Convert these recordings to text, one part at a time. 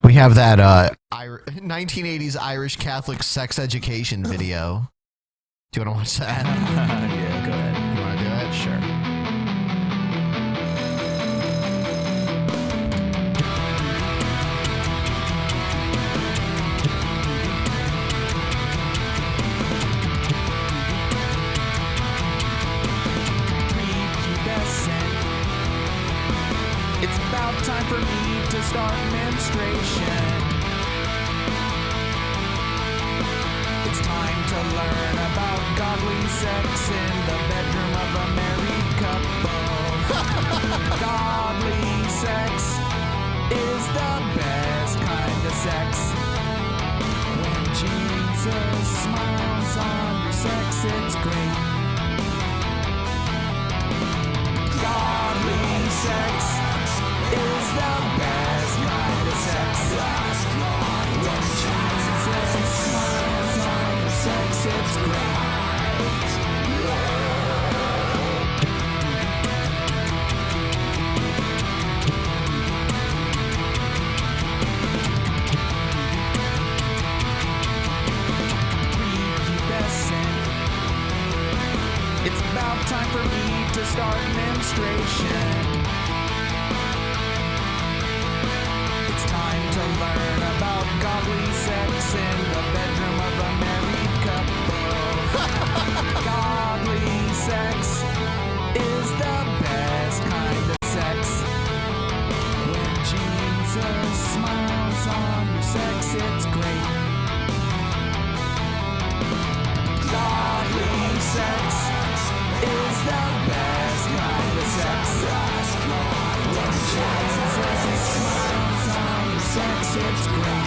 We have that 1980s Irish Catholic sex education video. Do you want to watch that? Yeah, go ahead. You want to do it? Sure. It's about time for me to start menstruation. It's time to learn about godly sex in the bedroom of a married couple. Godly sex is the best kind of sex. When Jesus smiles on your sex, it's great. Godly sex is the best kind of sex. When Jesus smiles on your sex, it's great. It's about time for me to start menstruation. It's time to learn about godly sex in the bedroom of a married couple. Godly sex is the best kind of sex. When Jesus smiles on your sex, it's great. Godly sex is the best kind of sex. When Jesus smiles on your sex, it's great.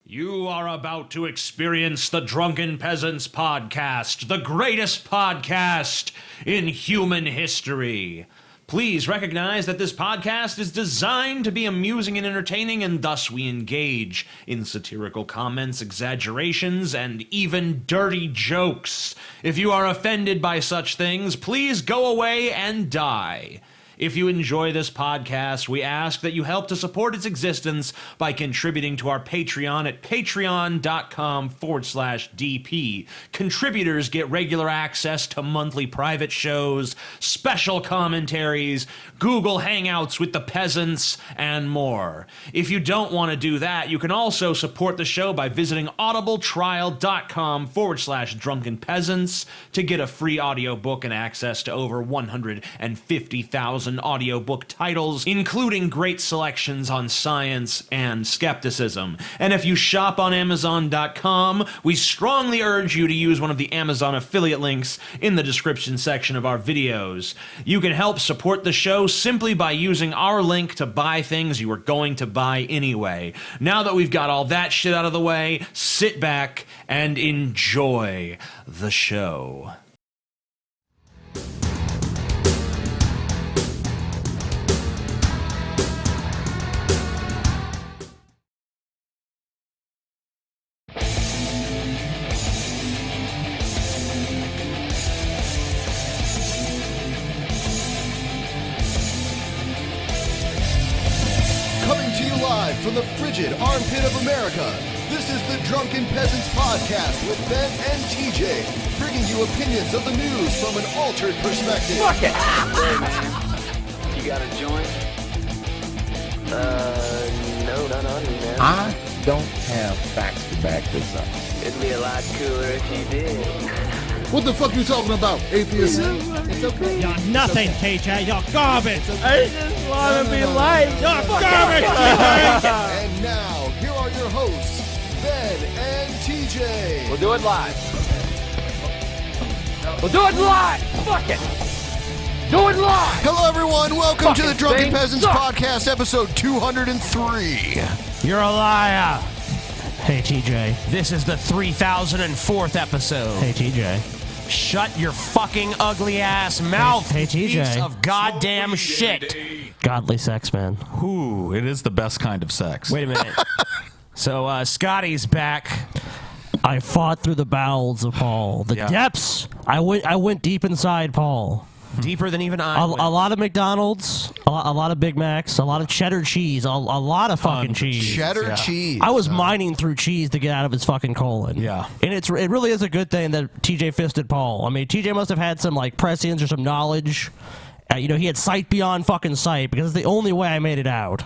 You are about to experience the Drunken Peasants podcast, the greatest podcast in human history. Please recognize that this podcast is designed to be amusing and entertaining, and thus we engage in satirical comments, exaggerations, and even dirty jokes. If you are offended by such things, please go away and die. If you enjoy this podcast, we ask that you help to support its existence by contributing to our Patreon at patreon.com/DP. Contributors get regular access to monthly private shows, special commentaries, Google Hangouts with the peasants, and more. If you don't want to do that, you can also support the show by visiting audibletrial.com/Drunken Peasants to get a free audiobook and access to over 150,000 audiobook titles, including great selections on science and skepticism. And if you shop on Amazon.com, we strongly urge you to use one of the Amazon affiliate links in the description section of our videos. You can help support the show simply by using our link to buy things you were going to buy anyway. Now that we've got all that shit out of the way, sit back and enjoy the show. Coming to you live from the frigid armpit of America, this is the Drunken Peasants Podcast with Ben and TJ, bringing you opinions of the news from an altered perspective. Fuck it! Hey, man. You got a joint? No, not on me, man. I don't have facts to back this up. It'd be a lot cooler if you did. What the fuck you talking about, atheist? It's okay. You're nothing, TJ. You're garbage. I just want to be light. You're garbage. And now, here are your hosts, Ben and TJ. We'll do it live. We'll do it live. Fuck it. Do it live. Hello, everyone. Welcome to the Fucking Drunken thing Peasants sucks. Podcast, episode 203. You're a liar. Hey, TJ. This is the 3004th episode. Hey, TJ. Shut your fucking ugly ass mouth, hey, TJ. Piece of goddamn shit. Godly sex, man. Ooh, it is the best kind of sex. Wait a minute. So, Scotty's back. I fought through the bowels of Paul. The depths. I went deep inside Paul. Deeper than even I A went. lot of McDonald's, a lot of Big Macs, a lot of cheddar cheese, a lot of fucking cheese. Cheddar cheese. I was mining through cheese to get out of his fucking colon. Yeah. And it really is a good thing that TJ fisted Paul. I mean, TJ must have had some like prescience or some knowledge. You know, he had sight beyond fucking sight because it's the only way I made it out.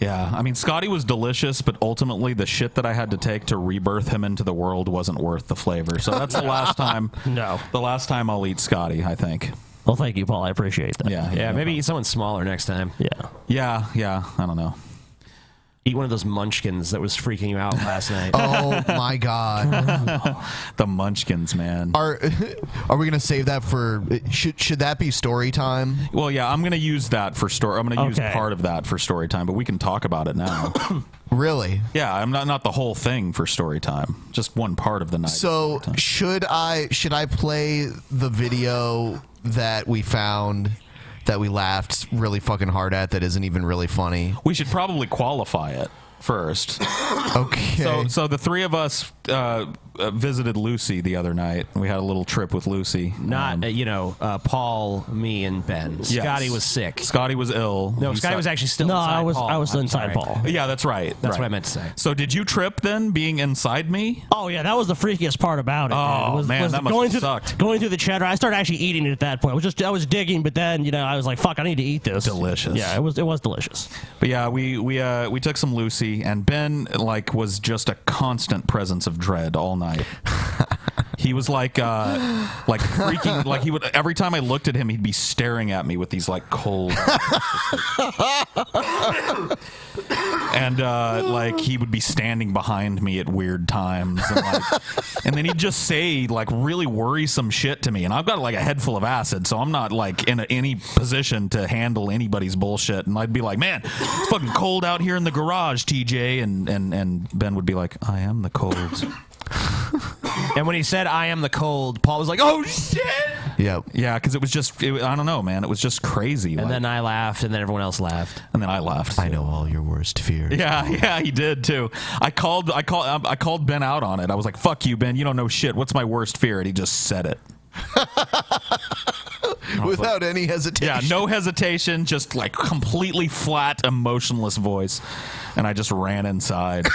Yeah, I mean, Scotty was delicious, but ultimately the shit that I had to take to rebirth him into the world wasn't worth the flavor. So that's the last time. No. The last time I'll eat Scotty, I think. Well, thank you, Paul. I appreciate that. Yeah, maybe eat someone smaller next time. Yeah. Yeah, I don't know. Eat one of those munchkins that was freaking you out last night. Oh my god. The munchkins, man. Are we gonna save that for? Should that be story time? Well, yeah, I'm gonna use that for story. I'm gonna use part of that for story time, but we can talk about it now. Really? Yeah, I'm not the whole thing for story time. Just one part of the night. So should I play the video that we found that we laughed really fucking hard at that isn't even really funny? We should probably qualify it first. Okay. So the three of us visited Lucy the other night. We had a little trip with Lucy. Not, Paul, me, and Ben. Yes. Scotty was sick. Scotty was ill. No, Scotty was actually still inside Paul. I was inside Paul. Yeah, that's right. That's what I meant to say. So did you trip then, being inside me? Oh yeah, that was the freakiest part about it. Oh, man, that must going have through, sucked. Going through the cheddar, I started actually eating it at that point. I was digging, but then I was like, fuck, I need to eat this. Delicious. Yeah, it was delicious. But yeah, we took some Lucy, and Ben was just a constant presence of dread all night. He was like freaking, like he would, every time I looked at him, he'd be staring at me with these like cold and he would be standing behind me at weird times, and then he'd just say like really worrisome shit to me, and I've got like a head full of acid, so I'm not like in any position to handle anybody's bullshit, and I'd be like, man, it's fucking cold out here in the garage, TJ, and Ben would be like, I am the cold. And when he said, I am the cold, Paul was like, oh, shit! Yep. Yeah, because it was just, I don't know, man. It was just crazy. And then I laughed, and then everyone else laughed. And then I laughed. I know all your worst fears. Yeah, he did, too. I called Ben out on it. I was like, fuck you, Ben. You don't know shit. What's my worst fear? And he just said it. Without any hesitation. Yeah, no hesitation, just like completely flat, emotionless voice. And I just ran inside.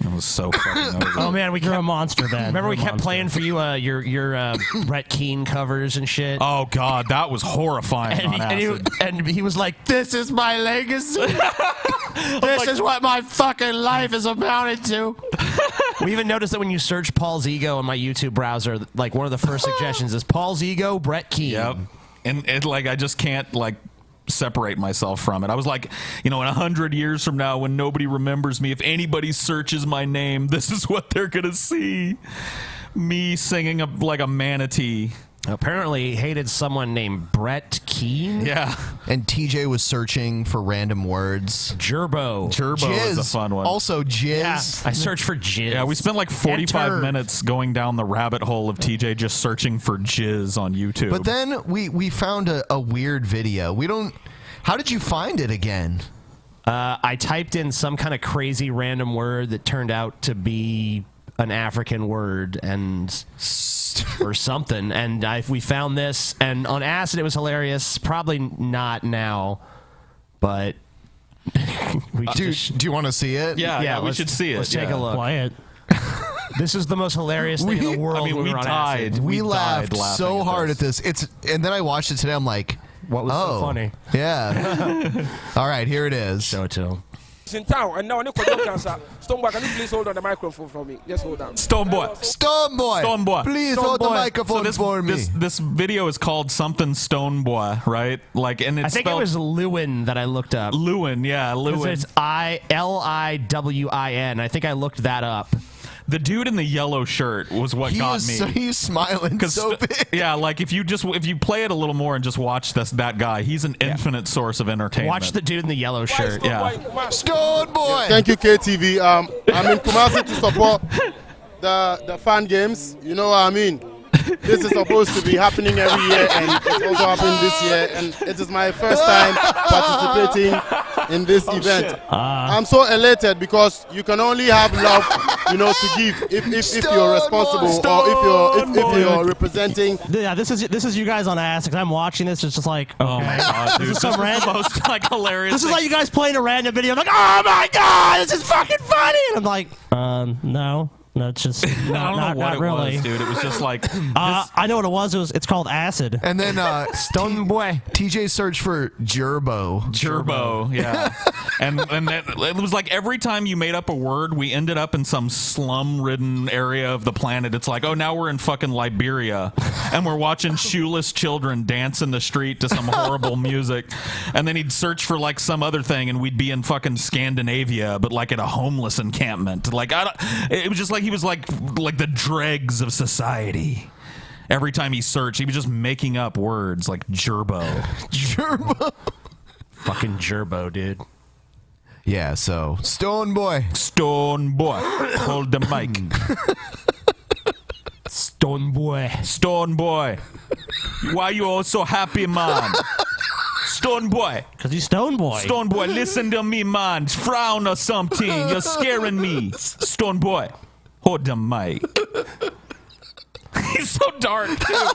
It was so fucking over. Oh man, you're a monster, Ben. Remember we kept playing for you your Brett Keane covers and shit? Oh god, that was horrifying. And he was like, this is my legacy. This is what my fucking life is amounted to. We even noticed that when you search Paul's ego in my YouTube browser, like one of the first suggestions is Paul's ego, Brett Keane. Yep. And I just can't separate myself from it. I was like, in 100 years from now, when nobody remembers me, if anybody searches my name, this is what they're gonna see: me singing like a manatee. Apparently he hated someone named Brett Keane. Yeah. And TJ was searching for random words. Gerbo is a fun one. Also jizz. Yeah, I searched for jizz. Yeah, we spent like 45 minutes going down the rabbit hole of TJ just searching for jizz on YouTube. But then we found a weird video. How did you find it again? I typed in some kind of crazy random word that turned out to be an African word or something, and we found this, and on acid it was hilarious. Probably not now, but do you want to see it? Yeah, we should see it. Let's take a look. Play it. This is the most hilarious thing in the world. I mean, we died. We laughed so hard at this. And then I watched it today. I'm like, what was so funny? Yeah. All right, here it is. Show it to him. In town, and now I need cancer. Stoneboy, can you please hold on the microphone for me? Just hold on. Stoneboy, please hold the microphone for me. This video is called something Stoneboy, right? And it's I think it was Lewin that I looked up. Lewin, yeah, Lewin. It's Liwin. I think I looked that up. The dude in the yellow shirt was what got me. He's smiling so big. Yeah, if you play it a little more and just watch that guy, he's an infinite source of entertainment. Watch the dude in the yellow shirt. Stoneboy. Thank you, KTV. I'm in Kumasi to support the fan games. You know what I mean? This is supposed to be happening every year, and it's also happened this year, and it is my first time participating in this event. I'm so elated because you can only have love to give if you're responsible or if you're representing. Yeah, this is you guys on ass because I'm watching this. It's just like, okay. Oh my god, dude, this is some random. Most like hilarious. This is like you guys playing a random video. I'm like, oh my god, this is fucking funny. And I'm like, no. No, it's just I don't know what it really. was, dude. It was just like I know what it was. It's called acid. And then Stone Boy. TJ searched for gerbo, yeah. and that, it was like every time you made up a word, we ended up in some slum-ridden area of the planet. It's like, oh, now we're in fucking Liberia, and we're watching shoeless children dance in the street to some horrible music. And then he'd search for like some other thing, and we'd be in fucking Scandinavia, but like at a homeless encampment. Like it was just like he was like the dregs of society. Every time he searched, he was just making up words like gerbo. Gerbo. Fucking gerbo, dude. Yeah, so Stone Boy, hold the mic. Stone Boy, why you all so happy, man? Stone Boy, because he's Stone Boy. Listen to me, man. Frown or something. You're scaring me. Stone Boy, hold the mic. He's so dark, too.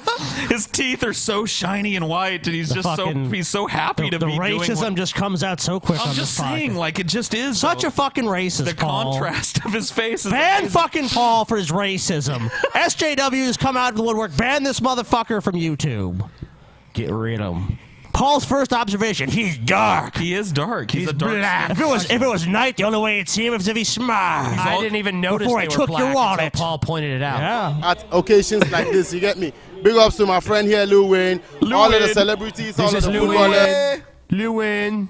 His teeth are so shiny and white, and he's just he's so happy to be doing. The racism just comes out so quick. I'm just saying, like, it just is such a fucking racist. The Paul. contrast of his face is ban amazing. fucking Paul for his racism. SJWs come out of the woodwork. Ban this motherfucker from YouTube. Get rid of him. Paul's first observation: he's dark. He is dark. He's a dark. Black. If it was night, the only way you'd see him is if he smiled. I didn't even notice before they I were took black your wallet. until Paul pointed it out. Yeah. At occasions like this, you get me. Big ups to my friend here, Lil Wayne. All of the celebrities, all of the footballers. Lewin,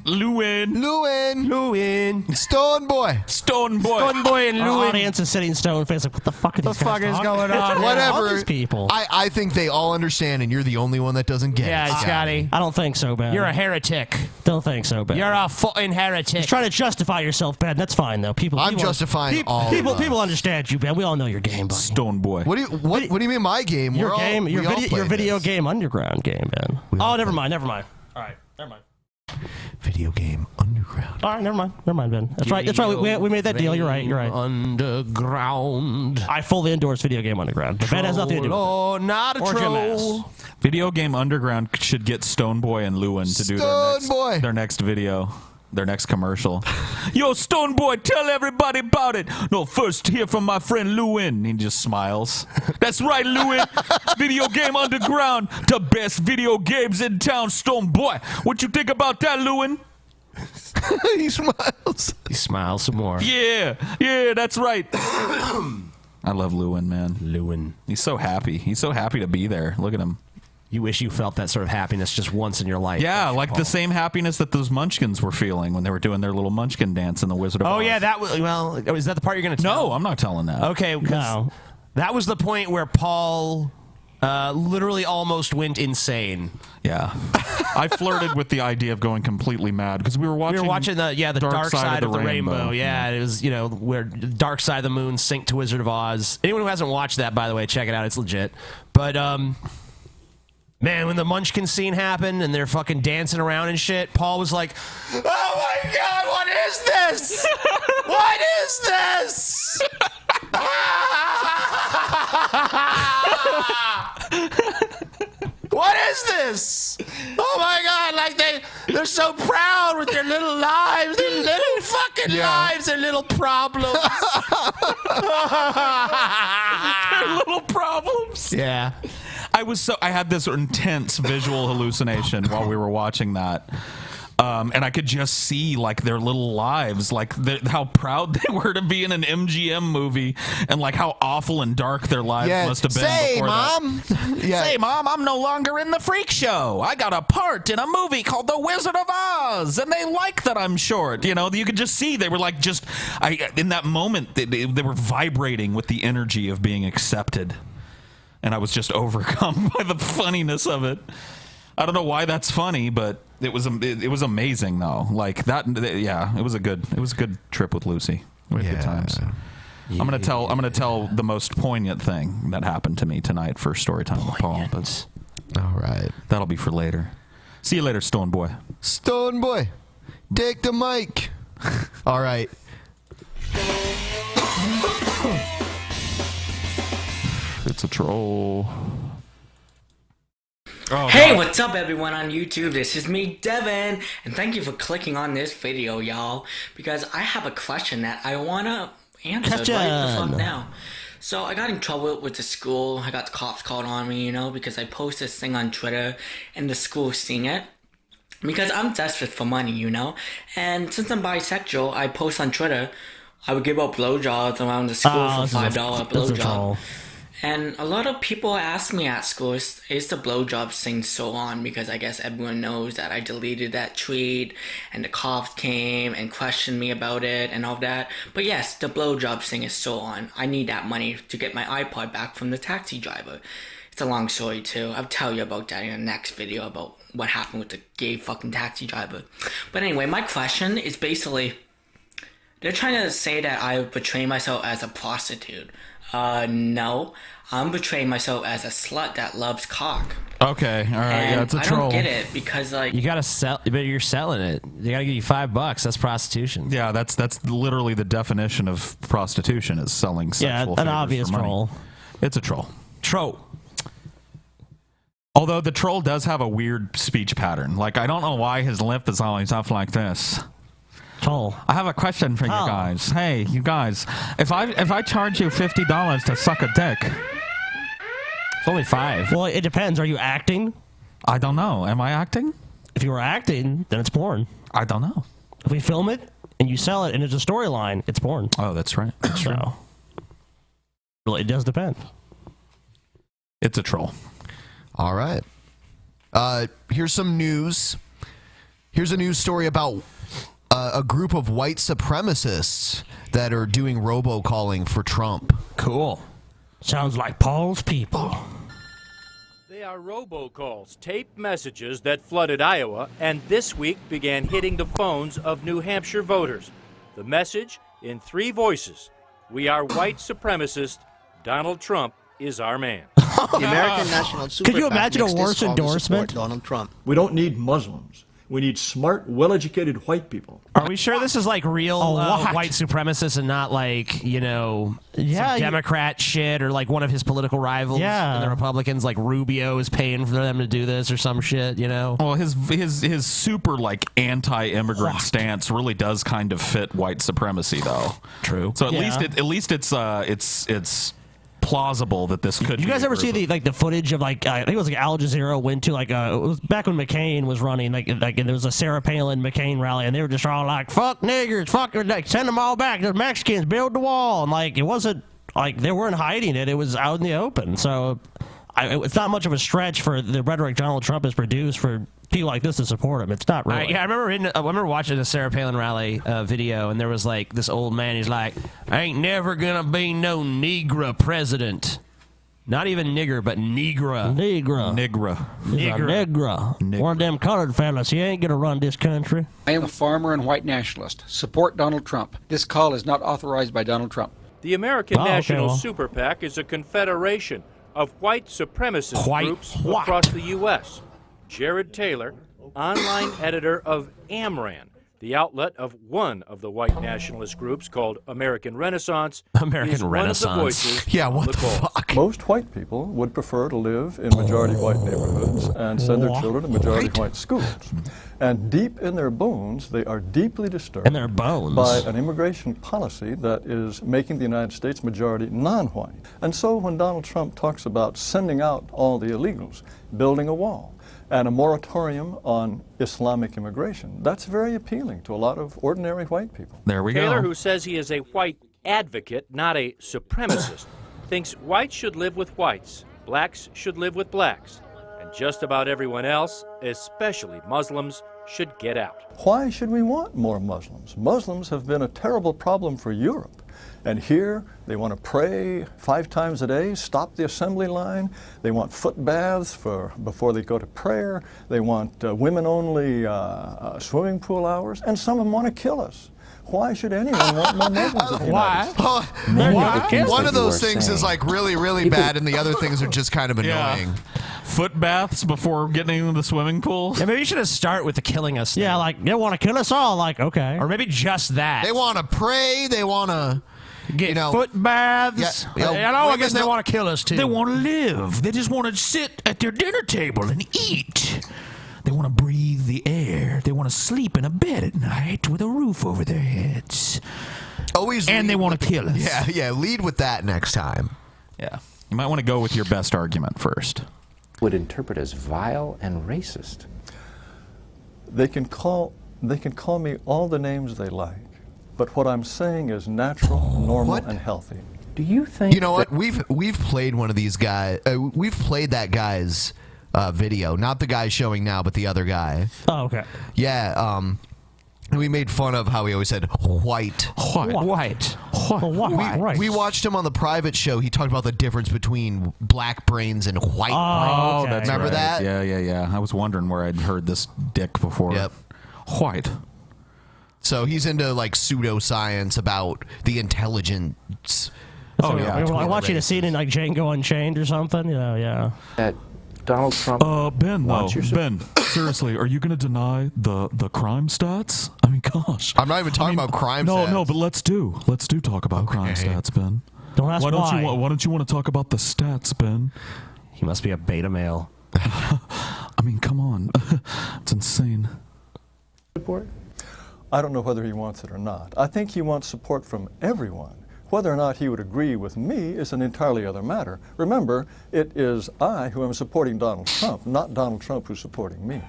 Stone Boy, and Our Lewin. audience is sitting stone faced like, what the fuck are these guys is talking going about? on? Whatever. All these people. I think they all understand, and you're the only one that doesn't get Yeah, it. Scotty. I don't think so, Ben. You're a heretic. Don't think so, Ben. You're a fucking heretic. Just trying to justify yourself, Ben. That's fine, though. I'm justifying all people. of us. People understand you, Ben. We all know your game, buddy. Stone Boy. What do you mean my game? Your game, your video this. game underground game, Ben. Never mind. All right, never mind. Video game underground. All right, never mind, Ben. That's right. We made that deal. You're right. Underground. I fully endorse video game underground. But Ben has nothing to do with it. Oh, not a Or Jim troll. Ass. Video Game Underground should get Stone Boy and Lewin to do their next video. Their next commercial. Yo, Stone Boy, tell everybody about it. No, first hear from my friend Lewin. He just smiles. That's right, Lewin. Video Game Underground. The best video games in town, Stone Boy. What you think about that, Lewin? He smiles. He smiles some more. Yeah, that's right. I love Lewin, man. Lewin. He's so happy. He's so happy to be there. Look at him. You wish you felt that sort of happiness just once in your life. Yeah, like the same happiness that those munchkins were feeling when they were doing their little munchkin dance in the Wizard of Oz. Oh, yeah, that was, well, is that the part you're going to tell? No, I'm not telling that. Okay, because that was the point where Paul literally almost went insane. Yeah. I flirted with the idea of going completely mad because we were watching the dark side of the rainbow. Yeah, it was, where Dark Side of the Moon synced to Wizard of Oz. Anyone who hasn't watched that, by the way, check it out. It's legit. But, man, when the Munchkin scene happened and they're fucking dancing around and shit, Paul was like, oh my God, what is this? What is this? What is this? Oh my God, like they're so proud with their little lives, their little fucking lives, their little problems. Their little problems. Yeah. I had this intense visual hallucination while we were watching that. And I could just see like their little lives, like how proud they were to be in an MGM movie, and like how awful and dark their lives must have been. Say, Mom. Say, Mom, I'm no longer in the freak show. I got a part in a movie called The Wizard of Oz, and they like that I'm short. You could just see they were like in that moment they were vibrating with the energy of being accepted, and I was just overcome by the funniness of it. I don't know why that's funny, but it was amazing though. Like that, yeah. It was a good trip with Lucy. We had good times. Yeah. I'm gonna tell the most poignant thing that happened to me tonight for story time with Paul. But all right, that'll be for later. See you later, Stone Boy. Stone Boy, take the mic. All right. It's a troll. Oh, Hey, God. what's up everyone on YouTube? This is me, Devin, and thank you for clicking on this video, y'all, because I have a question that I want to answer right the fuck now. So I got in trouble with the school. I got the cops called on me, you know, because I posted this thing on Twitter and the school seen it. Because I'm desperate for money, you know, and since I'm bisexual, I post on Twitter, I would give out blowjobs around the school for $5 blowjob. And a lot of people ask me at school, is the blowjob thing so on? Because I guess everyone knows that I deleted that tweet and the cops came and questioned me about it and all that. But yes, the blowjob thing is so on. I need that money to get my iPod back from the taxi driver. It's a long story too. I'll tell you about that in the next video about what happened with the gay fucking taxi driver. But anyway, my question is basically, they're trying to say that I portray myself as a prostitute. No. I'm portraying myself as a slut that loves cock. Okay, all right, And yeah, it's a troll. I don't get it because, like, You gotta sell, but you're selling it. They gotta give you $5. That's prostitution. Yeah, that's literally the definition of prostitution is selling sexual an favors obvious for money. troll. It's a troll. Troll. Although the troll does have a weird speech pattern. Like, I don't know why his lip is always up like this. Troll. I have a question for you guys. Hey, you guys, if I charge you $50 to suck a dick, it's only $5. Well, it depends. Are you acting? I don't know. Am I acting? If you were acting, then it's porn. I don't know. If we film it and you sell it and it's a storyline, it's porn. Oh, that's right. That's true. Well, it does depend. It's a troll. All right. Here's some news. Here's a news story about a group of white supremacists that are doing robocalling for Trump. Cool. Sounds like Paul's people. They are robocalls, taped messages that flooded Iowa and this week began hitting the phones of New Hampshire voters. The message in 3 voices: we are white supremacists. Donald Trump is our man. The American National Super Could you PAC imagine a makes this worse call to endorsement? support Donald Trump. We don't need Muslims. We need smart, well-educated white people. Are we sure this is like real what? white supremacists and not like, you know, Yeah, some Democrat shit or like one of his political rivals? Yeah. And the Republicans, like Rubio is paying for them to do this or some shit, you know? Well, his super like anti-immigrant stance really does kind of fit white supremacy, though. True. So at least it's plausible that this could. You guys ever see the footage of like I think it was like Al Jazeera went to like it was back when McCain was running like there was a Sarah Palin McCain rally and they were just all like fuck niggers, fuck like send them all back, the Mexicans, build the wall, and like it wasn't like they weren't hiding it, it was out in the open. So it's not much of a stretch for the rhetoric Donald Trump has produced for people like this to support him. It's not really. Yeah, I remember watching a Sarah Palin rally video, and there was like this old man. He's like, "I ain't never gonna be no Negra president, not even nigger, but Negra, Negra. One of them colored fellas. He ain't gonna run this country." I am a farmer and white nationalist. Support Donald Trump. This call is not authorized by Donald Trump. The American National Super PAC is a confederation of white supremacist groups across the U.S. Jared Taylor, online editor of Amran, the outlet of one of the white nationalist groups called American Renaissance, is one of the voices on the call. Most white people would prefer to live in majority white neighborhoods and send their children to majority white schools. And deep in their bones, they are deeply disturbed by an immigration policy that is making the United States majority non-white. And so when Donald Trump talks about sending out all the illegals, building a wall, and a moratorium on Islamic immigration, that's very appealing to a lot of ordinary white people. There we Taylor, go. who says he is a white advocate, not a supremacist, thinks whites should live with whites, blacks should live with blacks, and just about everyone else, especially Muslims, should get out. Why should we want more Muslims? Muslims have been a terrible problem for Europe. And here, they want to pray 5 times a day, stop the assembly line. They want foot baths before they go to prayer. They want women-only swimming pool hours. And some of them want to kill us. Why should anyone want more Muslims in the United States? One of those things is like really, really bad, and the other things are just kind of annoying. Foot baths before getting into the swimming pool. Yeah, maybe you should have start with the killing us thing. Yeah, like they want to kill us all. Like okay, or maybe just that. They want to pray. They want to. Get foot baths. I guess they want to kill us, too. They want to live. They just want to sit at their dinner table and eat. They want to breathe the air. They want to sleep in a bed at night with a roof over their heads. And they want to kill us. Yeah, lead with that next time. Yeah. You might want to go with your best argument first. Would interpret as vile and racist. They can call me all the names they like, but what I'm saying is natural, normal, and healthy. Do you think? You know what? We've played one of these guys. We've played that guy's video, not the guy showing now, but the other guy. Oh, okay. Yeah. We made fun of how he always said white. We watched him on the private show. He talked about the difference between black brains and white brains. Okay. That's Remember right. that? Yeah. I was wondering where I'd heard this dick before. Yep. White. So he's into like pseudoscience about the intelligence. I want you to see it in like Django Unchained or something. Yeah. That Donald Trump. Ben, seriously, are you going to deny the crime stats? I mean, gosh. I'm not even talking about crime stats. No, but let's talk about crime stats, Ben. Don't ask why. Why don't you want to talk about the stats, Ben? He must be a beta male. I mean, come on. It's insane. Support? I don't know whether he wants it or not. I think he wants support from everyone. Whether or not he would agree with me is an entirely other matter. Remember, it is I who am supporting Donald Trump, not Donald Trump who's supporting me.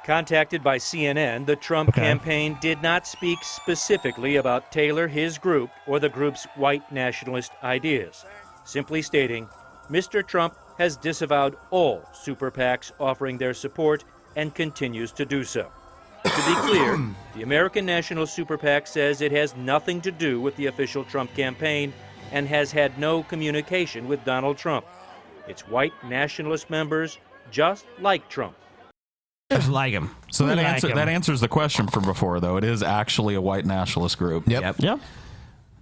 Contacted by CNN, the Trump campaign did not speak specifically about Taylor, his group, or the group's white nationalist ideas, simply stating, Mr. Trump has disavowed all super PACs offering their support and continues to do so. To be clear, the American National Super PAC says it has nothing to do with the official Trump campaign and has had no communication with Donald Trump. It's white nationalist members just like Trump. Just like him. So that answers the question from before, though. It is actually a white nationalist group. Yep.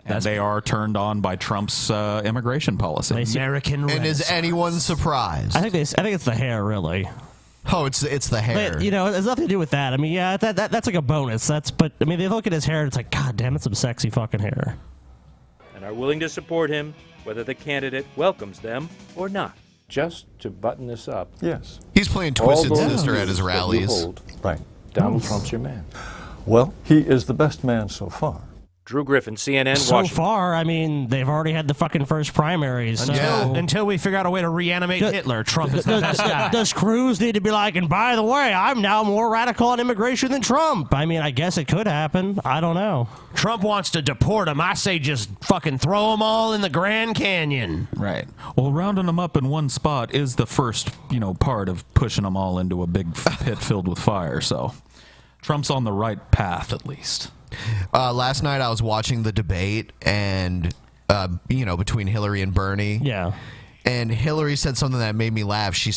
And they are turned on by Trump's immigration policy. American And is anyone surprised? I think it's the hair, really. Oh, it's the hair. But, it has nothing to do with that. I mean, yeah, that's like a bonus. But I mean, they look at his hair and it's like, God damn, it's some sexy fucking hair. And are willing to support him, whether the candidate welcomes them or not. Just to button this up. Yes. He's playing Twisted Sister at his rallies. Right. Donald Trump's your man. Well, he is the best man so far. Drew Griffin, CNN, So Washington. far, I mean, they've already had the fucking first primaries. So. Until we figure out a way to reanimate Hitler, Trump is the best guy. Does Cruz need to be like, and by the way, I'm now more radical on immigration than Trump? I mean, I guess it could happen. I don't know. Trump wants to deport them. I say just fucking throw them all in the Grand Canyon. Right. Well, rounding them up in one spot is the first, part of pushing them all into a big pit filled with fire. So Trump's on the right path, at least. Last night I was watching the debate and between Hillary and Bernie. Yeah. And Hillary said something that made me laugh. She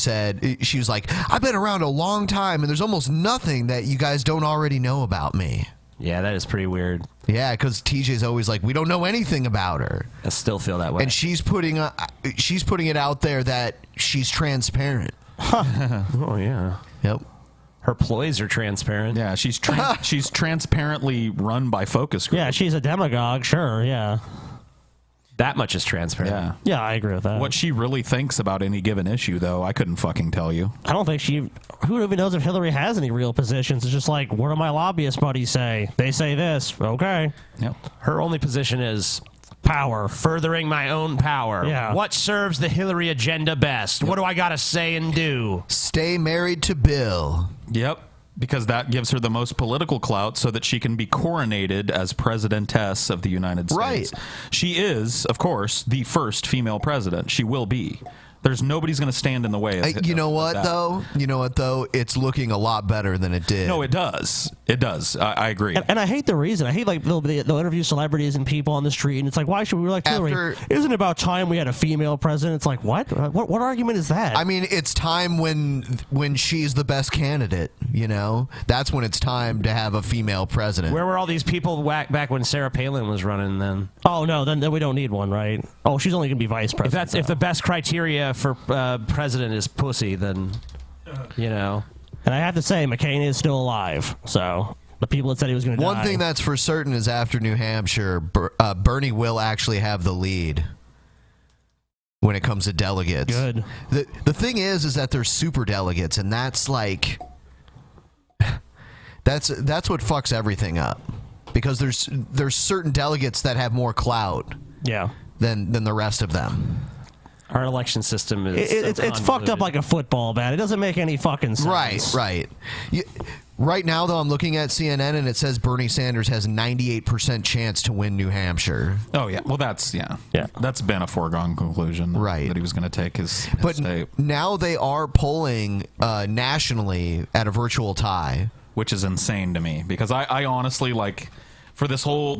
was like, I've been around a long time and there's almost nothing that you guys don't already know about me. Yeah, that is pretty weird. Yeah, because TJ's always like, we don't know anything about her. I still feel that way. And she's putting it out there that she's transparent. Oh, yeah. Yep. Her ploys are transparent. Yeah, she's transparently run by focus group. Yeah, she's a demagogue, sure, yeah. That much is transparent. Yeah, I agree with that. What she really thinks about any given issue, though, I couldn't fucking tell you. I don't think who even knows if Hillary has any real positions? It's just like, what do my lobbyist buddies say? They say this. Okay. Yep. Her only position is power. Furthering my own power. Yeah. What serves the Hillary agenda best? What do I got to say and do? Stay married to Bill. Yep. Because that gives her the most political clout so that she can be coronated as presidentess of the United States. Right. She is, of course, the first female president. She will be. There's nobody's going to stand in the way of You know what, though? It's looking a lot better than it did. No, it does. It does. I agree. And I hate the reason. I hate they'll interview celebrities and people on the street, and it's like, why should we elect Hillary? Isn't it about time we had a female president? It's like, what? What argument is that? I mean, it's time when she's the best candidate, That's when it's time to have a female president. Where were all these people back when Sarah Palin was running then? Oh, no, then we don't need one, right? Oh, she's only going to be vice president. If the best criteria for president is pussy, then, And I have to say, McCain is still alive, so The people that said he was going to die. One thing that's for certain is after New Hampshire, Bernie will actually have the lead when it comes to delegates. Good. The thing is that they're super delegates, and that's like that's what fucks everything up, because there's certain delegates that have more clout. Yeah. Than the rest of them. Our election system is it's fucked up like a football bat. It doesn't make any fucking sense. Right. Right now, though, I'm looking at CNN and it says Bernie Sanders has 98% chance to win New Hampshire. Oh yeah, well that's that's been a foregone conclusion, right? That he was going to take his state. Now they are polling nationally at a virtual tie, which is insane to me, because I honestly like. For this whole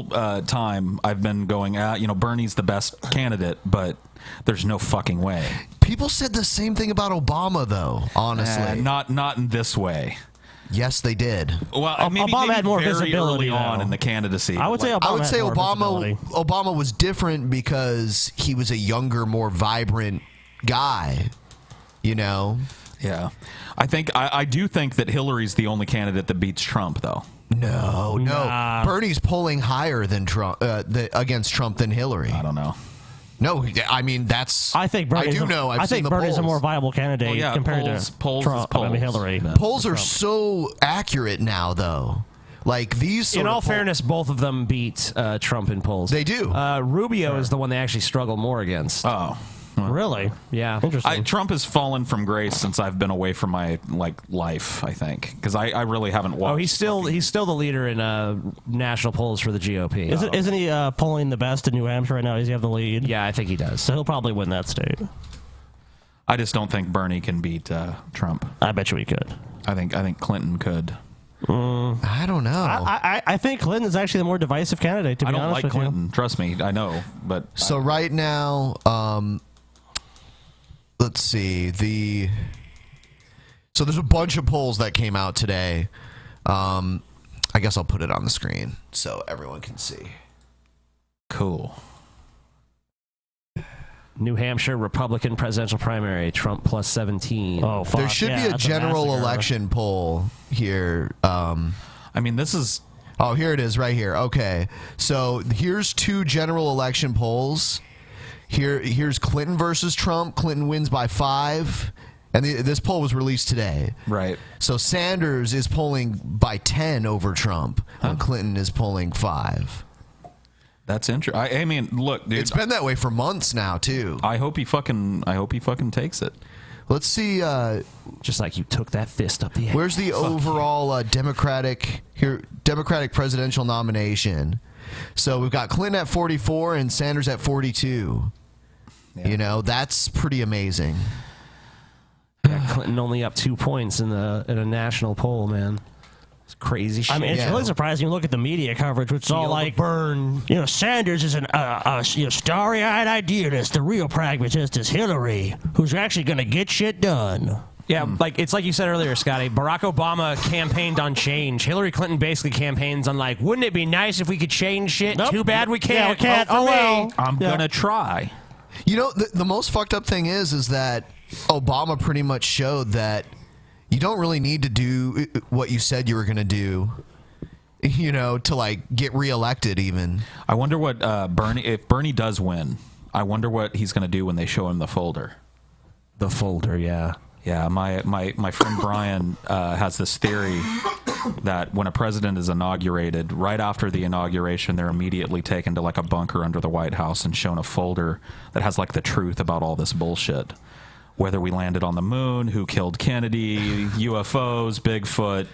time, I've been going, Bernie's the best candidate, but there's no fucking way. People said the same thing about Obama, though. Honestly, not in this way. Yes, they did. Well, maybe had more very visibility early on in the candidacy. I would say Obama was different because he was a younger, more vibrant guy. You know. Yeah, I do think that Hillary's the only candidate that beats Trump, though. No. Bernie's polling higher than Trump against Trump than Hillary. I don't know. No, I mean that's. I think Bernie's I do know. I think Bernie's a more viable candidate compared to Trump. I mean Hillary. Polls are so accurate now, though. Like these. In all fairness, both of them beat Trump in polls. They do. Rubio is the one they actually struggle more against. Oh. Really? Yeah. Interesting. Trump has fallen from grace since I've been away from my life, I think, because I really haven't watched. Oh, he's still the leader in national polls for the GOP. Isn't he polling the best in New Hampshire right now? Does he have the lead? Yeah, I think he does. So he'll probably win that state. I just don't think Bernie can beat Trump. I bet you he could. I think Clinton could. I don't know. I think Clinton is actually the more divisive candidate. To be I don't honest like with Clinton. you. Trust me, I know. But so right now, let's see So there's a bunch of polls that came out today. I guess I'll put it on the screen so everyone can see. Cool. New Hampshire Republican presidential primary, Trump plus 17. Oh, fuck. There should be a general election poll here. I mean, this is. Oh, here it is right here. Okay. So here's two general election polls. Here's Clinton versus Trump. Clinton wins by 5. And this poll was released today. Right. So Sanders is polling by 10 over Trump, and Clinton is polling 5. That's interesting. I mean, look, dude, it's been that way for months now, too. I hope he fucking takes it. Let's see. Just like you took that fist up the ass. Where's the overall Democratic presidential nomination? So we've got Clinton at 44 and Sanders at 42. Yeah. You know, that's pretty amazing. Yeah, Clinton only up 2 points in a national poll, man. It's crazy shit. I mean, it's really surprising. You look at the media coverage, which is all like, burn. You know, Sanders is a starry-eyed idealist. The real pragmatist is Hillary, who's actually going to get shit done. Yeah, like it's like you said earlier, Scotty. Barack Obama campaigned on change. Hillary Clinton basically campaigns on like, wouldn't it be nice if we could change shit? Nope. Too bad we can't. Yeah, we can't. Vote for me. I'm gonna try. You know, the most fucked up thing is that Obama pretty much showed that you don't really need to do what you said you were going to do, you know, to like get reelected even. I wonder what if Bernie does win, I wonder what he's going to do when they show him the folder. The folder, yeah. Yeah, my friend Brian has this theory that when a president is inaugurated, right after the inauguration, they're immediately taken to like a bunker under the White House and shown a folder that has like the truth about all this bullshit. Whether we landed on the moon, who killed Kennedy, UFOs, Bigfoot,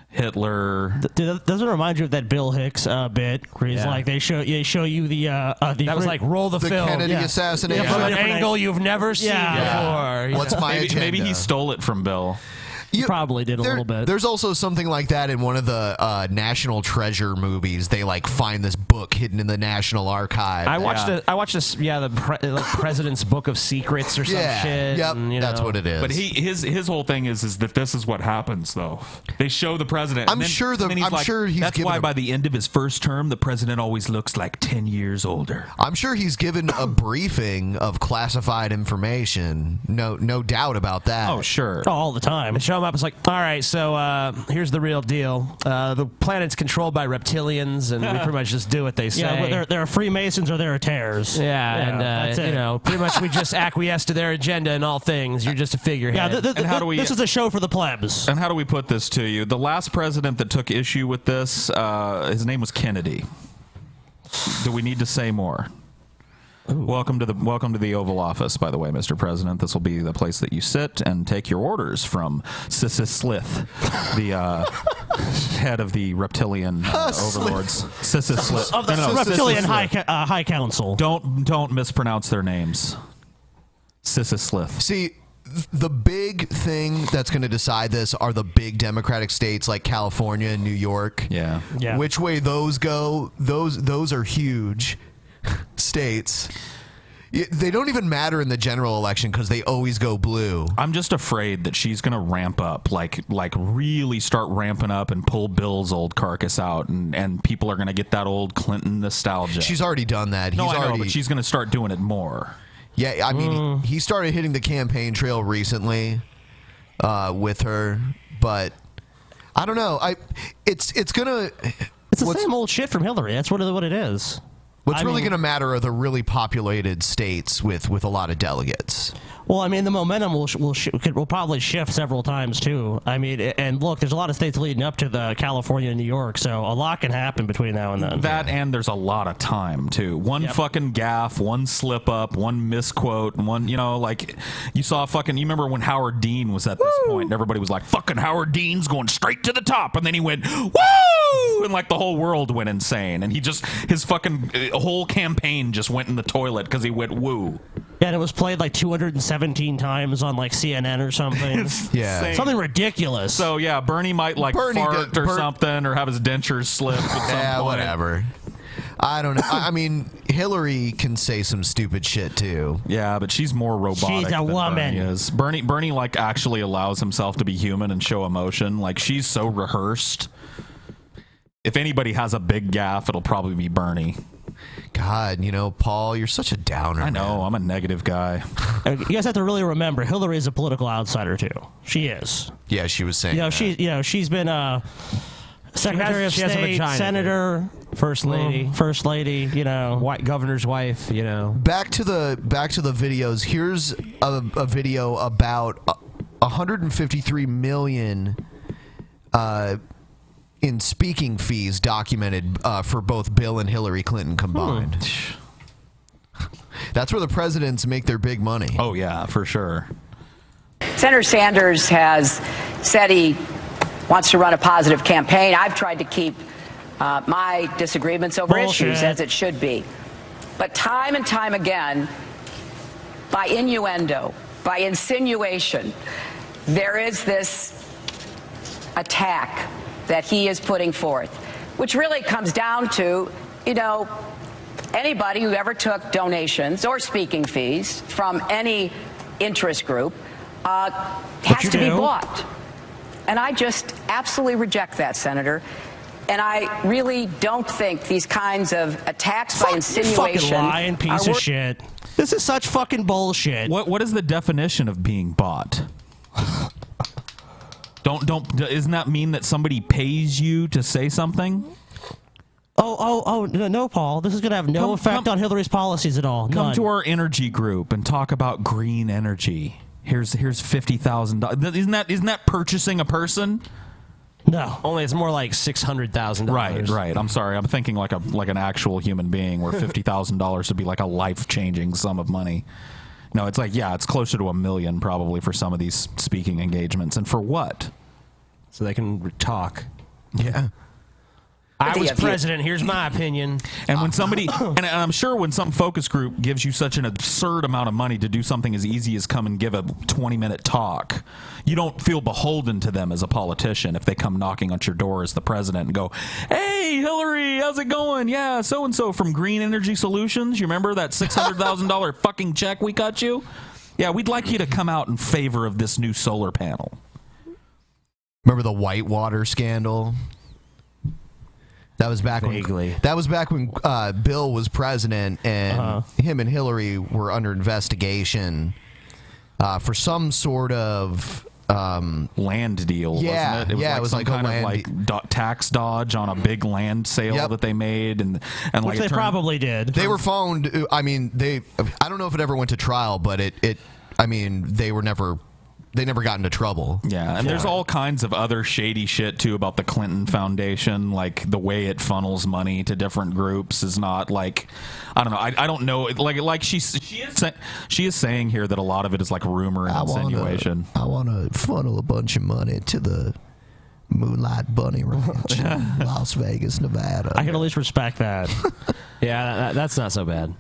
Hitler. Doesn't it remind you of that Bill Hicks bit where he's like they show you the that was like roll the film. Kennedy assassination from an angle you've never seen before. What's my agenda? Maybe he stole it from Bill. Probably did a little bit. There's also something like that in one of the National Treasure movies. They like find this book hidden in the National Archive. I watched this. Yeah, the President's Book of Secrets or some shit. Yep, and, that's what it is. But his whole thing is that this is what happens though. They show the president. I'm sure he's that's why by the end of his first term, the president always looks like 10 years older. I'm sure he's given a briefing of classified information. No doubt about that. Oh sure. All the time. They show him up. It's like, all right, so here's the real deal. The planet's controlled by reptilians, and we pretty much just do what they say. Yeah, there are Freemasons or there are tears. Yeah, that's it. you know, pretty much we just acquiesce to their agenda in all things. You're just a figurehead. Yeah, And how do we- this is a show for the plebs. And how do we put this to you? The last president that took issue with this, his name was Kennedy. Do we need to say more? Welcome to the Oval Office, by the way, Mr. President. This will be the place that you sit and take your orders from Sissis Slith, the head of the reptilian overlords. Sissis Slith Of the Reptilian High Council. Don't mispronounce their names. Sissis Slith. See, the big thing that's going to decide this are the big Democratic states like California and New York. Yeah. Which way those go? Those are huge states. They don't even matter in the general election because they always go blue. I'm just afraid that she's going to ramp up, like really start ramping up and pull Bill's old carcass out, and people are going to get that old Clinton nostalgia. She's already done that. No, I know, but she's going to start doing it more. Yeah, I mean, he started hitting the campaign trail recently with her, but I don't know. It's the same old shit from Hillary. That's what it is. What's really going to matter are the really populated states with a lot of delegates. Well, I mean, the momentum will probably shift several times, too. I mean, and look, there's a lot of states leading up to the California and New York, so a lot can happen between now and then. And there's a lot of time, too. One fucking gaffe, one slip up, one misquote, one, you saw you remember when Howard Dean was at this point, and everybody was like, fucking Howard Dean's going straight to the top, and then he went, woo! And the whole world went insane, and his fucking whole campaign just went in the toilet because he went woo. Yeah, and it was played 217 times on CNN or something. Yeah, something ridiculous. So yeah, Bernie might fart or something, or have his dentures slip. Yeah, whatever. I don't know. I mean, Hillary can say some stupid shit too. Yeah, but she's more robotic. She's a woman. Bernie is. Bernie actually allows himself to be human and show emotion. She's so rehearsed. If anybody has a big gaffe, it'll probably be Bernie. God, Paul, you're such a downer. I know. Man. I'm a negative guy. You guys have to really remember, Hillary is a political outsider too. She is. Yeah, she was saying. She's been Secretary of State, Senator, First Lady, White governor's wife. Back to the videos. Here's a video about 153 million. In speaking fees documented for both Bill and Hillary Clinton combined. That's where the presidents make their big money. Oh, yeah, for sure. Senator Sanders has said he wants to run a positive campaign. I've tried to keep my disagreements over issues as it should be. But time and time again, by innuendo, by insinuation, there is this attack that he is putting forth, which really comes down to, anybody who ever took donations or speaking fees from any interest group has to be bought. And I just absolutely reject that, Senator. And I really don't think these kinds of attacks by insinuation. Fucking lying piece of shit. This is such fucking bullshit. What is the definition of being bought? Doesn't that mean that somebody pays you to say something? No, Paul. This is going to have no effect on Hillary's policies at all. Come to our energy group and talk about green energy. Here's $50,000. Isn't that purchasing a person? No. Only it's more like $600,000. Right. I'm sorry. I'm thinking like an actual human being, where $50,000 would be like a life-changing sum of money. No, it's it's closer to $1 million probably for some of these speaking engagements. And for what? So they can talk. Yeah. I was president. Here's my opinion. And when somebody, and I'm sure when some focus group gives you such an absurd amount of money to do something as easy as come and give a 20-minute talk, you don't feel beholden to them as a politician if they come knocking on your door as the president and go, "Hey, Hillary, how's it going? Yeah, so-and-so from Green Energy Solutions. You remember that $600,000 fucking check we cut you? Yeah, we'd like you to come out in favor of this new solar panel." Remember the Whitewater scandal? That was back when Bill was president, and him and Hillary were under investigation for some sort of land deal, Yeah, wasn't it? it was some like a kind of land tax dodge on a big land sale that they made, and Which like they probably did. They were phoned. I mean, I don't know if it ever went to trial, but they never got into trouble. Yeah, and there's all kinds of other shady shit too about the Clinton Foundation. Like the way it funnels money to different groups is not like, I don't know. I don't know. Like she is saying here that a lot of it is like rumor and insinuation. I want to funnel a bunch of money to the Moonlight Bunny Ranch in Las Vegas, Nevada. I can at least respect that. Yeah, that's not so bad.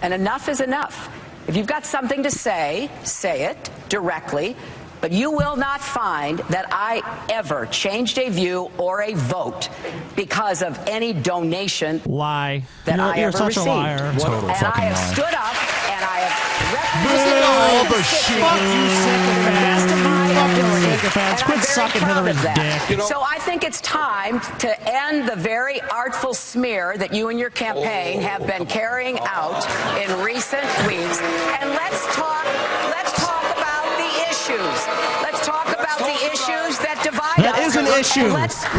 And enough is enough. If you've got something to say, say it directly, but you will not find that I ever changed a view or a vote because of any donation lie that I you're ever such received. a liar. And I have stood up and I have represented all the shit. Fuck you, sycophants. And Quit I'm very sucking proud Hillary's of that. dick. So I think it's time to end the very artful smear that you and your campaign have been carrying out in recent weeks. And let's talk about the issues. Let's talk about the issues that divide us. That is an issue.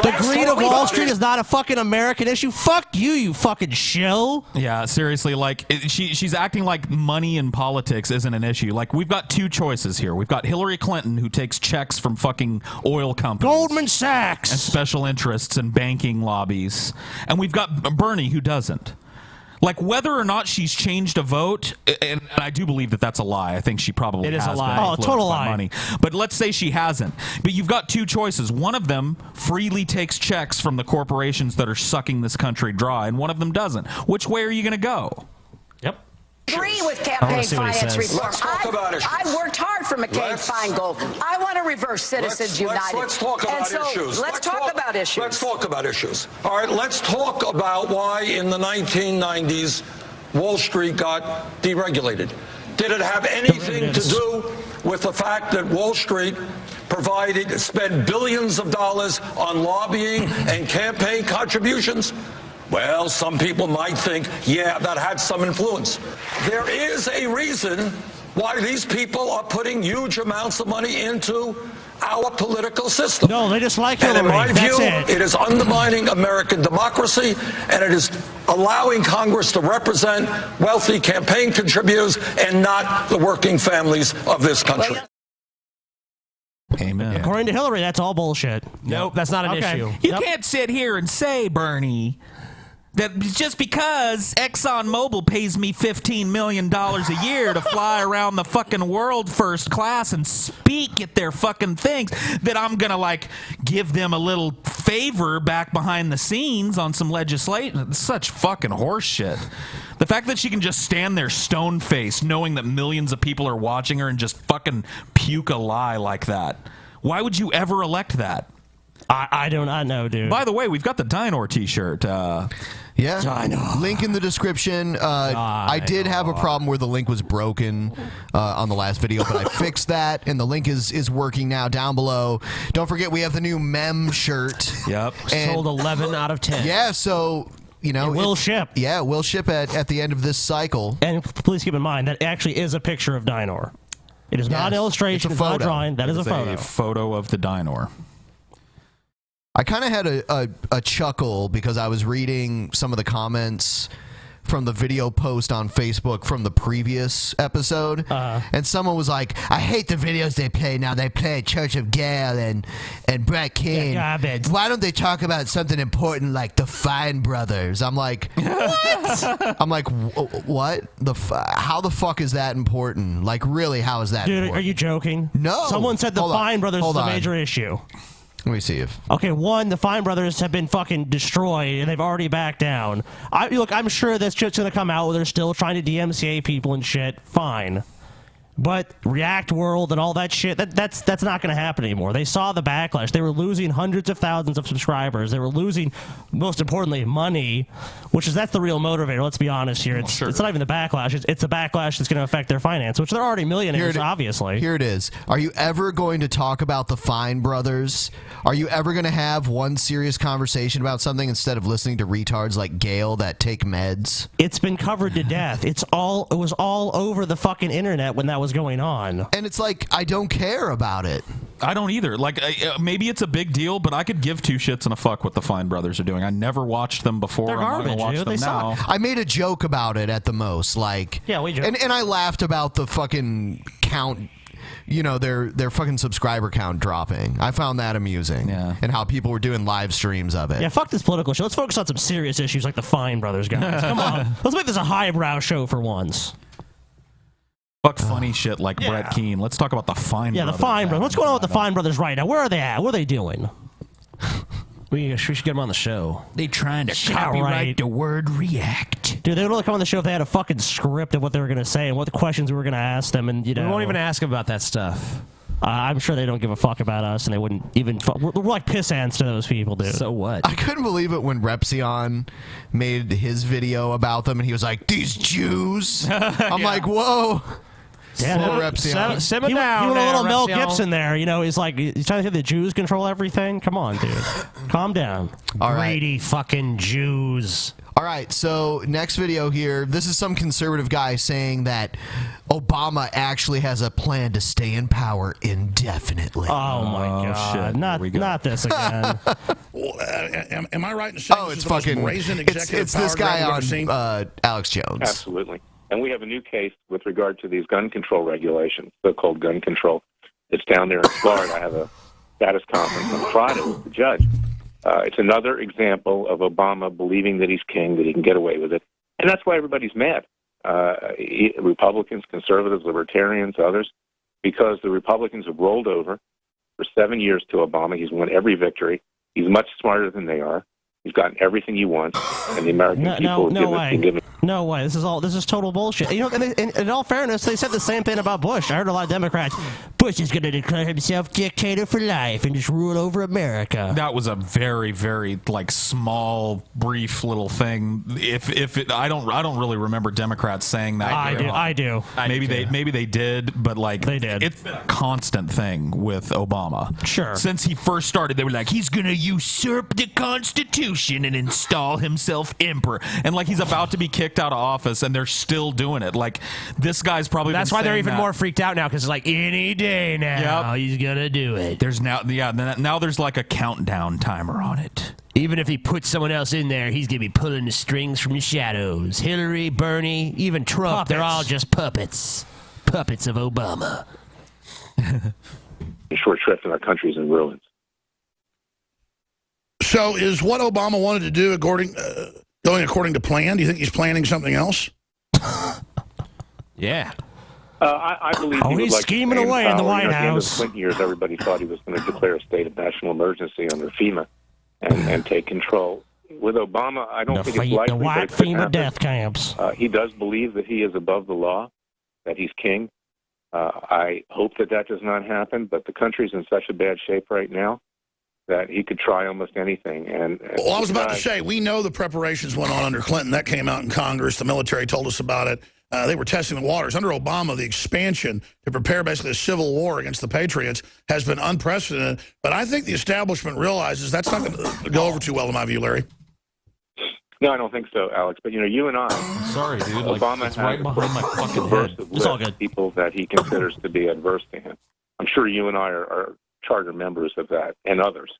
The greed of Wall Street is is not a fucking American issue. Fuck you, you fucking shill. Yeah, seriously, like she's acting like money in politics isn't an issue. Like we've got two choices here. We've got Hillary Clinton, who takes checks from fucking oil companies, Goldman Sachs, and special interests and banking lobbies, and we've got Bernie, who doesn't. Like whether or not she's changed a vote, and I do believe that that's a lie. I think she probably It is has a lie. been Oh, influenced total by lie. money. But let's say she hasn't. But you've got two choices. One of them freely takes checks from the corporations that are sucking this country dry, and one of them doesn't. Which way are you going to go? Yep. Agree with I wanna campaign see what he finance says. reform. Let's talk about issues. I worked hard for McCain-Feingold. I want to reverse Citizens United. Let's talk about and so issues. Let's talk about issues. Let's talk about issues. All right, let's talk about why in the 1990s Wall Street got deregulated. Did it have anything to do with the fact that Wall Street spent billions of dollars on lobbying and campaign contributions? Well, some people might think, yeah, that had some influence. There is a reason why these people are putting huge amounts of money into our political system. No, they just like And in Hillary. my That's view, it. it is undermining American democracy, and it is allowing Congress to represent wealthy campaign contributors and not the working families of this country. Amen. According to Hillary, that's all bullshit. Nope, that's not an issue. You can't sit here and say, Bernie, that just because ExxonMobil pays me $15 million a year to fly around the fucking world first class and speak at their fucking things, that I'm gonna like give them a little favor back behind the scenes on some legislation. It's such fucking horse shit. The fact that she can just stand there stone-faced knowing that millions of people are watching her and just fucking puke a lie like that. Why would you ever elect that? I do not know, dude. By the way, we've got the Dinor t-shirt. Yeah, link in the description. I did have a problem where the link was broken on the last video, but I fixed that, and the link is working now down below. Don't forget, we have the new mem shirt. Yep. Sold 11 out of 10. Yeah, so, you know. It will ship. Yeah, it will ship at the end of this cycle. And please keep in mind, that actually is a picture of Dinor. It is not an illustration, it's not a drawing. That is a photo. A photo of the Dinor. I kind of had a chuckle because I was reading some of the comments from the video post on Facebook from the previous episode, and someone was like, "I hate the videos they play now. They play Church of Gale and Brett King. Why don't they talk about something important like the Fine Brothers?" I'm like, what? I'm like, what? How the fuck is that important? Like, really, how is that Dude, important? are you joking? No. Someone said the Hold on. Fine Brothers is Hold a on. major issue. Let me see if. Okay, one, the Fine Brothers have been fucking destroyed, and they've already backed down. Look, I'm sure this shit's gonna come out where they're still trying to DMCA people and shit. Fine. But React World and all that shit, that's not going to happen anymore. They saw the backlash. They were losing hundreds of thousands of subscribers. They were losing, most importantly, money, that's the real motivator. Let's be honest here. It's not even the backlash. It's the backlash that's going to affect their finance, which they're already millionaires, obviously. Here it is. Are you ever going to talk about the Fine Brothers? Are you ever going to have one serious conversation about something instead of listening to retards like Gail that take meds? It's been covered to death. It was all over the fucking internet when that was going on. And it's like, I don't care about it. I don't either. Like, maybe it's a big deal, but I could give two shits and a fuck what the Fine Brothers are doing. I never watched them before. They're I'm not gonna garbage, watch dude. them now. I made a joke about it at the most, like, yeah, we joked. and I laughed about the fucking count. You know, their fucking subscriber count dropping. I found that amusing. Yeah. And how people were doing live streams of it. Yeah, fuck this political show. Let's focus on some serious issues like the Fine Brothers, guys. Come on. Let's make this a highbrow show for once. Fuck funny shit like Brett Keane. Let's talk about the Fine Brothers. Yeah, the Fine Brothers. What's going on with the Fine Brothers right now? Where are they at? What are they doing? We should get them on the show. They trying to copyright the word react. Dude, they would only come on the show if they had a fucking script of what they were going to say and what the questions we were going to ask them. And, you know, We won't even ask them about that stuff. I'm sure they don't give a fuck about us, and they wouldn't even. We're like piss ants to those people, dude. So what? I couldn't believe it when Repsion made his video about them, and he was like, "These Jews." I'm like, "Whoa." Yeah, Poor Repsion. Simmer he down went a little there, Mel Repsion. Gibson there. You know, he's like, he's trying to say the Jews control everything. Come on, dude. Calm down. All right. Greedy fucking Jews. All right, so next video here. This is some conservative guy saying that Obama actually has a plan to stay in power indefinitely. Oh my God! Shit. Not this again. Am I right in saying Oh, this it's is the most fucking. brazen executive It's this power guy grab we've ever on seen? Alex Jones. Absolutely. And we have a new case with regard to these gun control regulations, so-called gun control. It's down there in Florida. I have a status conference on Friday with the judge. It's another example of Obama believing that he's king, that he can get away with it. And that's why everybody's mad. Republicans, conservatives, libertarians, others, because the Republicans have rolled over for 7 years to Obama. He's won every victory. He's much smarter than they are. He's gotten everything he wants, and the American people have given him. No way. This is total bullshit. You know, and in all fairness, they said the same thing about Bush. I heard a lot of Democrats. Bush is going to declare himself dictator for life and just rule over America. That was a very, very like small, brief little thing. I don't really remember Democrats saying that. I do. Maybe they did, but like they did. It's been a constant thing with Obama. Sure. Since he first started, they were like, he's gonna usurp the Constitution and install himself emperor, and like he's about to be kicked out of office, and they're still doing it. Like this guy's probably. That's been why they're saying even that. more freaked out now because it's like any day now he's gonna do it. There's now there's like a countdown timer on it. Even if he puts someone else in there, he's gonna be pulling the strings from the shadows. Hillary, Bernie, even Trump, they're all just puppets. Puppets of Obama. Short shrift, and our country's in ruins. So is what Obama wanted to do going according to plan? Do you think he's planning something else? Yeah. I believe he would he's like scheming to stay away in the power. White At the end of House. the Clinton years, everybody thought he was going to declare a state of national emergency under FEMA and take control. With Obama, I don't think it's likely the white that it could FEMA happen. death camps. He does believe that he is above the law, that he's king. I hope that does not happen, but the country's in such a bad shape right now that he could try almost anything. And Well, I was about to say, we know the preparations went on under Clinton. That came out in Congress. The military told us about it. They were testing the waters. Under Obama, the expansion to prepare basically a civil war against the Patriots has been unprecedented. But I think the establishment realizes that's not going to go over too well, in my view, Larry. No, I don't think so, Alex. But, you and I, sorry, dude. Obama it's right has behind my fucking diverse head. list It's all of good. people that he considers to be adverse to him. I'm sure you and I are charter members of that, and others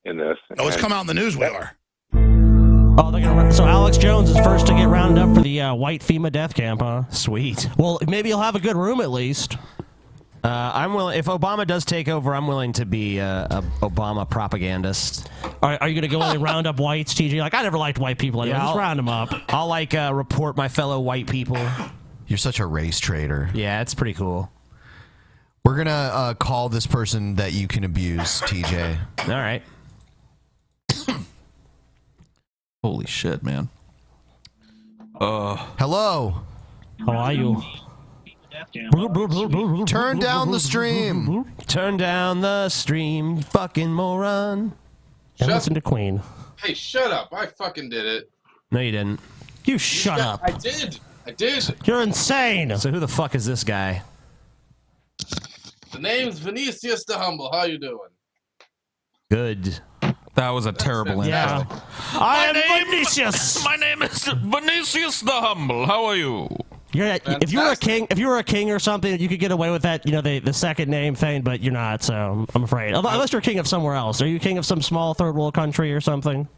in this. Oh, it's come out in the news, we are. Oh, so Alex Jones is first to get rounded up for the white FEMA death camp, huh? Sweet. Well, maybe he'll have a good room at least. I'm willing. If Obama does take over, I'm willing to be a Obama propagandist. Are you going to go in and round up whites, TJ? Like, I never liked white people. Anyway. Just round them up. I'll report my fellow white people. You're such a race traitor. Yeah, it's pretty cool. We're gonna call this person that you can abuse, TJ. All right. Holy shit, man. Hello. How are you? Turn down the stream. Turn down the stream, you fucking moron. And listen to Queen. Hey, shut up. I fucking did it. No, you didn't. You shut up. I did. You're insane. So who the fuck is this guy? The name's Vinicius the Humble. How you doing? Good. That was a terrible intro. Yeah. I am Vinicius. My name is Vinicius the Humble. How are you? Yeah, if you were a king or something, you could get away with that, the second name thing, but you're not, so I'm afraid. Unless you're king of somewhere else. Are you king of some small third world country or something?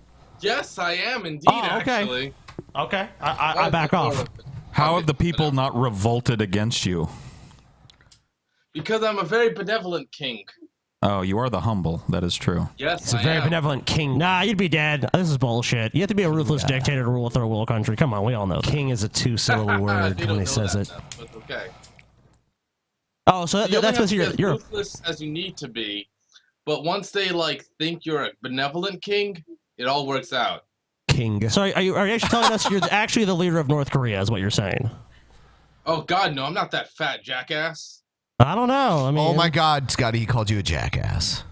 Yes, I am indeed, actually. Okay. I back off. How have the people not revolted against you? Because I'm a very benevolent king. Oh, you are the humble. That is true. Yes, He's a very benevolent king. Nah, you'd be dead. This is bullshit. You have to be a ruthless dictator to rule a third world country. Come on, we all know that. King is a two-syllable word when he says it. But okay. Oh, so that's what you're ruthless as you need to be, but once they think you're a benevolent king, it all works out. King. So are you actually telling us you're actually the leader of North Korea? Is what you're saying? Oh God, no! I'm not that fat jackass. I don't know. I mean, oh my God, Scotty, he called you a jackass.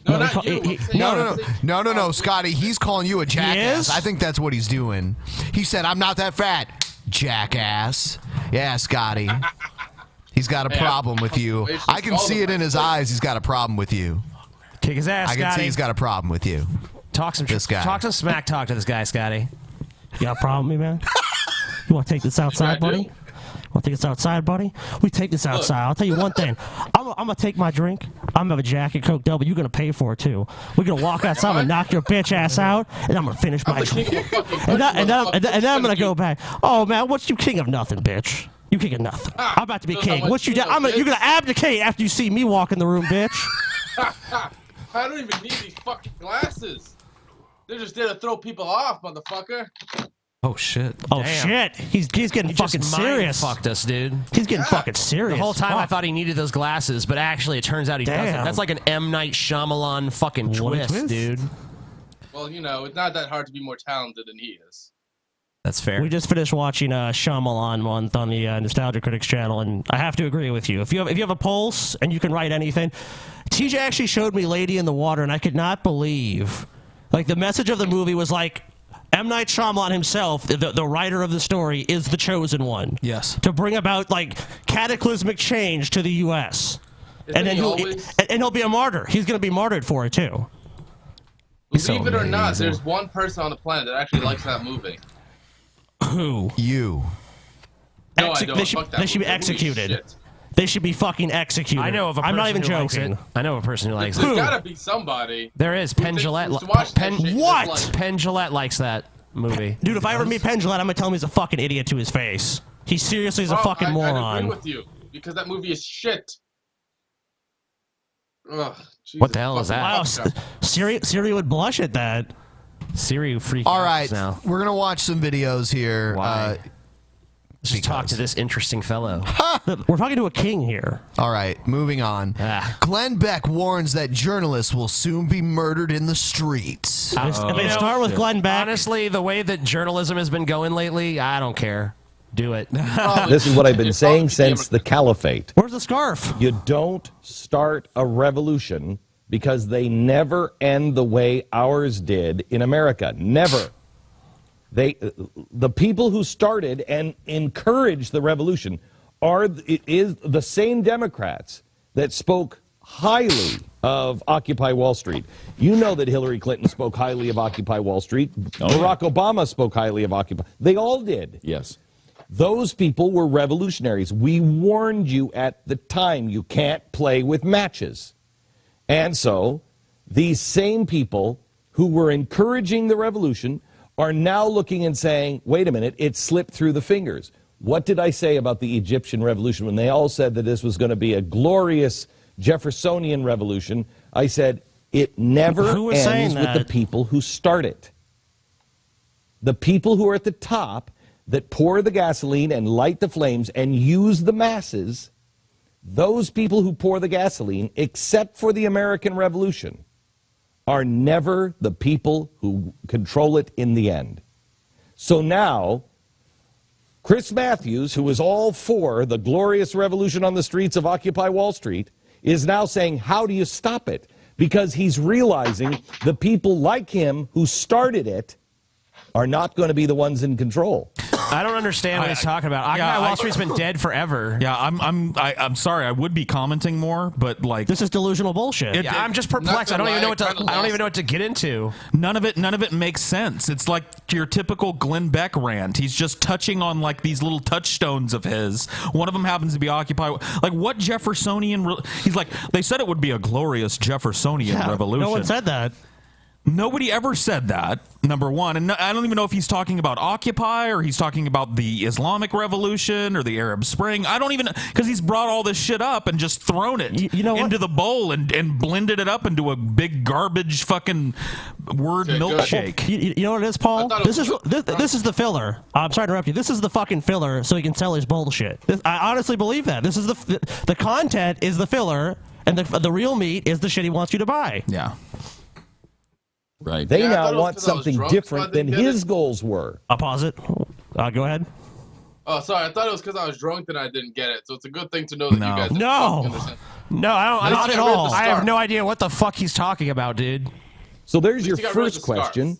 No, not you. No, Scotty, he's calling you a jackass. I think that's what he's doing. He said, "I'm not that fat, jackass." Yeah, Scotty. He's got a problem with you. I can see it in his eyes. He's got a problem with you. Kick his ass, I can see he's got a problem with you. Talk some smack talk to this guy, Scotty. You got a problem with me, man? You want to take this outside, buddy? Want to take this outside, buddy? We take this outside. I'll tell you one thing. I'm going to take my drink. I'm going to have a Jack and Coke double. You're going to pay for it, too. We're going to walk outside. I'm going to knock your bitch ass out, and I'm going to finish my drink. And then I'm going to go back. Oh, man, what's you king of nothing, bitch? You king of nothing. I'm about to be king. What you do? You're going to abdicate after you see me walk in the room, bitch. I don't even need these fucking glasses. They're just there to throw people off, motherfucker. Oh shit! Oh shit! He's getting fucking serious. Fucked us, dude. He's getting fucking serious. The whole time I thought he needed those glasses, but actually it turns out he doesn't. That's like an M. Night Shyamalan fucking twist, dude. Well, it's not that hard to be more talented than he is. That's fair. We just finished watching Shyamalan month on the Nostalgia Critics channel, and I have to agree with you. If you have a pulse and you can write anything, TJ actually showed me Lady in the Water, and I could not believe, the message of the movie was like, M. Night Shyamalan himself, the writer of the story, is the chosen one. Yes. To bring about cataclysmic change to the U.S. And then he'll be a martyr. He's going to be martyred for it too. Believe it or not, there's one person on the planet that actually likes that movie. Who? You. No, I don't. They should be executed. They should be fucking executed. I know of a person I'm not even who likes joking. it. I know of a person who likes There's it. gotta be somebody. There is. Penn Jillette. Penn Jillette likes that movie. Dude, if I ever meet Penn Jillette, I'm gonna tell him he's a fucking idiot to his face. He seriously is a fucking moron. I agree with you because that movie is shit. Ugh, what the hell is that? Wow, Siri would blush at that. Siri would freak All out right, now. we're gonna watch some videos here. Why? Just talk to this interesting fellow. We're talking to a king here. All right, moving on. Glenn Beck warns that journalists will soon be murdered in the streets. If they start with Glenn Beck. Honestly, the way that journalism has been going lately, I don't care. Do it. This is what I've been saying since the caliphate. Where's the scarf? You don't start a revolution because they never end the way ours did in America. Never. The people who started and encouraged the revolution is the same Democrats that spoke highly of Occupy Wall Street. You know that Hillary Clinton spoke highly of Occupy Wall Street. Barack Obama spoke highly of Occupy. They all did. Yes. Those people were revolutionaries. We warned you at the time you can't play with matches. And so these same people who were encouraging the revolution are now looking and saying, wait a minute, it slipped through the fingers. What did I say about the Egyptian revolution when they all said that this was going to be a glorious Jeffersonian revolution? I said, it never ends with the people who start it. The people who are at the top that pour the gasoline and light the flames and use the masses, those people who pour the gasoline, except for the American Revolution, are never the people who control it in the end. So now, Chris Matthews, who is all for the glorious revolution on the streets of Occupy Wall Street, is now saying, how do you stop it? Because he's realizing the people like him who started it are not going to be the ones in control. I don't understand what he's talking about. Occupy Wall Street's been dead forever. Yeah, I'm sorry. I would be commenting more, but like this is delusional bullshit. I'm just perplexed. I don't even know what to get into. None of it makes sense. It's like your typical Glenn Beck rant. He's just touching on like these little touchstones of his. One of them happens to be Occupy. Like what Jeffersonian? He's like they said it would be a glorious Jeffersonian revolution. No one said that. Nobody ever said that, number one. And I don't even know if he's talking about Occupy or he's talking about the Islamic Revolution or the Arab Spring. I don't even, because he's brought all this shit up and just thrown it into the bowl and blended it up into a big garbage fucking word milkshake. You know what it is, Paul? This is the filler. I'm sorry to interrupt you. This is the fucking filler so he can sell his bullshit. I honestly believe that. This is the content is the filler and the real meat is the shit he wants you to buy. Yeah. Right. They now want something different than his goals were. I'll pause it. Go ahead. Oh, sorry. I thought it was because I was drunk that I didn't get it. So it's a good thing to know that you guys. No, I don't. Not at all. I have no idea what the fuck he's talking about, dude. So there's your first question,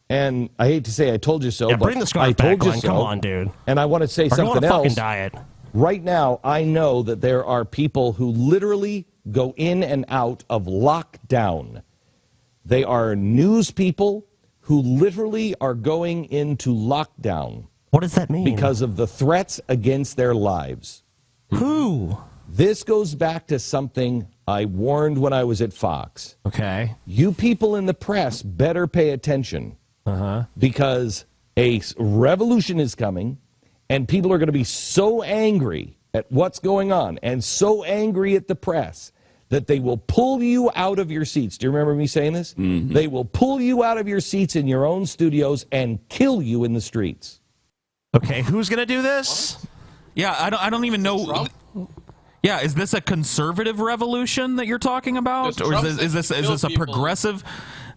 and I hate to say I told you so, but bring the scarf I told back, you Glenn. so. Come on, dude. And I want to say something else. Fucking diet. Right now, I know that there are people who literally go in and out of lockdown. They are news people who literally are going into lockdown. What does that mean? Because of the threats against their lives. Who? This goes back to something I warned when I was at Fox. Okay. You people in the press better pay attention. Because a revolution is coming, and people are going to be so angry at what's going on and so angry at the press that they will pull you out of your seats. Do you remember me saying this? Mm-hmm. They will pull you out of your seats in your own studios and kill you in the streets. Okay, who's going to do this? Yeah, I don't even know. Trump? Yeah, is this a conservative revolution that you're talking about? Or is this a progressive...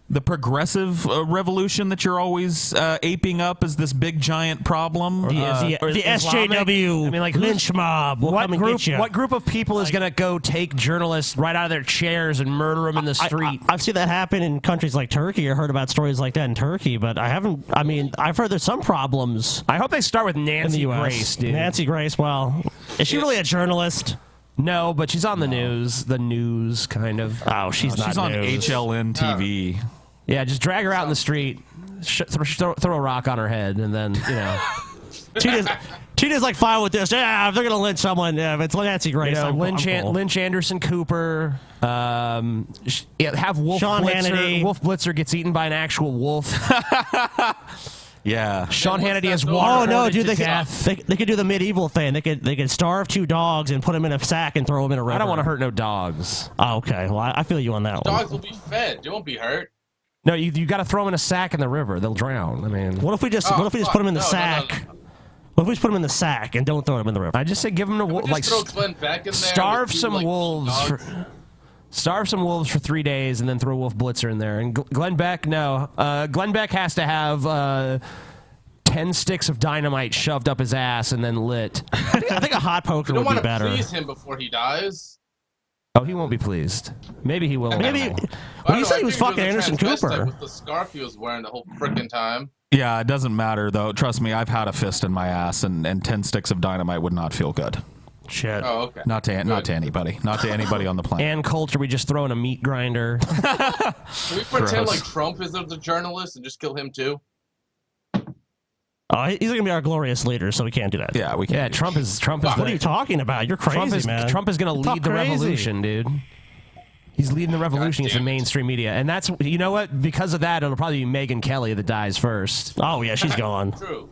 The progressive revolution that you're always aping up is this big giant problem. The SJW, I mean, like lynch mob. What group of people is going to go take journalists right out of their chairs and murder them in the street? I've seen that happen in countries like Turkey. I heard about stories like that in Turkey, but I haven't. I mean, I've heard there's some problems. I hope they start with Nancy Grace, dude. Nancy Grace. Well, is she really a journalist? No, but she's on the news. The news, kind of. Oh, she's not. She's on news. HLN TV. Yeah, just drag her out in the street, throw a rock on her head, and then, you know. She just like fine with this. Yeah, if they're gonna lynch someone, if it's Nancy Grace, I'm cool. Lynch Anderson Cooper. Have Wolf Sean Blitzer. Hannity. Wolf Blitzer gets eaten by an actual wolf. Yeah. Sean Hannity is water. Oh no, dude! They could do the medieval thing. They could starve 2 dogs and put them in a sack and throw them in a river. I don't want to hurt no dogs. Oh, okay. Well, I feel you on that one. Dogs will be fed. They won't be hurt. No, you got to throw them in a sack in the river. They'll drown. I mean, what if we just put them in the sack? What if we just put them in the sack and don't throw them in the river? I just say give them to starve some wolves. Starve some wolves for 3 days and then throw Wolf Blitzer in there. And Glenn Beck, no. Glenn Beck has to have 10 sticks of dynamite shoved up his ass and then lit. I think a hot poker would be better. You don't want to please him before he dies. Oh, he won't be pleased. Maybe he will. Maybe. Well, you said he was fucking Anderson Cooper. With the scarf he was wearing the whole frickin' time. Yeah, it doesn't matter, though. Trust me, I've had a fist in my ass, and 10 sticks of dynamite would not feel good. Shit. Oh, okay. Not to anybody. Not to anybody on the planet. And Coulter, we just throw in a meat grinder. Can we pretend like Trump is the journalist and just kill him too? Oh, he's going to be our glorious leader, so we can't do that. Yeah, we can't. Yeah, Trump is. What are you talking about? You're crazy, man. Trump is going to lead the revolution, dude. He's leading the revolution against the mainstream media. And that's, you know what? Because of that, it'll probably be Megyn Kelly that dies first. Oh, yeah, she's gone. True.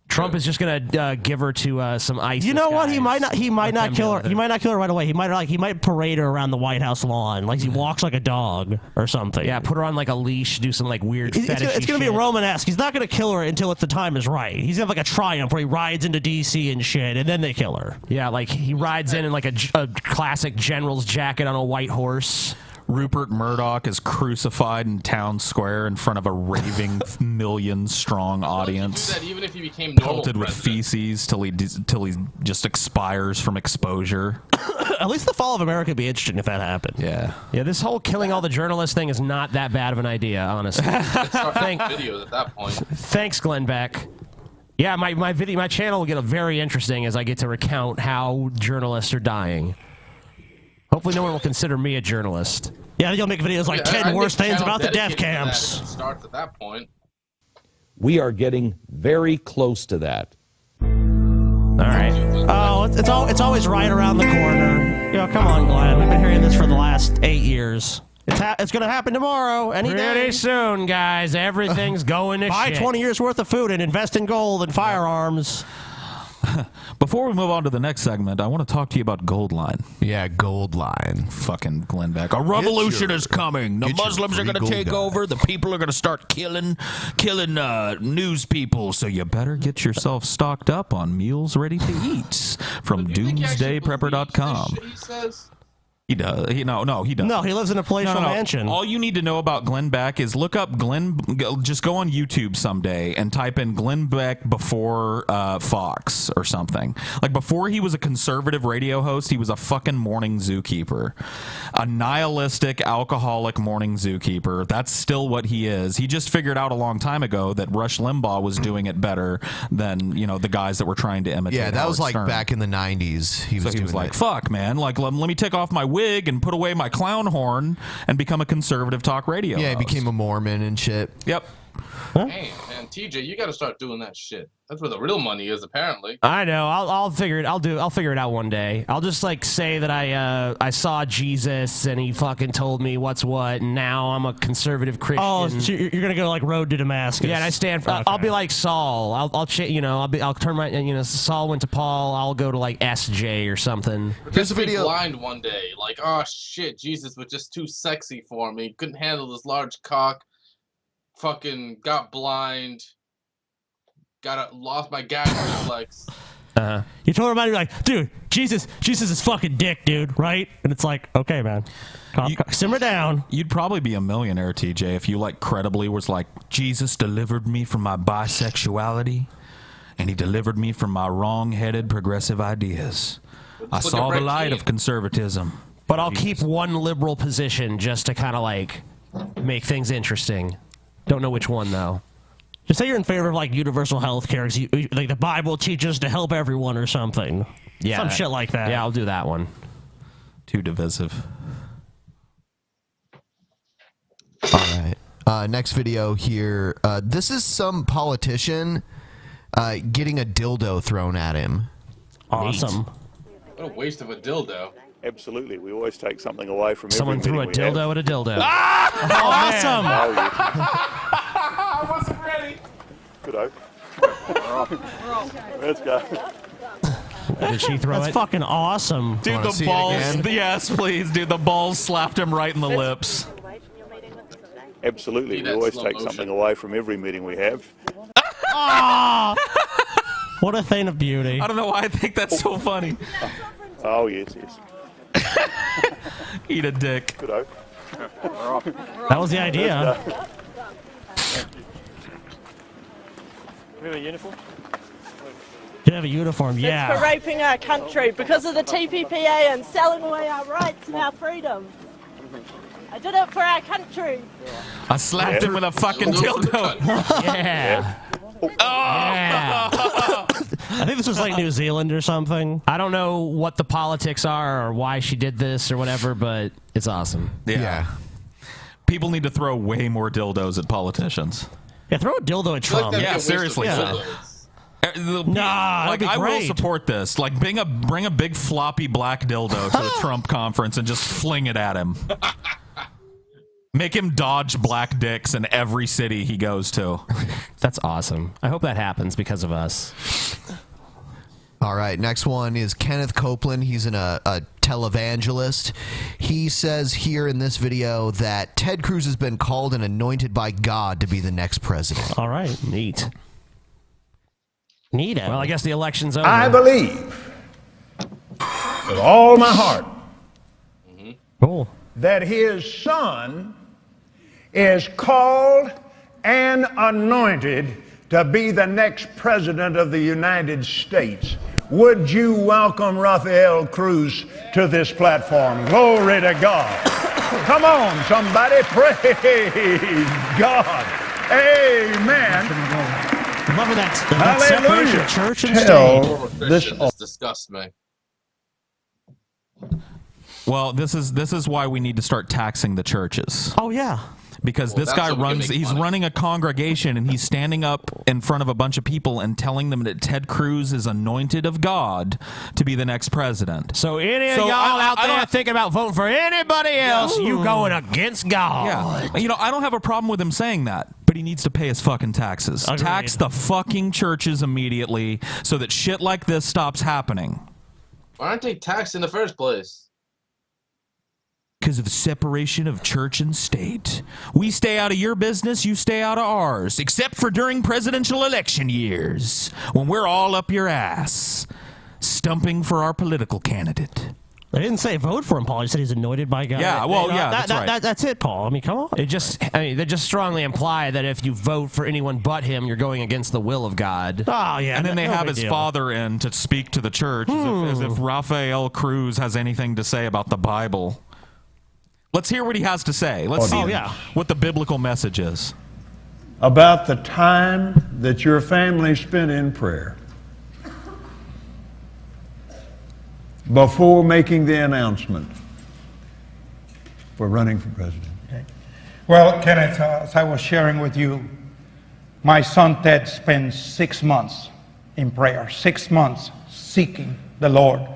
Trump is just gonna give her to some ISIS. You know what? guys. He might not kill her. He might not kill her right away. He might parade her around the White House lawn, like he walks like a dog or something. Yeah, put her on like a leash, do some like weird. It's gonna be Romanesque. He's not gonna kill her until the time is right. He's gonna have like a triumph where he rides into D.C. and shit, and then they kill her. Yeah, like he rides in like a classic general's jacket on a white horse. Rupert Murdoch is crucified in Town Square in front of a raving million-strong audience. Do that even if he became normal pelted with feces till he just expires from exposure. At least the fall of America would be interesting if that happened. Yeah. Yeah, this whole killing all the journalists thing is not that bad of an idea, honestly. Let's start videos at that point. Thanks, Glenn Beck. Yeah, my channel will get very interesting as I get to recount how journalists are dying. Hopefully no one will consider me a journalist. Yeah, you'll make videos like 10 worst things about the death camps. It starts at that point. We are getting very close to that. All right. Oh, it's always right around the corner. Yo, come on, Glenn. We've been hearing this for the last 8 years. It's going to happen tomorrow. Any day. Pretty soon, guys. Everything's going to shit. Buy 20 years worth of food and invest in gold and firearms. Before we move on to the next segment, I want to talk to you about Gold Line. Yeah, Gold Line. Fucking Glenn Beck. A revolution is coming. The Muslims are going to take over. The people are going to start killing news people. So you better get yourself stocked up on meals ready to eat from doomsdayprepper.com. He says. He does. He doesn't. No, he lives in a palatial mansion. All you need to know about Glenn Beck is look up just go on YouTube someday and type in Glenn Beck before Fox or something. Like before he was a conservative radio host, he was a fucking morning zookeeper. A nihilistic, alcoholic morning zookeeper. That's still what he is. He just figured out a long time ago that Rush Limbaugh was doing it better than, the guys that were trying to imitate Yeah, that Howard was like Stern. back in the 90s. He was like, fuck, man. Like, let me take off my wig and put away my clown horn and become a conservative talk radio Yeah, he host. became a Mormon and shit. Yep. Hey, man, TJ, you got to start doing that shit. That's where the real money is, apparently. I know. I'll figure it. I'll figure it out one day. I'll just say that I saw Jesus and he fucking told me what's what, and now I'm a conservative Christian. Oh, so you're gonna go like Road to Damascus? Yeah, and I stand for. Okay. I'll be like Saul. I'll turn my. Saul went to Paul. I'll go to like SJ or something. Just be blind one day, like, oh shit, Jesus was just too sexy for me. Couldn't handle this large cock. Fucking got blind. Lost my gag reflex. You told everybody like, dude, Jesus is fucking dick, dude, right? And it's like, okay, man, simmer down. You'd probably be a millionaire, TJ, if you credibly was like, Jesus delivered me from my bisexuality, and he delivered me from my wrong-headed progressive ideas. I saw the light of conservatism. But I'll keep one liberal position just to kind of make things interesting. Don't know which one though. Just say you're in favor of universal health care, like the Bible teaches to help everyone or something. Yeah, some shit like that. Yeah, I'll do that one. Too divisive. All right. Next video here. This is some politician getting a dildo thrown at him. Awesome. What a waste of a dildo. Absolutely. We always take something away from someone threw a dildo at a dildo. Awesome. I wasn't ready. Good Let's go. Did she throw That's fucking awesome. Dude, the balls. Yes, please, dude. The balls slapped him right in the lips. Absolutely. We always take something away from every meeting we have. What a thing of beauty. I don't know why I think that's so funny. Oh, yes. Eat a dick. Good That was the idea. We have a uniform? You have a uniform, yeah. It's for raping our country because of the TPPA and selling away our rights and our freedom. I did it for our country. I slapped him with a fucking dildo. Yeah. I think this was New Zealand or something. I don't know what the politics are or why she did this or whatever, but it's awesome. Yeah. People need to throw way more dildos at politicians. Yeah, throw a dildo at Trump. Yeah, seriously. Nah, I will support this. Bring a big floppy black dildo to the Trump conference and just fling it at him. Make him dodge black dicks in every city he goes to. That's awesome. I hope that happens because of us. All right, next one is Kenneth Copeland. He's a televangelist. He says here in this video that Ted Cruz has been called and anointed by God to be the next president. All right. Neat. Neat. Well, I guess the election's over. I believe with all my heart that his son is called and anointed to be the next president of the United States. Would you welcome Rafael Cruz to this platform? Glory to God. Come on, somebody. Praise God. Amen. I'm loving that separation of church and state. This disgusts me. Well, this is why we need to start taxing the churches. Oh yeah. Because this guy he's running a congregation, and he's standing up in front of a bunch of people and telling them that Ted Cruz is anointed of God to be the next president. So any of y'all out there thinking about voting for anybody else, you going against God. Yeah. I don't have a problem with him saying that, but he needs to pay his fucking taxes. Agreed. Tax the fucking churches immediately so that shit like this stops happening. Why aren't they taxed in the first place? Because of the separation of church and state. We stay out of your business, you stay out of ours. Except for during presidential election years, when we're all up your ass, stumping for our political candidate. They didn't say vote for him, Paul. He said he's anointed by God. Yeah, well, that's right. That's it, Paul. I mean, come on. They just strongly imply that if you vote for anyone but him, you're going against the will of God. Oh, yeah. And then they have his father in to speak to the church as if Rafael Cruz has anything to say about the Bible. Let's hear what he has to say. Let's see what the biblical message is. About the time that your family spent in prayer before making the announcement for running for president. Okay. Well, Kenneth, as I was sharing with you, my son Ted spent 6 months in prayer, 6 months seeking the Lord.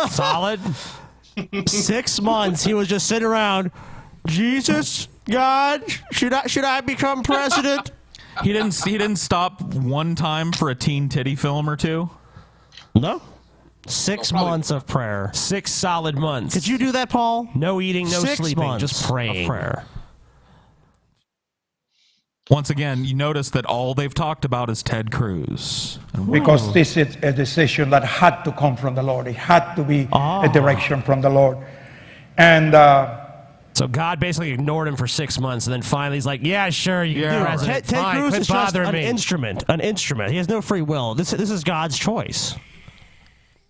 Solid. 6 months he was just sitting around. Jesus, God, should I become president? He didn't stop one time for a teen titty film or two. No. 6 months of prayer. 6 solid months. Could you do that, Paul? No eating, no 6 sleeping, months just praying. of prayer. Once again, you notice that all they've talked about is Ted Cruz. Because this is a decision that had to come from the Lord. It had to be a direction from the Lord. And so God basically ignored him for 6 months, and then finally he's like, "Yeah, sure, you can be president. Ted Fine, Cruz quit is just bothering an me." instrument. An instrument. He has no free will. This is God's choice.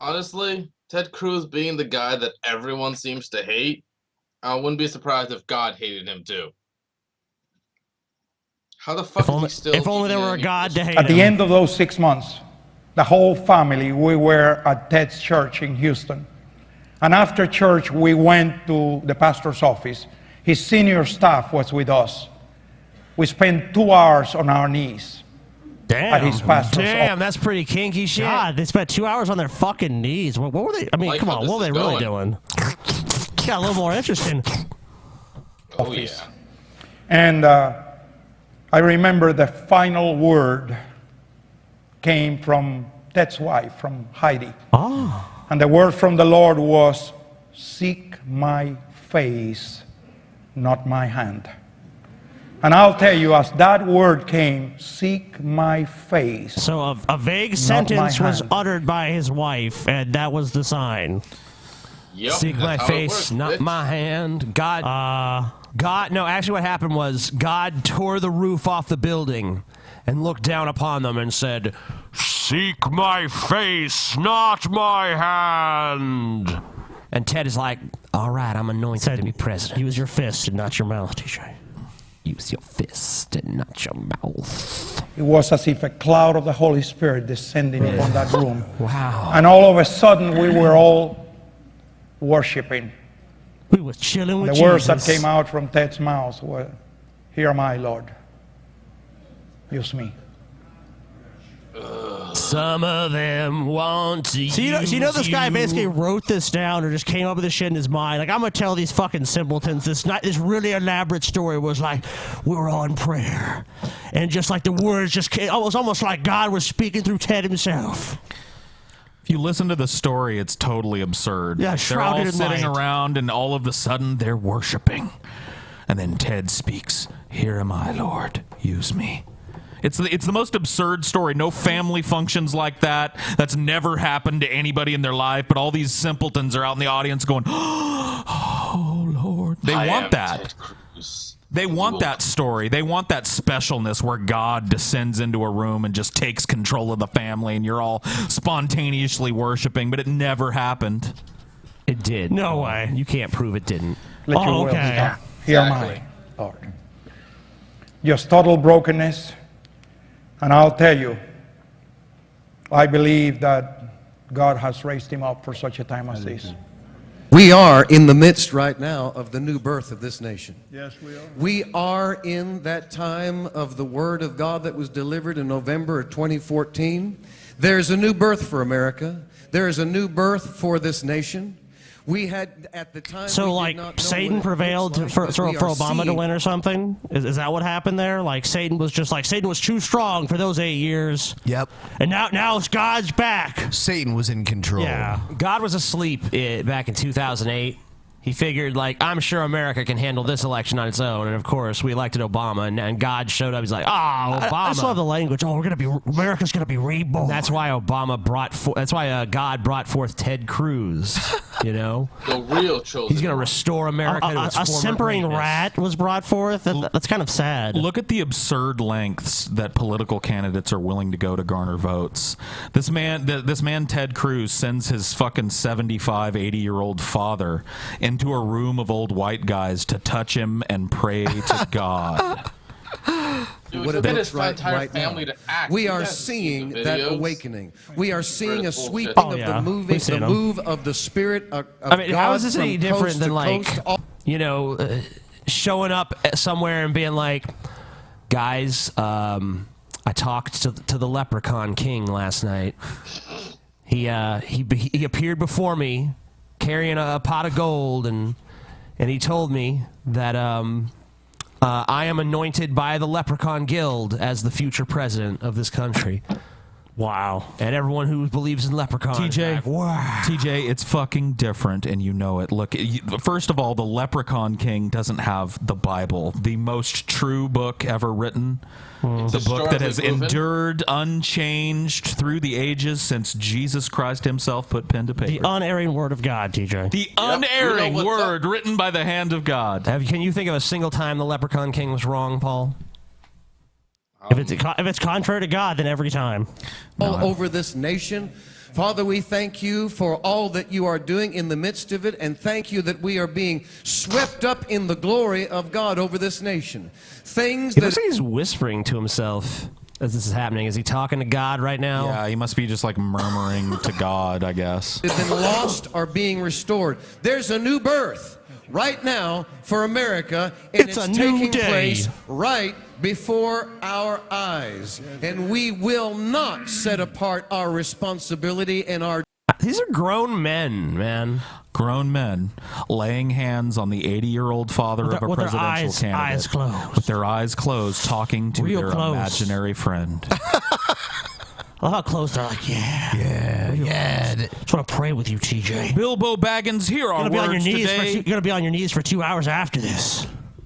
Honestly, Ted Cruz being the guy that everyone seems to hate, I wouldn't be surprised if God hated him too. How the fuck is he still? If only there were a God to hate him. at the end of those 6 months, the whole family, we were at Ted's church in Houston. And after church, we went to the pastor's office. His senior staff was with us. We spent 2 hours on our knees. At his pastor's office. That's pretty kinky shit. God, they spent 2 hours on their fucking knees. What were they? I mean, come on, what were they really doing? Got a little more interesting. Oh yeah. And I remember the final word came from Ted's wife, from Heidi. And the word from the Lord was, "Seek my face, not my hand." And I'll tell you, as that word came, "Seek my face." So a vague sentence was uttered by his wife, and that was the sign. Yep, Seek my face, not my hand. God, no, actually what happened was God tore the roof off the building and looked down upon them and said, "Seek my face, not my hand." And Ted is like, "All right, I'm anointed to be president." Use your fist and not your mouth, TJ. Use your fist and not your mouth. It was as if a cloud of the Holy Spirit descending upon that room. Wow. And all of a sudden, we were all worshiping. We were chilling with The words that Jesus. came out from Ted's mouth were, "Here am I, Lord. Use me." Some of them want to So you know this guy basically wrote this down or just came up with this shit in his mind. Like, I'm going to tell these fucking simpletons this really elaborate story was like, we were all in prayer. And just like the words just came, it was almost like God was speaking through Ted himself. If you listen to the story, it's totally absurd. Yeah, they're all shrouded in sitting light. around, and all of a sudden they're worshiping. And then Ted speaks, "Here am I, Lord, use me." It's the most absurd story. No family functions like that. That's never happened to anybody in their life. But all these simpletons are out in the audience going, "Oh, Lord." They want that. They want that story. They want that specialness where God descends into a room and just takes control of the family and you're all spontaneously worshiping. But it never happened. It did. No way. You can't prove it didn't. Let your will be done. Here am I, Lord. Just total brokenness, And I'll tell you, I believe that God has raised him up for such a time as this. We are in the midst right now of the new birth of this nation. Yes, we are. We are in that time of the Word of God that was delivered in November of 2014. There's a new birth for America. There is a new birth for this nation. We had at the time. So, like, Satan prevailed for Obama to win or something? Is that what happened there? Like, Satan was too strong for those 8 years. Yep. And now God's back. Satan was in control. Yeah. God was asleep back in 2008. He figured, like, I'm sure America can handle this election on its own. And, of course, we elected Obama, and God showed up. He's like, Obama. I just love the language. America's going to be reborn. That's why God brought forth Ted Cruz, you know? The real chosen. He's going to restore America to its a former simpering greatness. rat was brought forth. That's kind of sad. Look at the absurd lengths that political candidates are willing to go to garner votes. This man Ted Cruz sends his fucking 75, 80-year-old father into a room of old white guys to touch him and pray to God. What about my entire family to act? We You are guys seeing see the that videos? awakening. We are seeing a Bullshit. sweeping of the move of the Spirit of I mean, God how is this any from different coast than, to like, coast? you know, showing up somewhere and being like, guys, I talked to the Leprechaun King last night. He appeared before me carrying a pot of gold, and he told me that I am anointed by the Leprechaun Guild as the future president of this country. Wow. And everyone who believes in leprechauns. TJ, it's fucking different, and you know it. Look, first of all, the Leprechaun King doesn't have the Bible, the most true book ever written. The book that has endured unchanged through the ages since Jesus Christ himself put pen to paper. The unerring word of God, TJ. The unerring word written by the hand of God. Can you think of a single time the Leprechaun King was wrong, Paul? If it's contrary to God, then every time. All over this nation. Father, we thank you for all that you are doing in the midst of it, and thank you that we are being swept up in the glory of God over this nation. Things It that looks like he's whispering to himself as this is happening. Is he talking to God right now? Yeah, he must be just like murmuring to God, I guess. have been lost are being restored. There's a new birth right now for America, and It's it's a new taking day. place right before our eyes. And we will not set apart our responsibility and our... These are grown men, man. Grown men laying hands on the 80-year-old father of a with their presidential candidate. eyes closed. With their eyes closed, talking to Real their close. imaginary friend. I love how close they're like, yeah. Just want to pray with you, TJ. Bilbo Baggins, here are You're gonna be on your words knees today. you're going to be on your knees for 2 hours after this.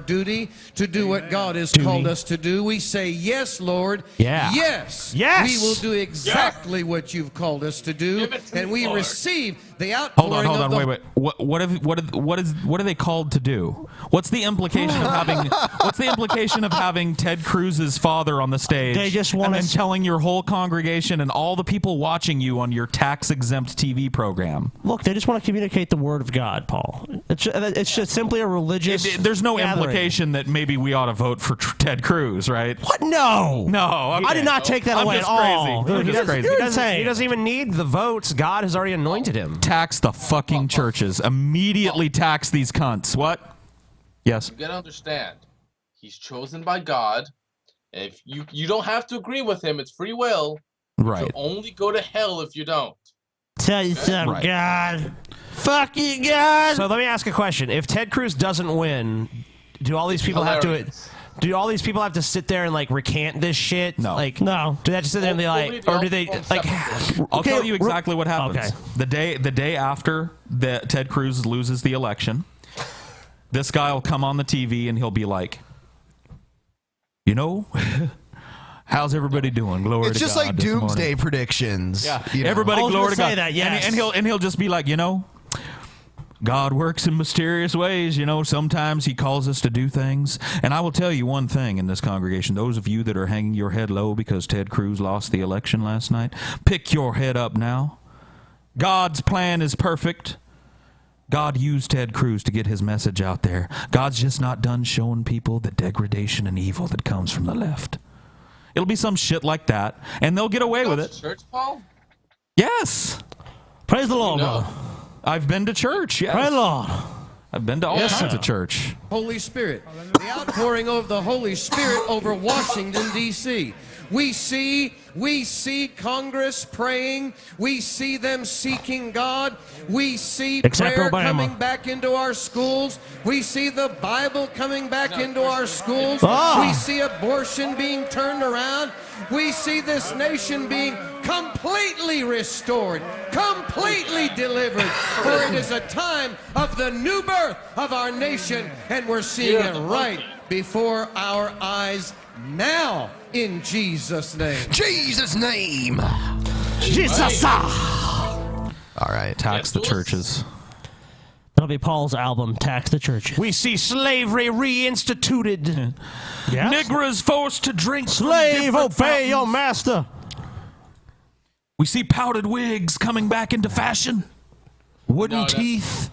duty to do what God has called us to do. We say, yes, Lord. Yeah. Yes. Yes. We will do exactly what you've called us to do. And we receive the outpouring Hold of on, the... wait. What are they called to do? What's the implication of having Ted Cruz's father on the stage? They just want and then us- telling your whole congregation and all the people watching you on your tax-exempt TV program. Look, they just want to communicate the word of God, Paul. It's just simply a religious. There's no gathering. implication that maybe we ought to vote for Ted Cruz, right? What? No. No. Okay. I did not take that I'm away just at all. crazy. I'm He just doesn't, crazy. he doesn't even need the votes. God has already anointed him. Tax the fucking churches. Immediately tax these cunts. What? Yes. You gotta understand, he's chosen by God. And if you don't have to agree with him, it's free will. Right. You only go to hell if you don't. Tell you something, Right. God. Fuck you, God. So let me ask a question. If Ted Cruz doesn't win, do all these people have to... Do all these people have to sit there and like recant this shit? No. Like, no. Do they have to sit there and be like, or do they like? I'll tell you exactly what happens. Okay. The day after Ted Cruz loses the election, this guy will come on the TV and he'll be like, you know, how's everybody doing? Glory It's to just God like this doomsday morning." predictions. Yeah, you know. everybody I was glory gonna to God. say that, yes. And he'll just be like, you know, God works in mysterious ways. You know, sometimes he calls us to do things. And I will tell you one thing in this congregation. Those of you that are hanging your head low because Ted Cruz lost the election last night, pick your head up now. God's plan is perfect. God used Ted Cruz to get his message out there. God's just not done showing people the degradation and evil that comes from the left. It'll be some shit like that, and they'll get away with it. Church, Paul? Yes. Praise the Lord, brother. I've been to church, yes. Praise the Lord. I've been to all kinds of church. Holy Spirit, the outpouring of the Holy Spirit over Washington, D.C. We see Congress praying. We see them seeking God. We see Except prayer Obama. coming back into our schools. We see the Bible coming back into our schools. Ah. We see abortion being turned around. We see this nation being completely restored, completely delivered. For it is a time of the new birth of our nation, and we're seeing it right before our eyes now. In Jesus' name. Jesus' name. Jesus. All right. Tax the churches. That'll be Paul's album, Tax the Churches. We see slavery reinstituted. Yes. Negroes forced to drink. Slave, obey your master. We see powdered wigs coming back into fashion. Wooden teeth.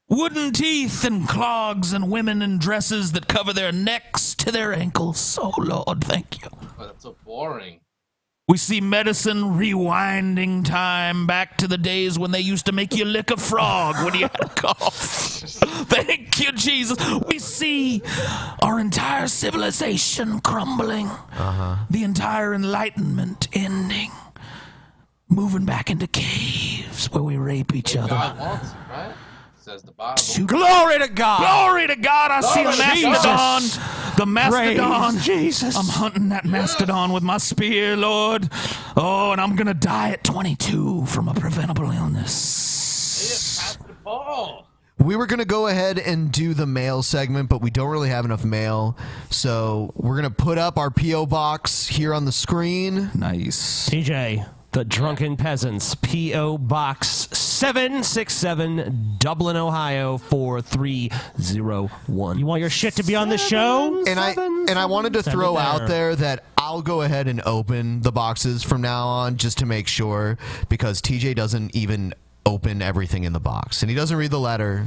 Wooden teeth and clogs and women in dresses that cover their necks to their ankles. Oh, Lord, thank you. Oh, that's so boring. We see medicine rewinding time back to the days when they used to make you lick a frog when you had a cough. Thank you, Jesus. We see our entire civilization crumbling. The entire Enlightenment ending. Moving back into caves where we rape each other. God wants it, right? Says the Bible. Glory to God. Glory to God. I see Glory the to mastodon. Jesus. The mastodon. Praise Jesus. I'm hunting that mastodon with my spear, Lord. Oh, and I'm going to die at 22 from a preventable illness. Paul. We were going to go ahead and do the mail segment, but we don't really have enough mail. So we're going to put up our P.O. box here on the screen. Nice. TJ. The Drunken Peasants, P.O. Box 767, Dublin, Ohio 43001. You want your shit to be on the show? And I wanted to throw out there that I'll go ahead and open the boxes from now on just to make sure, because TJ doesn't even open everything in the box, and he doesn't read the letter,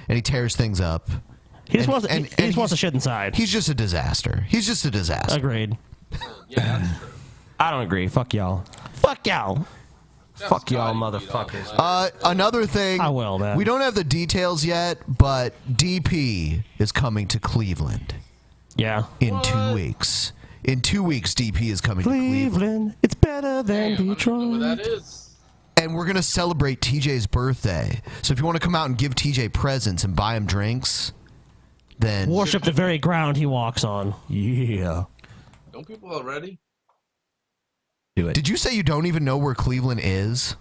and he tears things up. He just wants to shit inside. He's just a disaster. He's just a disaster. Agreed. Yeah. I don't agree. Fuck y'all. Fuck y'all. Fuck y'all, motherfuckers. Another thing. I will, man. We don't have the details yet, but DP is coming to Cleveland. Yeah. In 2 weeks. In 2 weeks, DP is coming to Cleveland. It's better than Detroit. I don't know what that is. And we're going to celebrate TJ's birthday. So if you want to come out and give TJ presents and buy him drinks, then... Worship the very ground he walks on. Yeah. Don't people already? Do it. Did you say you don't even know where Cleveland is?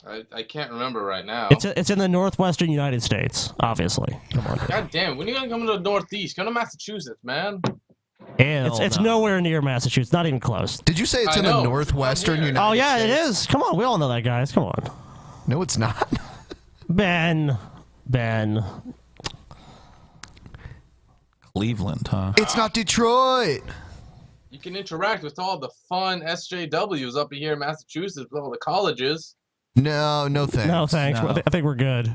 I can't remember right now. It's in the northwestern United States, obviously. Come on. God damn, when are you gonna come to the Northeast? Come to Massachusetts, man. It's nowhere near Massachusetts, not even close. Did you say it's in the northwestern United States? Oh, yeah, it is. Come on, we all know that, guys. Come on. No, it's not. Ben. Cleveland, huh? It's not Detroit. You can interact with all the fun SJWs up here in Massachusetts with all the colleges. No thanks. No, thanks. No. I think we're good.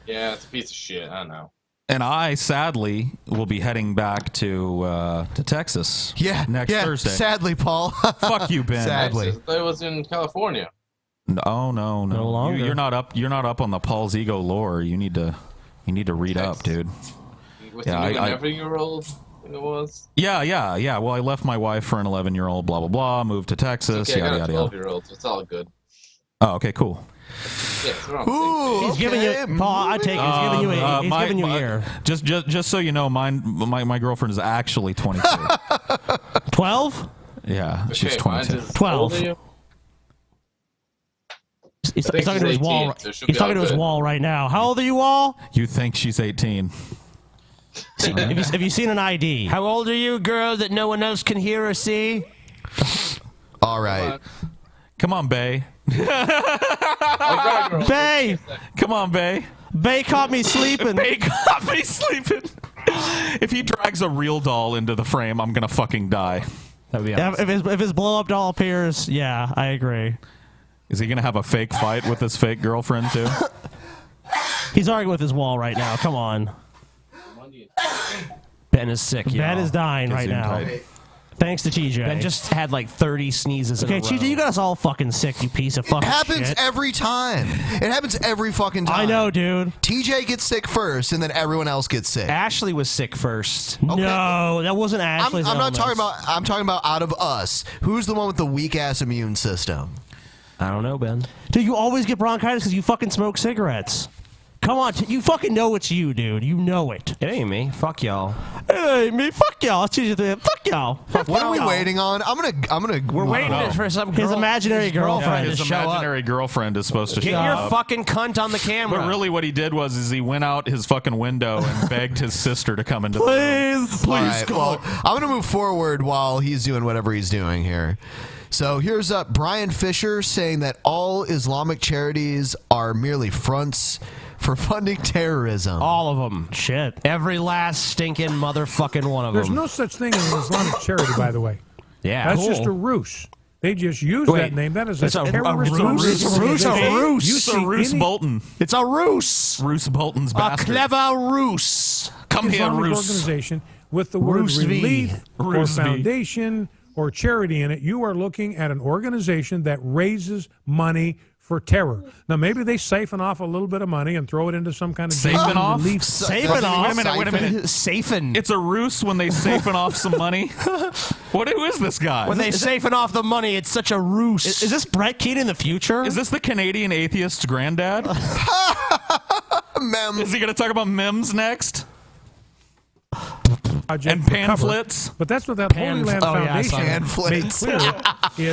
Yeah, it's a piece of shit. I know. And I, sadly, will be heading back to Texas. Next Thursday. Sadly, Paul. Fuck you, Ben. Sadly. Texas. I thought it was in California. No. No longer. You're not up on the Paul's ego lore. You need to read up, dude. With the new 11-year-old. It was. Yeah. Well, I left my wife for an 11-year-old. Blah blah blah. Moved to Texas. Okay, I got yada a yada. 12-year-old, so it's all good. Oh, okay, cool. Yeah, it's wrong. He's giving you, Paul. I take it. He's giving you a year. Just so you know, my girlfriend is actually 22. 12? Yeah, she's Okay, 22. mine's just- how old are you? He's I think talking to she's his wall. 18, so she'll He's be talking all to his good. wall right now. How old are you, Wall? You think she's 18? Have you seen an ID? How old are you, girl, that no one else can hear or see? All right. Come on, Bay. Bay! Come on, Bay. Bay caught me sleeping. Bay caught me sleeping. If he drags a real doll into the frame, I'm gonna fucking die. That'd be Yeah, awesome. if his blow up doll appears, yeah, I agree. Is he gonna have a fake fight with his fake girlfriend too? He's arguing with his wall right now. Come on. Ben is sick, y'all. Ben is dying right now. Thanks to TJ. Ben just had like 30 sneezes in a row. TJ, you got us all fucking sick, you piece of fucking It happens shit. every time. It happens every fucking time. I know, dude. TJ gets sick first, and then everyone else gets sick. Ashley was sick first. Okay. No, that wasn't Ashley's I'm not illness. talking about. I'm talking about out of us. Who's the one with the weak ass immune system? I don't know, Ben. Dude, you always get bronchitis because you fucking smoke cigarettes. Come on, you fucking know it's you, dude. You know it. It ain't me. Fuck y'all. It ain't me. Fuck y'all. It's easy to fuck y'all. What are we waiting on? I'm gonna. We're waiting for some his imaginary girlfriend His to show up. imaginary girlfriend is supposed to Get show your up. fucking cunt on the camera. But really what he did was he went out his fucking window and begged his sister to come into the room. Please, All right, well, I'm gonna move forward while he's doing whatever he's doing here. So here's Brian Fisher saying that all Islamic charities are merely fronts for funding terrorism. All of them. Shit. Every last stinking motherfucking one of There's them. no such thing as an Islamic charity, by the way. Yeah. That's Cool. just a ruse. They just use Wait, that name. That is it's a a terrorist ruse? organization. A ruse? You It's a see Roose any Bolton. It's a ruse. Roose Bolton's A bastard. clever ruse. Come here, Islamic Roose. organization with the word Roose V. relief or Roose V. foundation or charity in it, you are looking at an organization that raises money for terror. Now, maybe they siphon off a little bit of money and throw it into some kind of Siphon off? relief. Siphon off? Wait a minute. Siphon. It's a ruse when they siphon off some money? Who is this guy? When they siphon off the money, it's such a ruse. Is this Brett Keane in the future? Is this the Canadian atheist's granddad? Mem. Is he going to talk about memes next? project And for cover. pamphlets. But that's what that Holy Land Foundation made Pamphlets. clear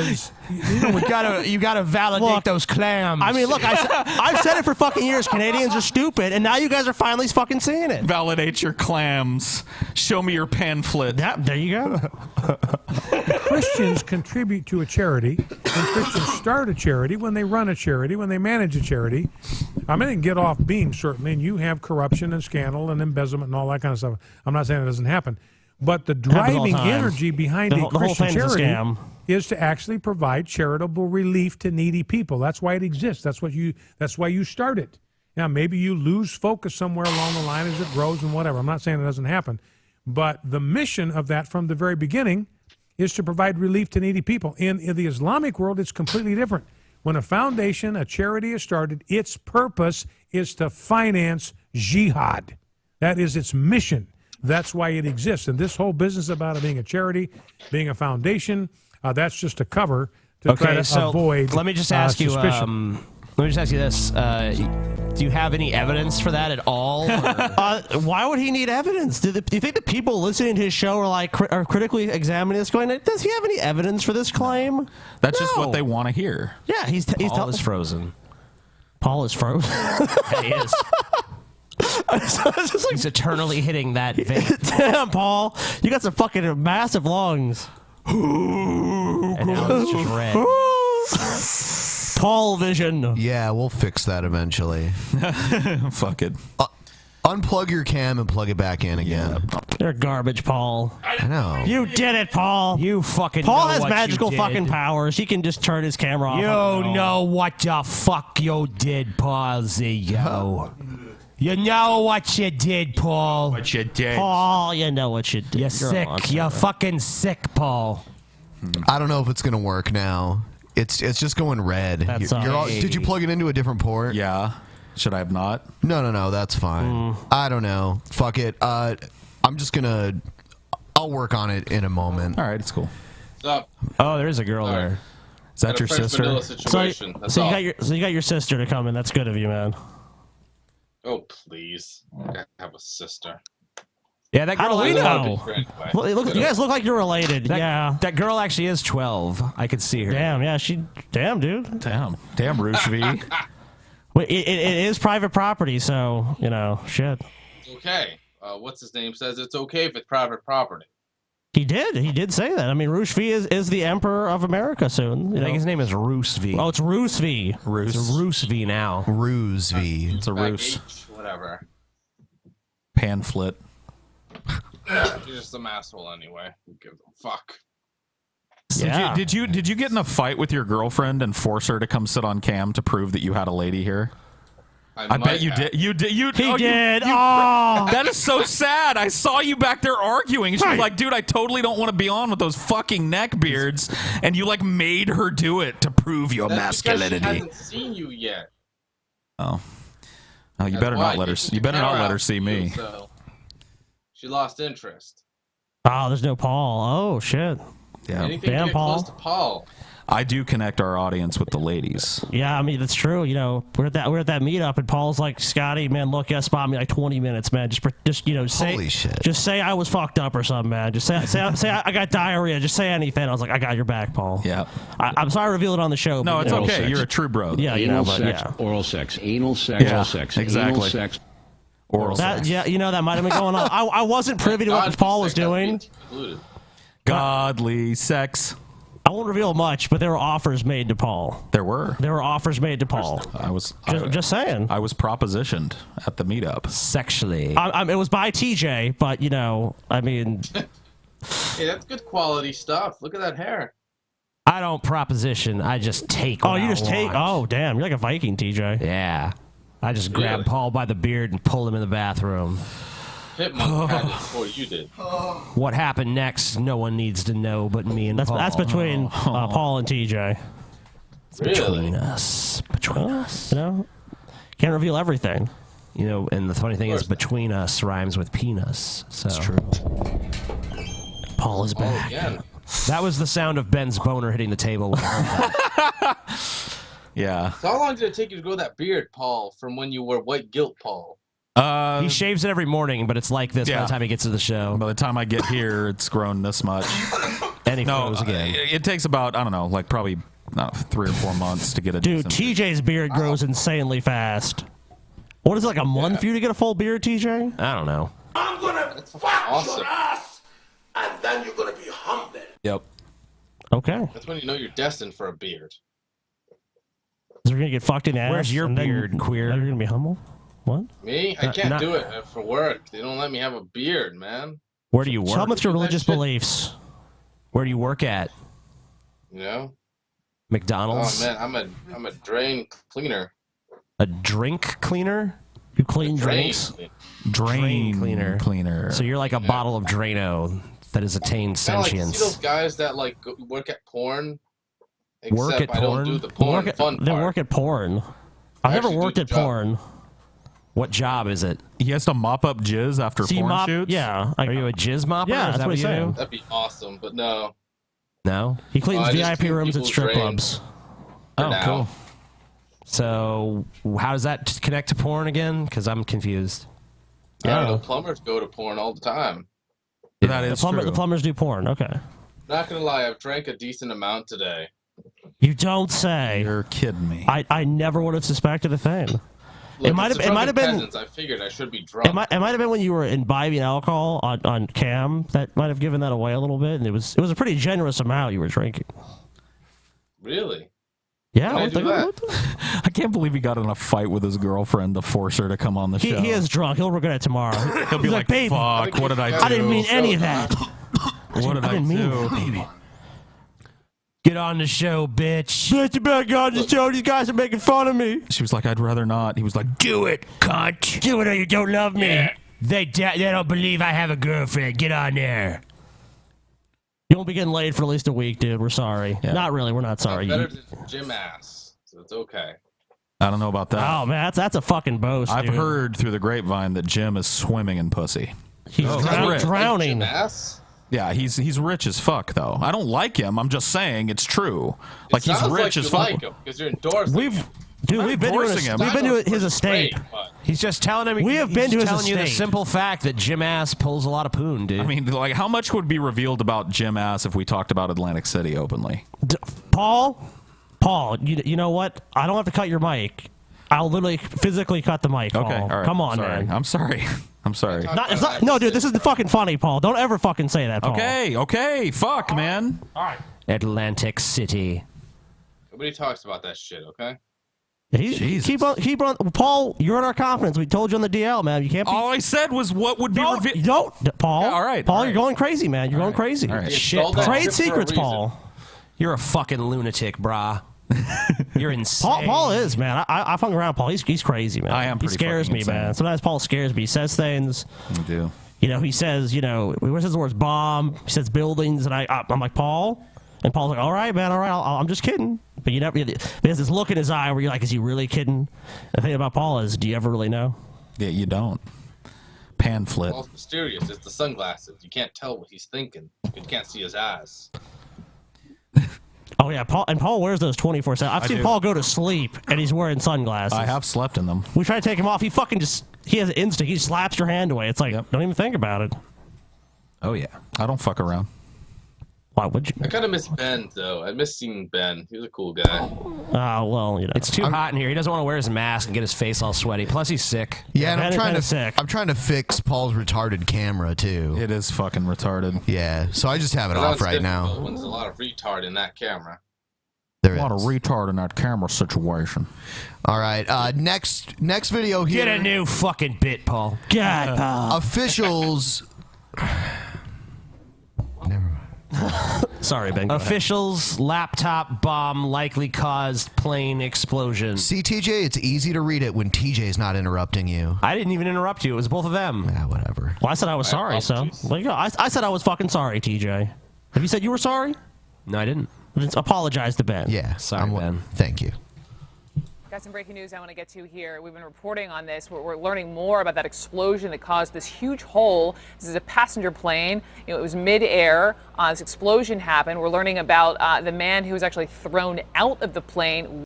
is you gotta validate Look, those clams. I mean, look, I've said it for fucking years. Canadians are stupid, and now you guys are finally fucking seeing it. Validate your clams. Show me your pamphlet. Yeah, there you go. Christians contribute to a charity, and Christians start a charity, when they run a charity, when they manage a charity. I mean, they can get off beam, certainly, and you have corruption and scandal and embezzlement and all that kind of stuff. I'm not saying it doesn't happen. But the driving energy behind a Christian charity is to actually provide charitable relief to needy people. That's why it exists. That's why you start it. Now, maybe you lose focus somewhere along the line as it grows and whatever. I'm not saying it doesn't happen. But the mission of that from the very beginning is to provide relief to needy people. In the Islamic world, it's completely different. When a foundation, a charity is started, its purpose is to finance jihad. That is its mission. That's why it exists. And this whole business about it being a charity, being a foundation, that's just a cover to try to avoid let me just ask you. suspicion. Let me just ask you this: do you have any evidence for that at all? Why would he need evidence? Do you think the people listening to his show are critically examining this, going, "Does he have any evidence for this claim?" That's just what they want to hear. Yeah, he's Paul is frozen. Paul is frozen. Yeah, he is. He's eternally hitting that vape. Damn, Paul, you got some fucking massive lungs. And now it's just red. Paul vision. Yeah, we'll fix that eventually. Fuck it. Unplug your cam and plug it back in again. You're garbage, Paul. I know. You did it, Paul. You fucking Paul know has what magical you fucking did. powers. He can just turn his camera off. You know what the fuck you did, Paul Zio. You know what you did, Paul. What you did. Paul, you know what you did. You're sick. You're fucking sick, Paul. I don't know if it's gonna work now. It's just going red. That's Did you plug it into a different port? Yeah. Should I have not? No. That's fine. I don't know. Fuck it. I'm just gonna. I'll work on it in a moment. All right, it's cool. What's up? Oh, there is a girl there. Is that your French sister? vanilla situation. That's So all. you got your sister to come in. That's good of you, man. Oh, please. I have a sister. Yeah, that How girl. do we know? Anyway. Well, you guys look like you're related. Yeah. That girl actually is 12. I could see her. Damn. Yeah. Damn, dude. Damn, Rouge V. Wait, it is private property, so shit. Okay. What's his name says it's okay if it's private property. He did say that. I mean, Roos V is the emperor of America soon. I think his name is Roos V. Oh, it's Roos V. It's a Roos V now. Ruse V. It's a Back ruse. H, whatever. Pamphlet. Yeah, he's just some asshole anyway. Who gives a fuck? Yeah. Did you get in a fight with your girlfriend and force her to come sit on cam to prove that you had a lady here? I bet you did. You did. He did. Oh. That is so sad. I saw you back there arguing. She was like, dude, I totally don't want to be on with those fucking neck beards. And you like made her do it to prove your masculinity. Because she hasn't seen you yet. Oh, you better not let her. You better not let her see me. So she lost interest. Oh, there's no Paul. Oh shit. Yeah. Anything Damn, get Paul. close to Paul. I do connect our audience with the ladies. Yeah, I mean that's true. You know, we're at that meetup, and Paul's like, Scotty, man, look, you spot me like 20 minutes, man. Just you know, say, Holy shit. Just say I was fucked up or something, man. Just say I got diarrhea. Just say anything. I was like, I got your back, Paul. Yeah. I'm sorry to reveal it on the show. No, but, it's you know, okay. You're a true bro. Yeah, you know, Anal but sex, yeah. oral sex, anal sex, Yeah, oral sex, exactly. anal sex. Oral sex. Yeah, you know that might have been going on. I wasn't privy to what Paul was doing. Godly sex. I won't reveal much, but there were offers made to Paul. There were. There were offers made to Paul. I was just saying. I was propositioned at the meetup sexually. It was by TJ, but you know, I mean, Hey, that's good quality stuff. Look at that hair. I don't proposition. I just take. oh, what you I just take. want. Oh, damn, you're like a Viking, TJ. Yeah. I just grabbed Really? Paul by the beard and pulled him in the bathroom. Hitmonk had it before you did. What happened next? No one needs to know but me and Paul. That's between Paul and TJ. It's between us. Between us. You know, can't reveal everything. You know, and the funny thing is, between us rhymes with penis. So. That's true. Paul is back. Again. That was the sound of Ben's boner hitting the table. When I heard that. Yeah. So how long did it take you to grow that beard, Paul, from when you were white guilt, Paul? He shaves it every morning, but it's like this by the time he gets to the show. By the time I get here, it's grown this much. And he grows again. It takes about, I don't know, like probably 3 or 4 months to get a Dude, decent. TJ's beard grows insanely fast. What is it, like a month for you to get a full beard, TJ? I don't know. I'm gonna fuck your ass, and then you're gonna be humble. Yep. Okay. That's when you know you're destined for a beard. So we're gonna get fucked in the ass. Where's your and then- beard, queer? Then you're gonna be humble. What? Me? I Not- can't not- do it for work. They don't let me have a beard, man. Where do you work? Tell me what's your religious beliefs. Where do you work at? You know? McDonald's? Oh man, I'm a drain cleaner. A drink cleaner? You clean Drain. drinks? Drain cleaner. So you're like a bottle of Drano that has attained Kinda like, see sentience. those guys that like work at porn? Work Except at I porn? don't do the porn fun They part. work at porn. I've never actually do worked the at job. porn. What job is it? He has to mop up jizz after See, porn mop- shoots? Yeah. Are you a jizz mopper? Yeah, is that's that what what he's you saying. do? That'd be awesome, but no. No? He cleans I just VIP clean rooms at people's strip drains. clubs. For Oh, now. cool. So how does that connect to porn again? Because I'm confused. I don't know. Plumbers go to porn all the time. That is true. The plumbers do porn. Okay. Not gonna lie, I've drank a decent amount today. You don't say. You're kidding me. I never would have suspected a thing. Look, It might it's have. the It might have Drunken been. Peasants. I figured I should be drunk. It might have been when you were imbibing alcohol on cam that might have given that away a little bit, and it was a pretty generous amount you were drinking. Really? Yeah, When I what do the- that? what the- I can't believe he got in a fight with his girlfriend to force her to come on the show. he is drunk. He'll regret it tomorrow. He'll be He's like, baby, fuck, what did I do? I didn't mean any of that. What did I didn't mean do? that, baby. Get on the show, bitch. Bitch, you better get on the show. These guys are making fun of me. She was like, I'd rather not. He was like, do it, cunt. Do it or you don't love me. They don't believe I have a girlfriend. Get on there. You won't be getting laid for at least a week, dude. We're sorry. Yeah. Not really. We're not sorry. Better than gym ass, so it's okay. I don't know about that. Oh man, that's a fucking boast. I've dude. heard through the grapevine that Jim is swimming in pussy. He's drowning. Gym ass? Yeah, he's rich as fuck though. I don't like him. I'm just saying it's true. Like he's Sounds rich like as you fuck. like him because you're endorsing. We've been to endorsing him. we've been to his estate. He's just telling him. We have been to his telling you the estate. simple fact that Jim Ass pulls a lot of poon, dude. I mean, like, how much would be revealed about Jim Ass if we talked about Atlantic City openly? Paul, you know what? I don't have to cut your mic. I'll literally physically cut the mic. Okay, Paul. all right. Come on, sorry. man. I'm sorry. I'm sorry. It's not, no, dude, this is fucking funny, Paul. Don't ever fucking say that, Paul. Okay. Fuck, man. All right. Atlantic City. Nobody talks about that shit, okay? Keep on, Paul. You're in our confidence. We told you on the DL, man. You can't. All I said was what would be revealed. Don't, Paul. Yeah, all right, Paul. all You're right. going crazy, man. You're going crazy. All right. Shit, Trade shit for a secrets, reason. Paul. You're a fucking lunatic, brah. You're insane. Paul is, man. I've hung around Paul. He's crazy, man. I am He pretty scares fucking me, insane. man. Sometimes Paul scares me. He says things. I do. You know, he says, he says the words bomb. He says buildings, and I'm like, Paul? And Paul's like, all right, man, all right. I'm just kidding. But you never, there's this look in his eye where you're like, is he really kidding? The thing about Paul is, do you ever really know? Yeah, you don't. Pan flip. Paul's mysterious. It's the sunglasses. You can't tell what he's thinking. You can't see his eyes. Oh yeah, Paul wears those 24/7. I've seen Paul go to sleep and he's wearing sunglasses. I have slept in them. We try to take him off. He has an instinct. He slaps your hand away. It's like, don't even think about it. Oh yeah, I don't fuck around. Why would you? I kind of miss Ben, though. I miss seeing Ben. He was a cool guy. Well, It's too hot in here. He doesn't want to wear his mask and get his face all sweaty. Plus, he's sick. Yeah, and I'm trying to fix Paul's retarded camera too. It is fucking retarded. Yeah, so I just have it But off that's right difficult now. when there's a lot of retard in that camera. There a lot of retard in that camera situation. All right, next video here. Get a new fucking bit, Paul. God, Paul. Officials. Sorry, Ben. Officials, laptop bomb likely caused plane explosion. See, TJ, it's easy to read it when TJ's not interrupting you. I didn't even interrupt you. It was both of them. Yeah, whatever. Well, I said I was sorry, so there you go. I said I was fucking sorry, TJ. Have you said you were sorry? No, I didn't. Then apologize to Ben. Yeah, sorry, Ben. Thank you. Got some breaking news I want to get to here. We've been reporting on this. We're learning more about that explosion that caused this huge hole. This is a passenger plane. It was mid-air. This explosion happened. We're learning about the man who was actually thrown out of the plane.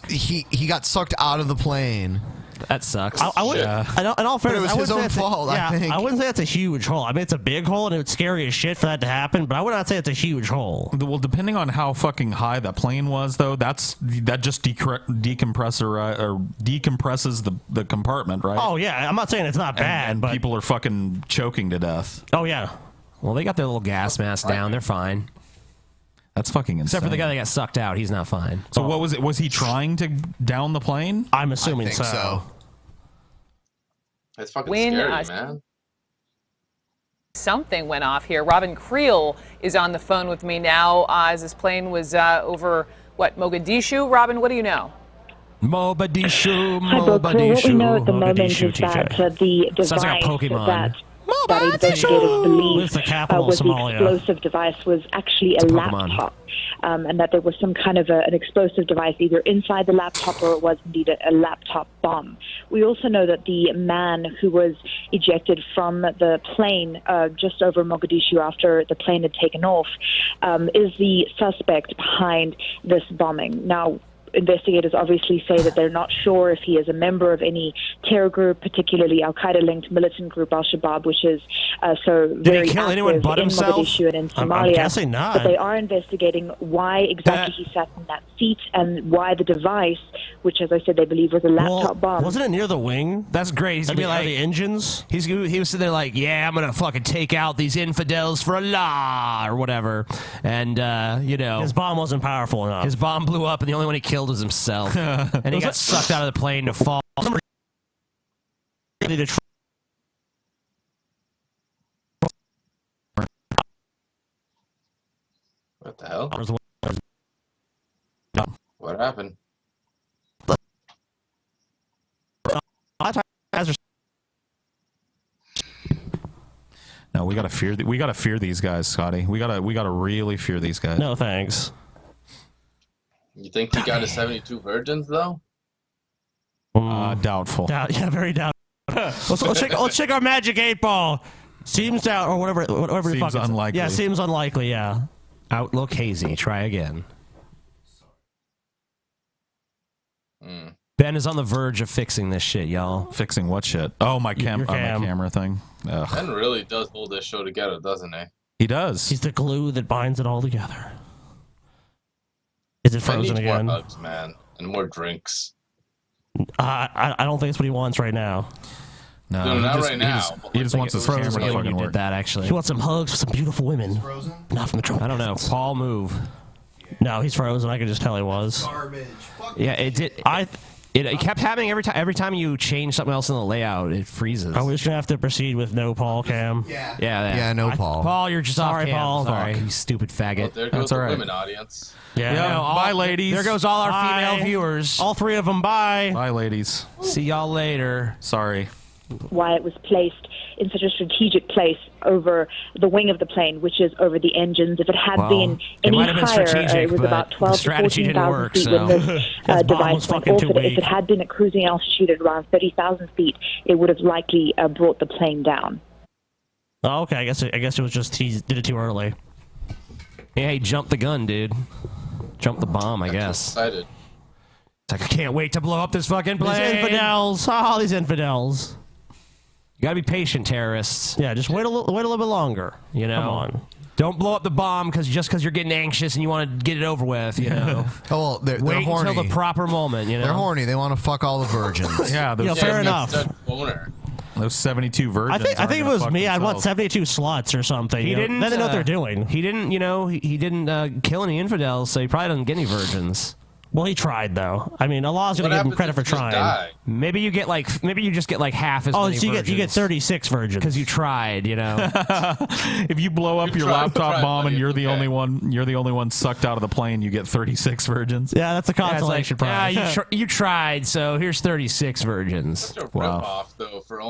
He got sucked out of the plane. That sucks. I wouldn't. In all fairness, But it was I his wouldn't say own it's fault, I think. I wouldn't say it's a huge hole. I mean, it's a big hole, and it's scary as shit for that to happen. But I would not say it's a huge hole. Well, depending on how fucking high that plane was, though, that just decompresses the compartment, right? Oh yeah, I'm not saying it's not bad, and but people are fucking choking to death. Oh yeah. Well, they got their little gas mask down. They're fine. That's fucking insane. Except for the guy that got sucked out. He's not fine. So what was it? Was he trying to down the plane? I'm assuming I think so. It's fucking When, scary, man. Something went off here. Robin Creel is on the phone with me now as this plane was over, Mogadishu? Robin, what do you know? Mogadishu, Hi, Brooke. What we know at the moment is that the device Sounds like a Pokemon. that investigators believe It's the capital of was the Somalia. explosive device was actually a Pokemon. laptop, and that there was some kind of an explosive device either inside the laptop or it was indeed a laptop bomb. We also know that the man who was ejected from the plane just over Mogadishu after the plane had taken off is the suspect behind this bombing. Now, investigators obviously say that they're not sure if he is a member of any terror group, particularly Al-Qaeda-linked militant group Al-Shabaab, which is very he kill active anyone but in himself? Mogadishu and in I'm Somalia. guessing not. But they are investigating why exactly he sat in that seat and why the device, which, as I said, they believe was a laptop bomb. Wasn't it near the wing? That's great. He's gonna be like the engines. He was sitting there like, yeah, I'm gonna fucking take out these infidels for Allah or whatever. And His bomb wasn't powerful enough. his bomb blew up, and the only one he killed was himself. And he got sucked out of the plane to fall. What the hell? What happened? No, we gotta fear these guys, Scotty. We gotta really fear these guys. No thanks. You think he got his 72 virgins, though? Doubtful. Yeah, very doubtful. let's check our magic 8-ball. Seems doubt or whatever. Seems the fuck unlikely. Yeah, seems unlikely. Yeah. Outlook hazy. Try again. Ben is on the verge of fixing this shit, y'all. Fixing what shit? Oh, my Your cam. my camera thing. Ugh. Ben really does hold this show together, doesn't he? He does. He's the glue that binds it all together. Is it Ben frozen needs again? more hugs, man, and more drinks. I don't think that's what he wants right now. No, No, he not just- right he now, just- but He like just they wants get his those camera to cameras fucking You did work. that actually. He wants some hugs from some beautiful women. Not from the Drunken I don't know. Peasants. Paul, move. No, he's frozen. I could just tell he was. Garbage. Yeah, it did. It kept happening every time you change something else in the layout. It freezes. Are we just gonna have to proceed with no Paul Cam? Yeah, no Paul. Paul, you're just Sorry, off cam. Paul. Sorry, Fuck. you stupid faggot. There goes That's the all right. women audience. Yeah. Bye, ladies. There goes all our Bye. female viewers. All three of them. Bye. Bye, ladies. See y'all later. Sorry. Why it was placed in such a strategic place over the wing of the plane, which is over the engines. If it had Well, been it any might have been higher, strategic, it was but about the 12 to strategy didn't 14,000 work, feet so. when this His bomb device was went fucking off. too If weak. it had been at cruising altitude at around 30,000 feet, it would have likely brought the plane down. Oh, okay. I guess it was just he did it too early. Yeah, he jumped the gun, dude. Jumped the bomb, I guess. Excited. It's like, I can't wait to blow up this fucking These plane. infidels. Oh, these infidels. You gotta be patient, terrorists. Yeah, just wait a little bit longer. You know, Come on. Don't blow up the bomb because you're getting anxious and you want to get it over with. You know, Oh, well, they're wait horny. until the proper moment. You know, They're horny. They want to fuck all the virgins. Yeah, those, Fair enough. those 72 virgins. I think if it was me, I'd want 72 sluts or something. He you know? didn't. Then they know what they're doing. He didn't. You know, he didn't kill any infidels, so he probably doesn't get any virgins. Well, he tried though. I mean, Allah's gonna give him credit for trying. Maybe you just get like half as many so you virgins. get 36 virgins because you tried. You know, if you blow up your laptop bomb and you're the only one sucked out of the plane, you get 36 virgins. Yeah, that's a consolation prize. Yeah, you tried, so here's 36 virgins. Such a rip-off, though, for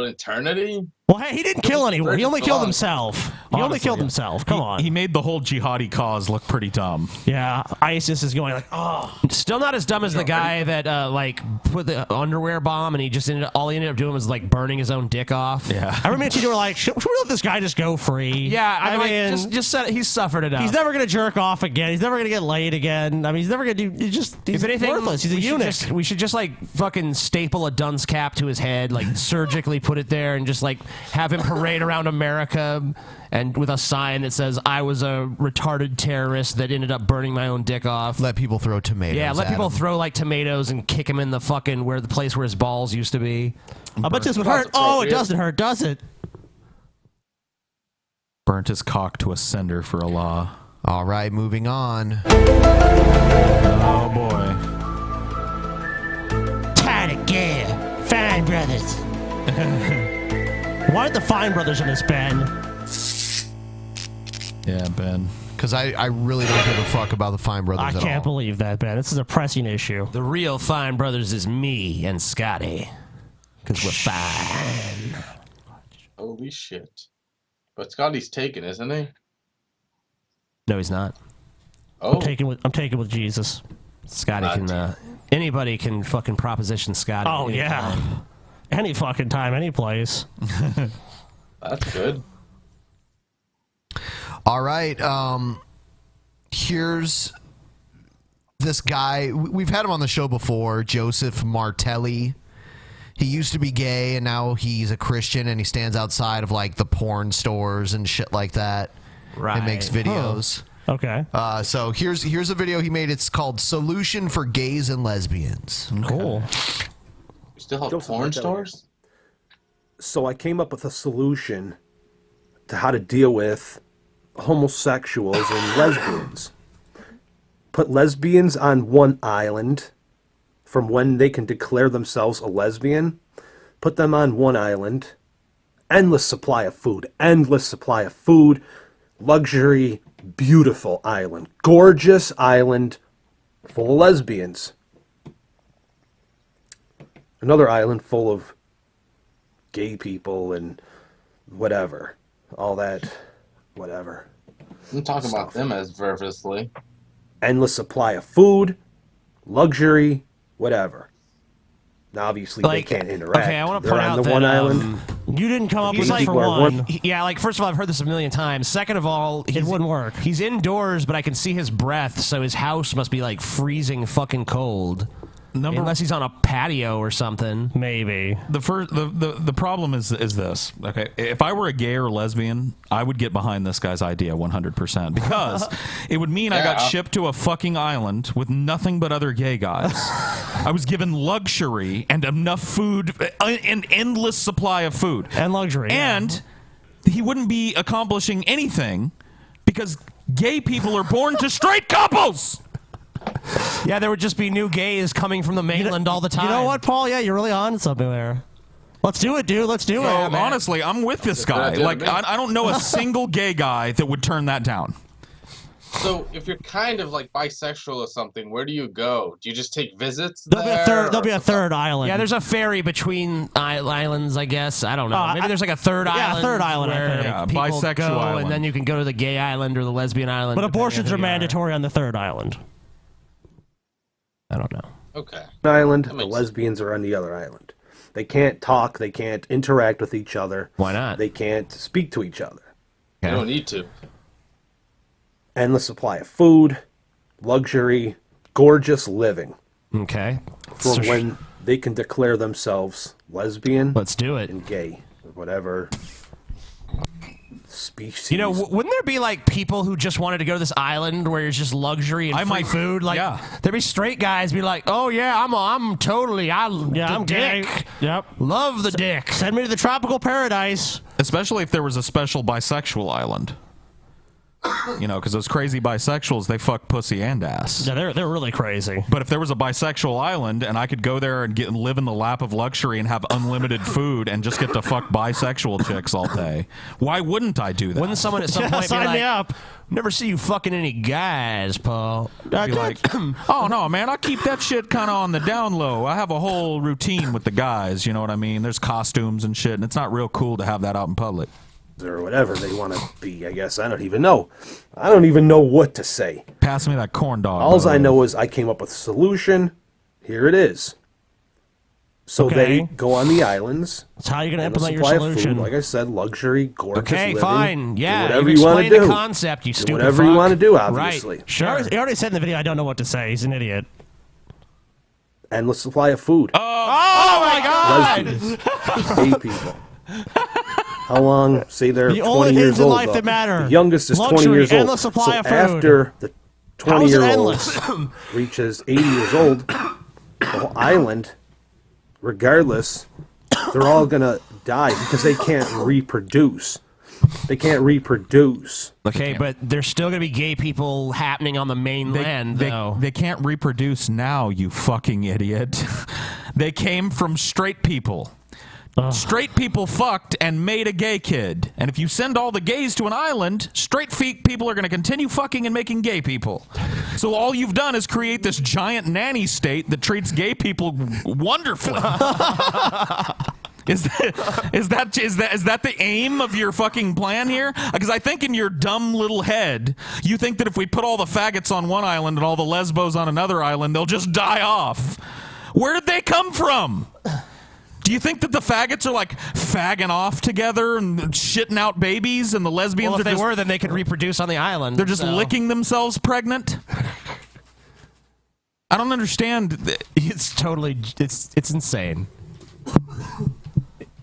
eternity. Well, hey, he didn't kill anyone. He only killed himself. He only Honestly, killed himself. Come on. He made the whole jihadi cause look pretty dumb. Yeah, ISIS is going like, oh. Still not as dumb as the guy that like put the underwear bomb and he ended up doing was like burning his own dick off. Yeah, I remember you were like, should we let this guy just go free? Yeah, I mean, mean, just said he's suffered enough. He's never gonna jerk off again. He's never gonna get laid again. I mean, he's never gonna do. He's if anything, worthless. He's a eunuch. We should just like fucking staple a dunce cap to his head, like surgically put it there, and just like have him parade around America and with a sign that says I was a retarded terrorist that ended up burning my own dick off. Let people throw tomatoes. Yeah, let at people him. throw like tomatoes and kick him in the fucking the place where his balls used to be. I bet this would hurt. Oh, it doesn't hurt, does it? Burnt his cock to a cinder for Allah. All right, moving on. Oh boy. Tired again. Fine brothers. Why are the Fine brothers in this, Ben? Yeah, Ben. Because I really don't give a fuck about the Fine Brothers I at all. can't believe that, Ben. This is a pressing issue. The real Fine Brothers is me and Scotty. Because we're fine. Holy shit. But Scotty's taken, isn't he? No, he's not. Oh. I'm taking with Jesus. Scotty can. Anybody can fucking proposition Scotty. Oh yeah. Any fucking time, any place. That's good. All right. Here's this guy. We've had him on the show before, Joseph Martelli. He used to be gay, and now he's a Christian, and he stands outside of like the porn stores and shit like that. Right. And makes videos. Huh. Okay. So here's a video he made. It's called "Solution for Gays and Lesbians." Cool. You still have porn stores? So I came up with a solution to how to deal with homosexuals and lesbians. Put lesbians on one island from when they can declare themselves a lesbian. Put them on one island. Endless supply of food. Luxury, beautiful island. Gorgeous island full of lesbians. Another island full of gay people and whatever. All that, whatever. I'm talking about them as vervously. Endless supply of food, luxury, whatever. Now, obviously, they can't interact. Okay, I want to They're point on out the that one island. You didn't come up he's with like, it for one. Yeah, like first of all, I've heard this a million times. Second of all, it wouldn't work. He's indoors, but I can see his breath, so his house must be like freezing fucking cold. Unless he's on a patio or something. Maybe. The problem is this. Okay, if I were a gay or lesbian, I would get behind this guy's idea 100% because it would mean I got shipped to a fucking island with nothing but other gay guys. I was given luxury and enough food, an endless supply of food and luxury, and he wouldn't be accomplishing anything because gay people are born to straight couples. Yeah, there would just be new gays coming from the mainland all the time. You know what, Paul? Yeah, you're really on something there. Let's do it, dude. Let's do it. Honestly, I'm with this guy. Like, I don't know a single gay guy that would turn that down. So, if you're kind of like bisexual or something, where do you go? Do you just take visits? There'll be a third island. Yeah, there's a ferry between islands, I guess. I don't know. Maybe there's like a third island. Yeah, a third island. Where I think. people bisexual go, island. and then you can go to the gay island or the lesbian island. But depending abortions on are who you mandatory on the third island. I don't know. Okay. Island, the lesbians are on the other island. They can't talk. They can't interact with each other. Why not? They can't speak to each other. You don't need to. Endless supply of food, luxury, gorgeous living. Okay. For when they can declare themselves lesbian. Let's do it. And gay, or whatever species. You know, wouldn't there be like people who just wanted to go to this island where it's just luxury and free food? Like, there'd be straight guys be like, "Oh yeah, I'm totally, I'm gay. dick. Yep, love the dick. Send me to the tropical paradise." Especially if there was a special bisexual island. You know, because those crazy bisexuals, they fuck pussy and ass. Yeah, they're really crazy. But if there was a bisexual island and I could go there and live in the lap of luxury and have unlimited food and just get to fuck bisexual chicks all day, why wouldn't I do that? Wouldn't someone at some point be sign like, me up. "Never see you fucking any guys, Paul"? I'd be like, "Oh no, man, I keep that shit kind of on the down low. I have a whole routine with the guys. You know what I mean? There's costumes and shit, and it's not real cool to have that out in public." Or whatever they want to be, I guess. I don't even know. I don't even know what to say. Pass me that corn dog. All I know is I came up with a solution. Here it is. So they go on the islands. That's how you're going to endless implement your supply of solution. Food, like I said, luxury, gorgeous Okay, living. fine. Do Yeah, whatever you you want to explain do. the concept, you Do stupid whatever you fuck. want to do, Right. obviously. Sure. He already said in the video, "I don't know what to say." He's an idiot. Endless supply of food. Oh my God! Lesbians. Gay people. How long? Say they're The 20 only years things in old. life though. that matter. The youngest is 20 Luxury, years old. endless supply so of food. after the How is it 20-year-old endless? reaches 80 years old, the whole island, regardless, they're all going to die because they can't reproduce. They can't reproduce. Okay, but there's still going to be gay people happening on the mainland, though. They can't reproduce now, you fucking idiot. They came from straight people. Straight people fucked and made a gay kid. And if you send all the gays to an island, straight people are going to continue fucking and making gay people. So all you've done is create this giant nanny state that treats gay people wonderfully. Is that the aim of your fucking plan here? Because I think in your dumb little head, you think that if we put all the faggots on one island and all the lesbos on another island, they'll just die off. Where did they come from? Do you think that the faggots are like fagging off together and shitting out babies, and the lesbians Well, if are they just, were, then they could reproduce on the island. they're just licking themselves pregnant? I don't understand. It's totally it's insane.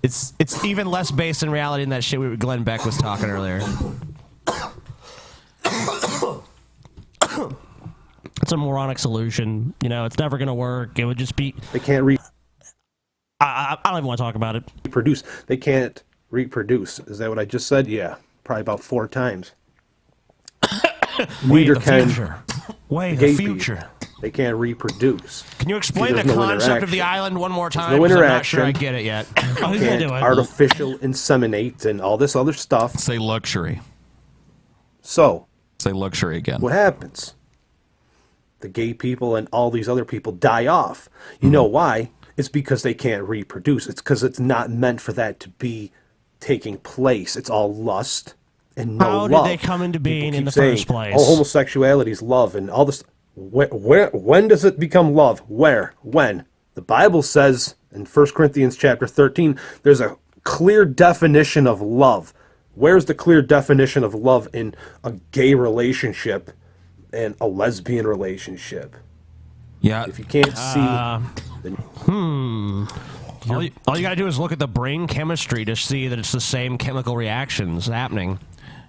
It's even less based in reality than that shit Glenn Beck was talking earlier. It's a moronic solution. You know, it's never going to work. It would just be. They can't I don't even want to talk about it. reproduce. They can't reproduce. Is that what I just said? Yeah, probably about 4 times. Neither can Way the gay the future. people. They can't reproduce. Can you explain there's the no concept of the interaction. island one more time? There's no 'Cause I'm not interaction. sure I get it yet. You can't artificial inseminate and all this other stuff. Say luxury. So, say luxury again. What happens? The gay people and all these other people die off. You know why? It's because they can't reproduce. It's because it's not meant for that to be taking place. It's all lust and no How love. did they come into being in the saying, first place? Oh, homosexuality is love and all this. When does it become love? Where? When? The Bible says in 1 Corinthians chapter 13, there's a clear definition of love. Where's the clear definition of love in a gay relationship and a lesbian relationship? Yeah. If you can't see... All you gotta do is look at the brain chemistry to see that it's the same chemical reactions happening.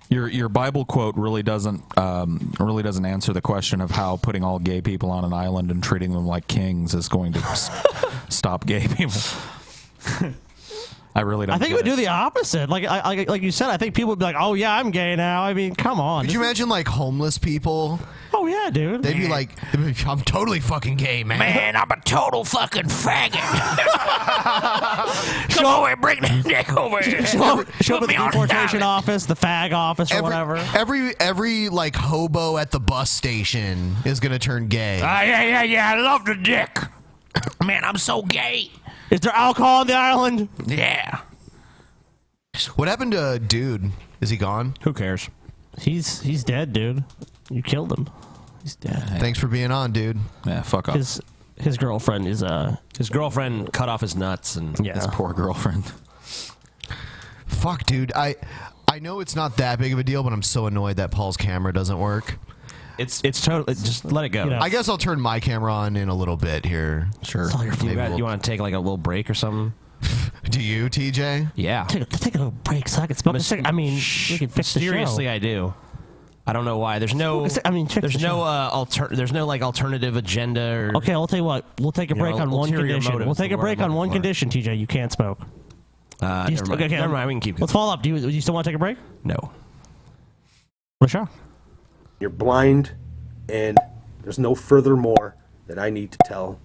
Your Bible quote really doesn't answer the question of how putting all gay people on an island and treating them like kings is going to stop gay people. I really don't. I think it would do the opposite. Like you said, I think people would be like, "Oh yeah, I'm gay now." I mean, come on. Could you imagine like homeless people? Oh yeah, dude. They'd be like, I'm totally fucking gay, man. Man, I'm a total fucking faggot. Come over and bring that dick over here. Show up at Put the me on deportation down. office, the fag office, or whatever. Every like hobo at the bus station is gonna turn gay. Yeah. I love the dick. Man, I'm so gay. Is there alcohol on the island? Yeah. What happened to dude? Is he gone? Who cares? He's dead, dude. You killed him. He's dead. Thanks for being on, dude. Yeah, fuck off. His girlfriend is his girlfriend cut off his nuts and his poor girlfriend. Fuck, dude. I know it's not that big of a deal, but I'm so annoyed that Paul's camera doesn't work. It's totally just let it go. I guess I'll turn my camera on in a little bit here. Sure. You want to take like a little break or something? Do you, TJ? Yeah. Take a little break so I can smoke a cigarette. I mean, we can fix the show. Seriously, I do. I don't know why. There's no. There's no like alternative agenda or. Okay, I'll tell you what. We'll take a break on one condition. We'll take a break on one condition, TJ. You can't smoke. Never mind. We can keep. Let's follow up. Do you still want to take a break? No. Well, sure. You're blind, and there's no furthermore that I need to tell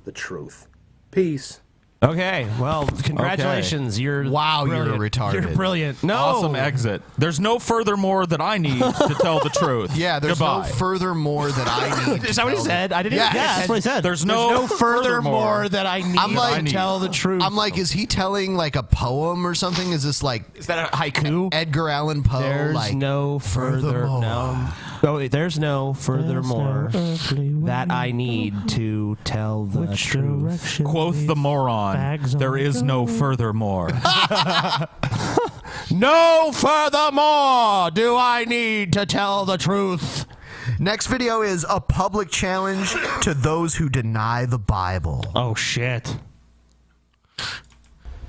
the truth. Peace. Okay, well, congratulations. You're you're retarded. You're brilliant. No. Awesome exit. There's no furthermore that I need to tell the truth. Yeah, there's Goodbye. no furthermore that I need. Is that what he said? I didn't. Yeah, that's what he said. There's no furthermore that I need to tell the truth. I'm like, is he telling like a poem or something? Is this like? Is that a haiku? Edgar Allan Poe. There's like, no furthermore. No, there's no furthermore that I need to tell the truth. Quoth the moron. There is no furthermore. No furthermore do I need to tell the truth. Next video is a public challenge to those who deny the Bible. Oh shit.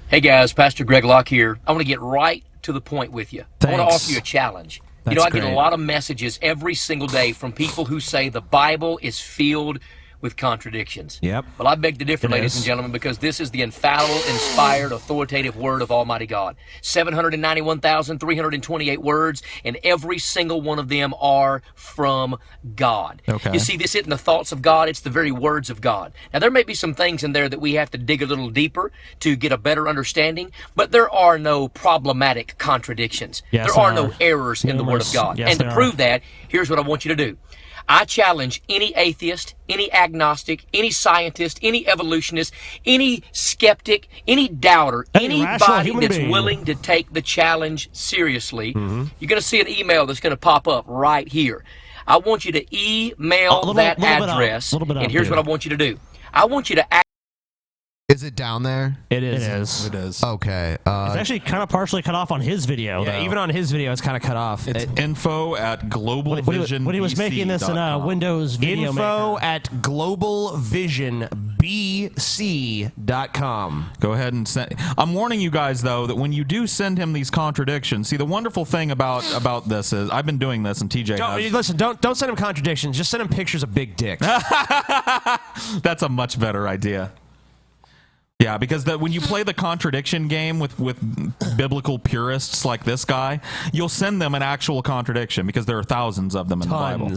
Hey guys, Pastor Greg Locke here. I want to get right to the point with you. I want to offer you a challenge. I get a lot of messages every single day from people who say the Bible is filled with contradictions. Yep. Well, I beg to differ, ladies and gentlemen, because this is the infallible, inspired, authoritative word of Almighty God. 791,328 words, and every single one of them are from God. Okay. You see, this isn't the thoughts of God, it's the very words of God. Now, there may be some things in there that we have to dig a little deeper to get a better understanding, but there are no problematic contradictions. Yes, there are no errors in the Word of God. Yes, and to prove that, here's what I want you to do. I challenge any atheist, any agnostic, any scientist, any evolutionist, any skeptic, any doubter, anybody that's willing to take the challenge seriously. You're going to see an email that's going to pop up right here. I want you to email that address, and here's what I want you to do. I want you to Is it down there? It is. It is. Okay. It's actually kind of partially cut off on his video. Yeah, even on his video, it's kind of cut off. It's info at globalvisionbc.com. When he was making this in Windows Video Info at globalvisionbc.com. Go ahead and send. I'm warning you guys though that when you do send him these contradictions, see the wonderful thing about this is I've been doing this and TJ has. Listen, don't send him contradictions. Just send him pictures of big dicks. That's a much better idea. Yeah, because when you play the contradiction game with biblical purists like this guy, you'll send them an actual contradiction because there are thousands of them in the Bible.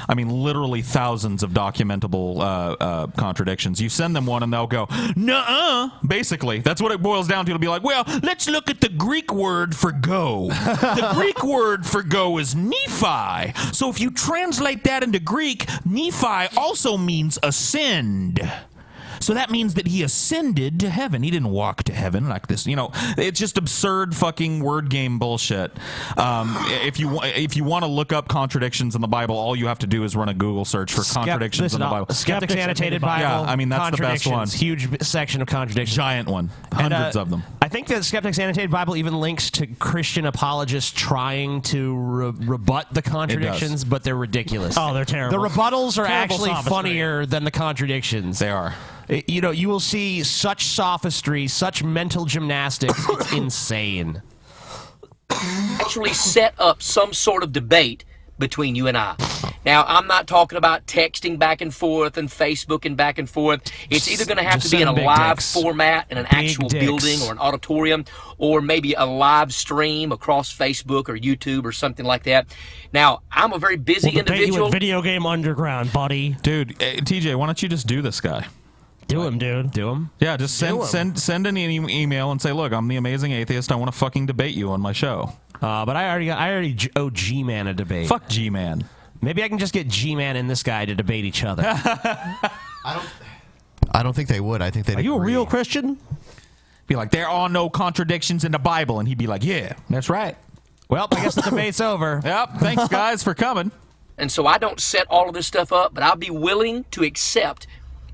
I mean, literally thousands of documentable contradictions. You send them one and they'll go, nuh-uh. Basically, that's what it boils down to. It'll be like, well, let's look at the Greek word for go. The Greek word for go is Nephi. So if you translate that into Greek, Nephi also means ascend. So that means that he ascended to heaven. He didn't walk to heaven like this. You know, it's just absurd fucking word game bullshit. If you want to look up contradictions in the Bible, all you have to do is run a Google search for contradictions in the Bible. Skeptics Annotated Bible. Yeah, I mean, that's the best one. Huge section of contradictions. Giant one. Hundreds of them. I think the Skeptics Annotated Bible even links to Christian apologists trying to rebut the contradictions, but they're ridiculous. Oh, they're terrible. The rebuttals are actually sophistry. funnier than the contradictions. They are. You know, you will see such sophistry, such mental gymnastics. It's insane. actually set up some sort of debate between you and I. Now, I'm not talking about texting back and forth and Facebook and back and forth. It's either going to have to be in a live format in an actual building or an auditorium, or maybe a live stream across Facebook or YouTube or something like that. Now, I'm a very busy individual. You with Video Game Underground, buddy. Dude, TJ, why don't you just do this guy? Do him, dude. Do him? Yeah, just send an email and say, look, I'm the amazing atheist. I want to fucking debate you on my show. But I already owe G-Man a debate. Fuck G-Man. Maybe I can just get G-Man and this guy to debate each other. I don't think they would. I think they'd Are you a real Christian? Be like, there are no contradictions in the Bible. And he'd be like, yeah, that's right. Well, I guess the debate's over. Yep, thanks, guys, for coming. And so I don't set all of this stuff up, but I'll be willing to accept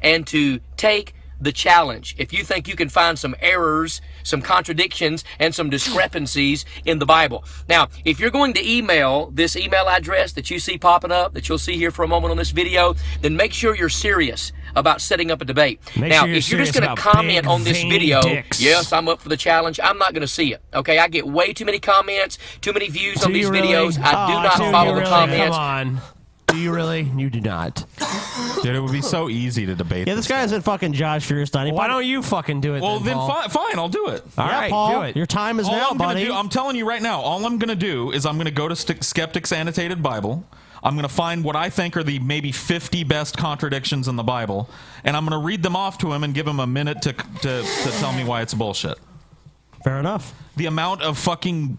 and to take the challenge. If you think you can find some errors, some contradictions, and some discrepancies in the Bible. Now, if you're going to email this email address that you see popping up, that you'll see here for a moment on this video, then make sure you're serious about setting up a debate. Now, if you're just going to comment on this video, yes, I'm up for the challenge, I'm not going to see it. Okay, I get way too many comments, too many views on these videos. I do not follow the comments. Come on. Do you really? You do not. Dude, it would be so easy to debate. Yeah, this guy isn't fucking Josh Feuerstein. Why don't you fucking do it? Well, then fine, I'll do it. All right, Paul, do it. Your time is All now, I'm gonna buddy. I'm telling you right now, all I'm going to do is I'm going to go to Skeptic's Annotated Bible. I'm going to find what I think are the maybe 50 best contradictions in the Bible, and I'm going to read them off to him and give him a minute to tell me why it's bullshit. Fair enough. The amount of fucking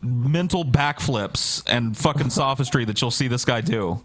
mental backflips and fucking sophistry that you'll see this guy do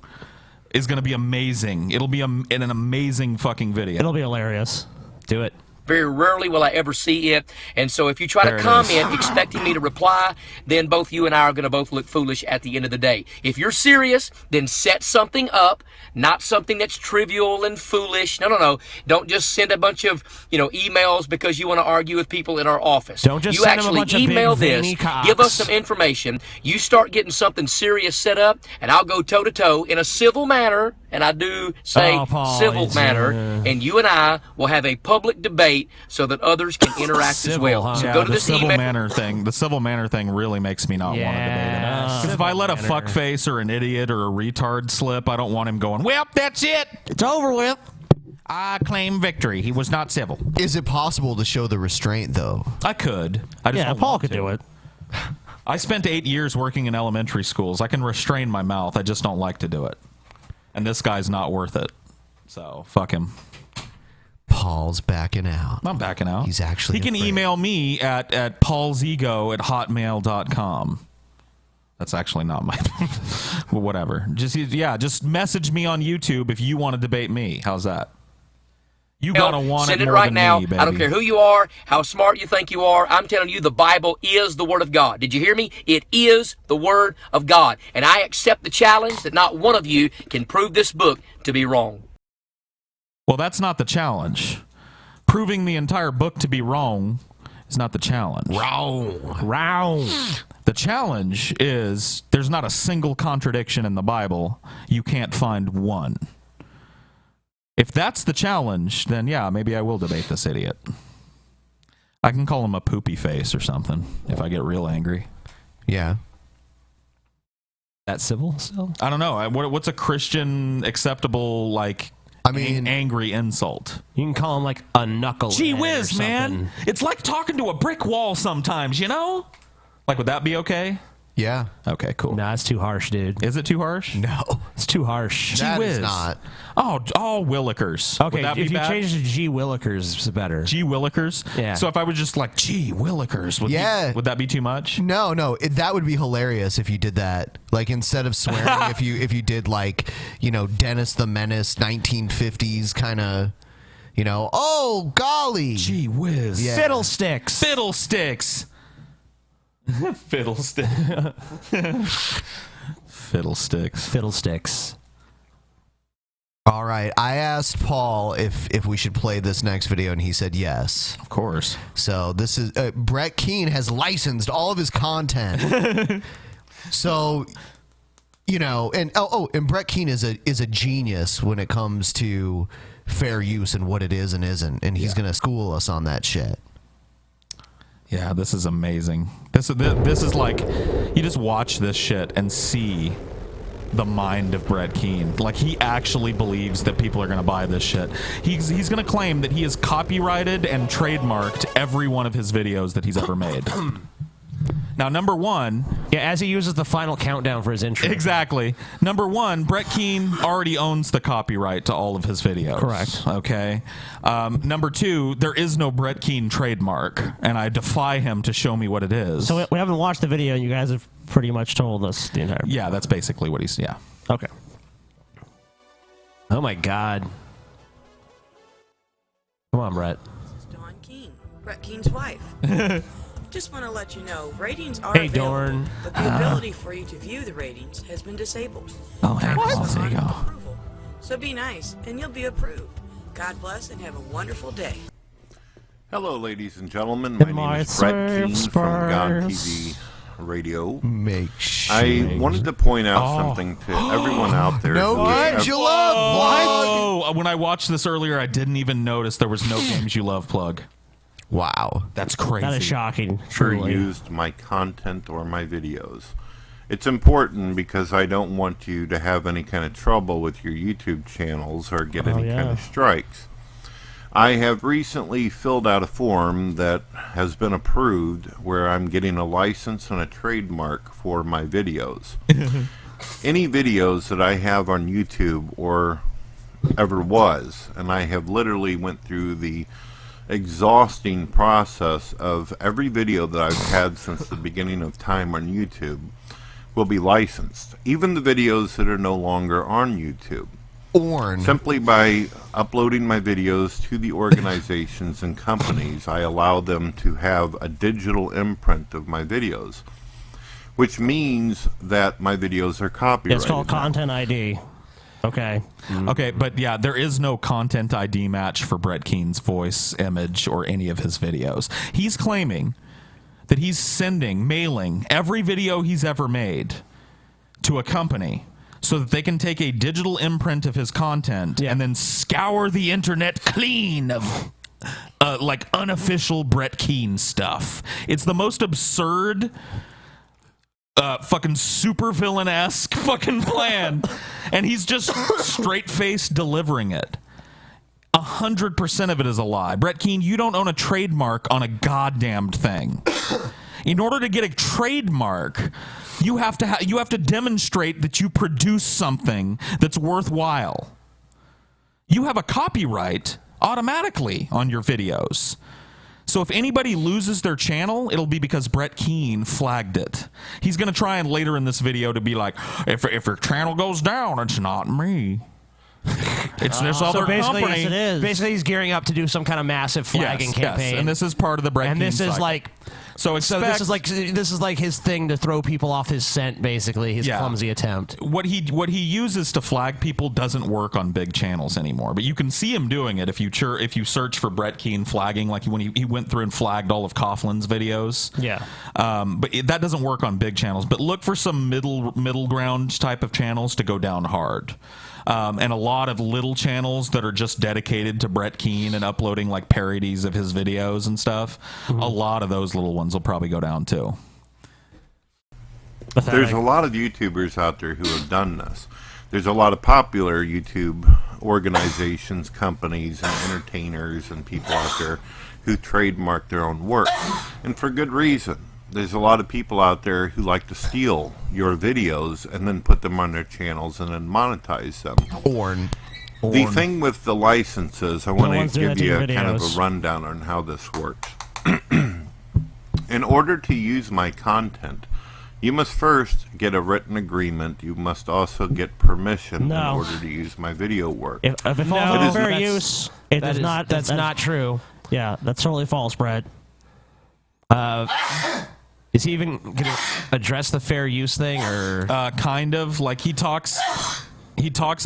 is going to be amazing. It'll be an amazing fucking video. It'll be hilarious. Do it. Very rarely will I ever see it. And so if you try to comment expecting me to reply, then both you and I are going to both look foolish at the end of the day. If you're serious, then set something up, not something that's trivial and foolish. No. Don't just send a bunch of, emails because you want to argue with people in our office. Don't just send them a bunch of big email this, veiny cocks. give us some information. You start getting something serious set up, and I'll go toe-to-toe in a civil manner, and I do say civil manner, and you and I will have a public debate so that others can interact as well. So go to this civil email. manner thing. The civil manner thing really makes me not want to debate it. Because if I let a fuckface or an idiot or a retard slip, I don't want him going, well, that's it. It's over with. I claim victory. He was not civil. Is it possible to show the restraint, though? I could. I just don't Paul want could to. do it. I spent 8 years working in elementary schools. I can restrain my mouth. I just don't like to do it. And this guy's not worth it. So, fuck him. Paul's backing out. I'm backing out. He's actually He can afraid. email me at paulsego@hotmail.com. That's actually not my... well, whatever. Just message me on YouTube if you want to debate me. How's that? You gotta want Send it it more right than now. me, baby. I don't care who you are, how smart you think you are. I'm telling you, the Bible is the Word of God. Did you hear me? It is the Word of God. And I accept the challenge that not one of you can prove this book to be wrong. Well, that's not the challenge. Proving the entire book to be wrong is not the challenge. Wrong. The challenge is there's not a single contradiction in the Bible. You can't find one. If that's the challenge, then yeah, maybe I will debate this idiot. I can call him a poopy face or something if I get real angry. Yeah. That civil still? I don't know. What's a Christian acceptable, angry insult? You can call him like a knucklehead. Gee whiz, man. It's like talking to a brick wall sometimes, you know? Like, would that be okay? Yeah. Okay, cool. Nah, it's too harsh, dude. Is it too harsh? No. It's too harsh. Gee That whiz. is not. Oh, Willikers. Okay, Would that be if you bad? change it to G. Willikers, it's better. G. Willikers? Yeah. So if I was just like, gee, Willikers, would that be too much? No. That would be hilarious if you did that. Like, instead of swearing, if you did, Dennis the Menace, 1950s kind of, oh, golly. Gee whiz. Yeah. Fiddlesticks. Fiddlesticks. Fiddlesticks. All right. I asked Paul if we should play this next video, and he said yes. Of course. So this is Brett Keane has licensed all of his content. So, and Brett Keane is a genius when it comes to fair use and what it is and isn't, and he's gonna school us on that shit. Yeah, this is amazing. This is like, you just watch this shit and see the mind of Brett Keane. Like, he actually believes that people are going to buy this shit. He's going to claim that he has copyrighted and trademarked every one of his videos that he's ever made. Now, number one... Yeah, as he uses the final countdown for his intro. Exactly. Number one, Brett Keane already owns the copyright to all of his videos. Correct. Okay. Number two, there is no Brett Keane trademark, and I defy him to show me what it is. So we haven't watched the video, and you guys have pretty much told us the entire... Yeah, that's basically what he's... Yeah. Okay. Oh, my God. Come on, Brett. Dawn Keane, Brett Keane's wife. Just want to let you know, ratings are Hey, available, Dorn. but the ability for you to view the ratings has been disabled. Oh, hey, Congress there you go. approval. So be nice, and you'll be approved. God bless, and have a wonderful day. Hello, ladies and gentlemen. My name is Brett Keane from Gone TV Radio. I wanted to point out something to everyone out there. Oh, when I watched this earlier, I didn't even notice there was no Games You Love plug. Wow. That's crazy. That is shocking. Truly. Used my content or my videos. It's important because I don't want you to have any kind of trouble with your YouTube channels or get any kind of strikes. I have recently filled out a form that has been approved where I'm getting a license and a trademark for my videos. Any videos that I have on YouTube or ever was, and I have literally went through the exhausting process of every video that I've had since the beginning of time on YouTube will be licensed. Even the videos that are no longer on YouTube. Simply by uploading my videos to the organizations and companies, I allow them to have a digital imprint of my videos, which means that my videos are copyrighted. It's called Content ID. Okay. Okay, but yeah, there is no Content ID match for Brett Keane's voice, image, or any of his videos. He's claiming that he's mailing every video he's ever made to a company so that they can take a digital imprint of his content and then scour the internet clean of like unofficial Brett Keane stuff. It's the most absurd fucking super villain-esque fucking plan, and he's just straight-faced delivering it. 100% of it is a lie. Brett Keane, you don't own a trademark on a goddamned thing. In order to get a trademark, you have to demonstrate that you produce something that's worthwhile. You have a copyright automatically on your videos. So if anybody loses their channel, it'll be because Brett Keane flagged it. He's going to try and later in this video to be like, if your channel goes down, it's not me. It's this other company. Yes, it is. Basically, he's gearing up to do some kind of massive flagging campaign. Yes, and this is part of the Brett Keane And this is cycle. like... So this is like his thing to throw people off his scent, basically, his clumsy attempt. What he uses to flag people doesn't work on big channels anymore, but you can see him doing it if you search for Brett Keane flagging, like when he went through and flagged all of Coughlin's videos. Yeah. But that doesn't work on big channels. But look for some middle ground type of channels to go down hard. And a lot of little channels that are just dedicated to Brett Keane and uploading like parodies of his videos and stuff. Mm-hmm. A lot of those little ones will probably go down too. There's a lot of YouTubers out there who have done this. There's a lot of popular YouTube organizations, companies, and entertainers and people out there who trademark their own work. And for good reason. There's a lot of people out there who like to steal your videos and then put them on their channels and then monetize them. The thing with the licenses, I want to give you a kind of a rundown on how this works. In order to use my content, you must first get a written agreement. You must also get permission in order to use my video work. If it falls under fair use, it does not. That's not true. Yeah, that's totally false, Brett. Is he even going to address the fair use thing, or kind of like he talks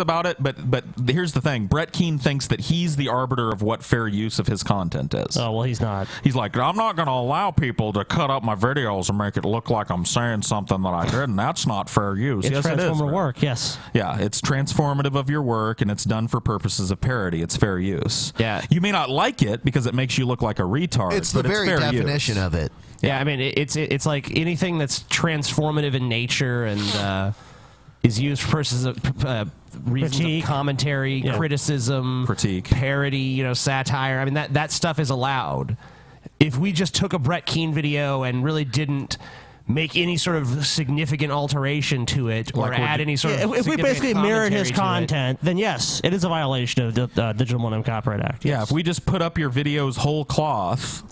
about it, but here's the thing: Brett Keane thinks that he's the arbiter of what fair use of his content is. Oh well, he's not. He's like, I'm not going to allow people to cut up my videos and make it look like I'm saying something that I didn't. That's not fair use. It's yes, it is. transformative work. Yes. Yeah, it's transformative of your work, and it's done for purposes of parody. It's fair use. Yeah. You may not like it because it makes you look like a retard. It's the very definition of it. Yeah, I mean, it's like anything that's transformative in nature and is used for purposes of reasons of commentary, criticism, parody, satire. I mean, that stuff is allowed. If we just took a Brett Keane video and really didn't make any sort of significant alteration to it or add any sort of if we basically mirrored his commentary to it, content, then yes, it is a violation of the Digital Millennium Copyright Act. Yeah, if we just put up your videos whole cloth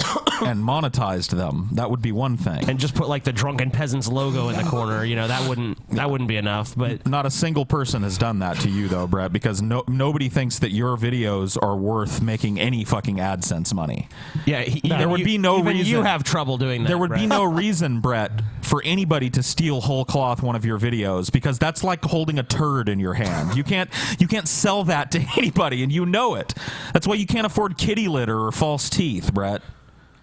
and monetized them, that would be one thing. and just put like the Drunken Peasants logo in the corner, that wouldn't be enough. But not a single person has done that to you, though, Brett, because nobody thinks that your videos are worth making any fucking AdSense money. Yeah, there would be no even reason. you have trouble doing that. There would be Brett. no reason, Brett, for anybody to steal whole cloth one of your videos, because that's like holding a turd in your hand. You can't sell that to anybody, and you know it. That's why you can't afford kitty litter or false teeth, Brett.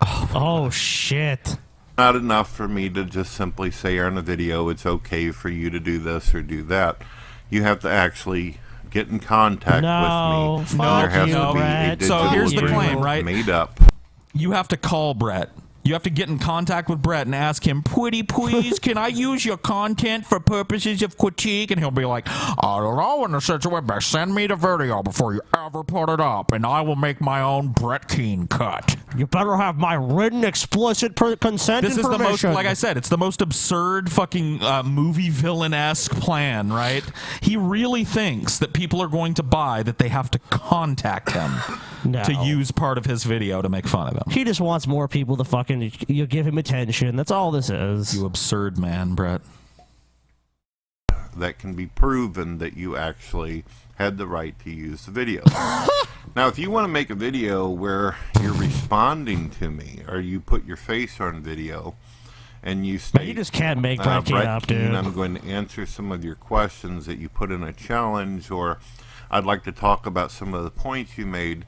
Oh shit. Not enough for me to just simply say on a video it's okay for you to do this or do that. You have to actually get in contact with me. There has to be a digital So here's the claim, agreement right? Made up. You have to call Brett. You have to get in contact with Brett and ask him, pretty please, can I use your content for purposes of critique? And he'll be like, I don't know, in the situation, send me the video before you ever put it up, and I will make my own Brett Keane cut. You better have my written explicit consent This and is the most, permission. like I said, it's the most absurd fucking movie villain-esque plan, right? He really thinks that people are going to buy that they have to contact him to use part of his video to make fun of him. He just wants more people to fucking give him attention. That's all this is. You absurd man, Brett. That can be proven that you actually had the right to use the video. Now, if you want to make a video where you're responding to me, or you put your face on video, and you state, you just can't make Brett Keane up, dude. I'm going to answer some of your questions that you put in a challenge, or I'd like to talk about some of the points you made.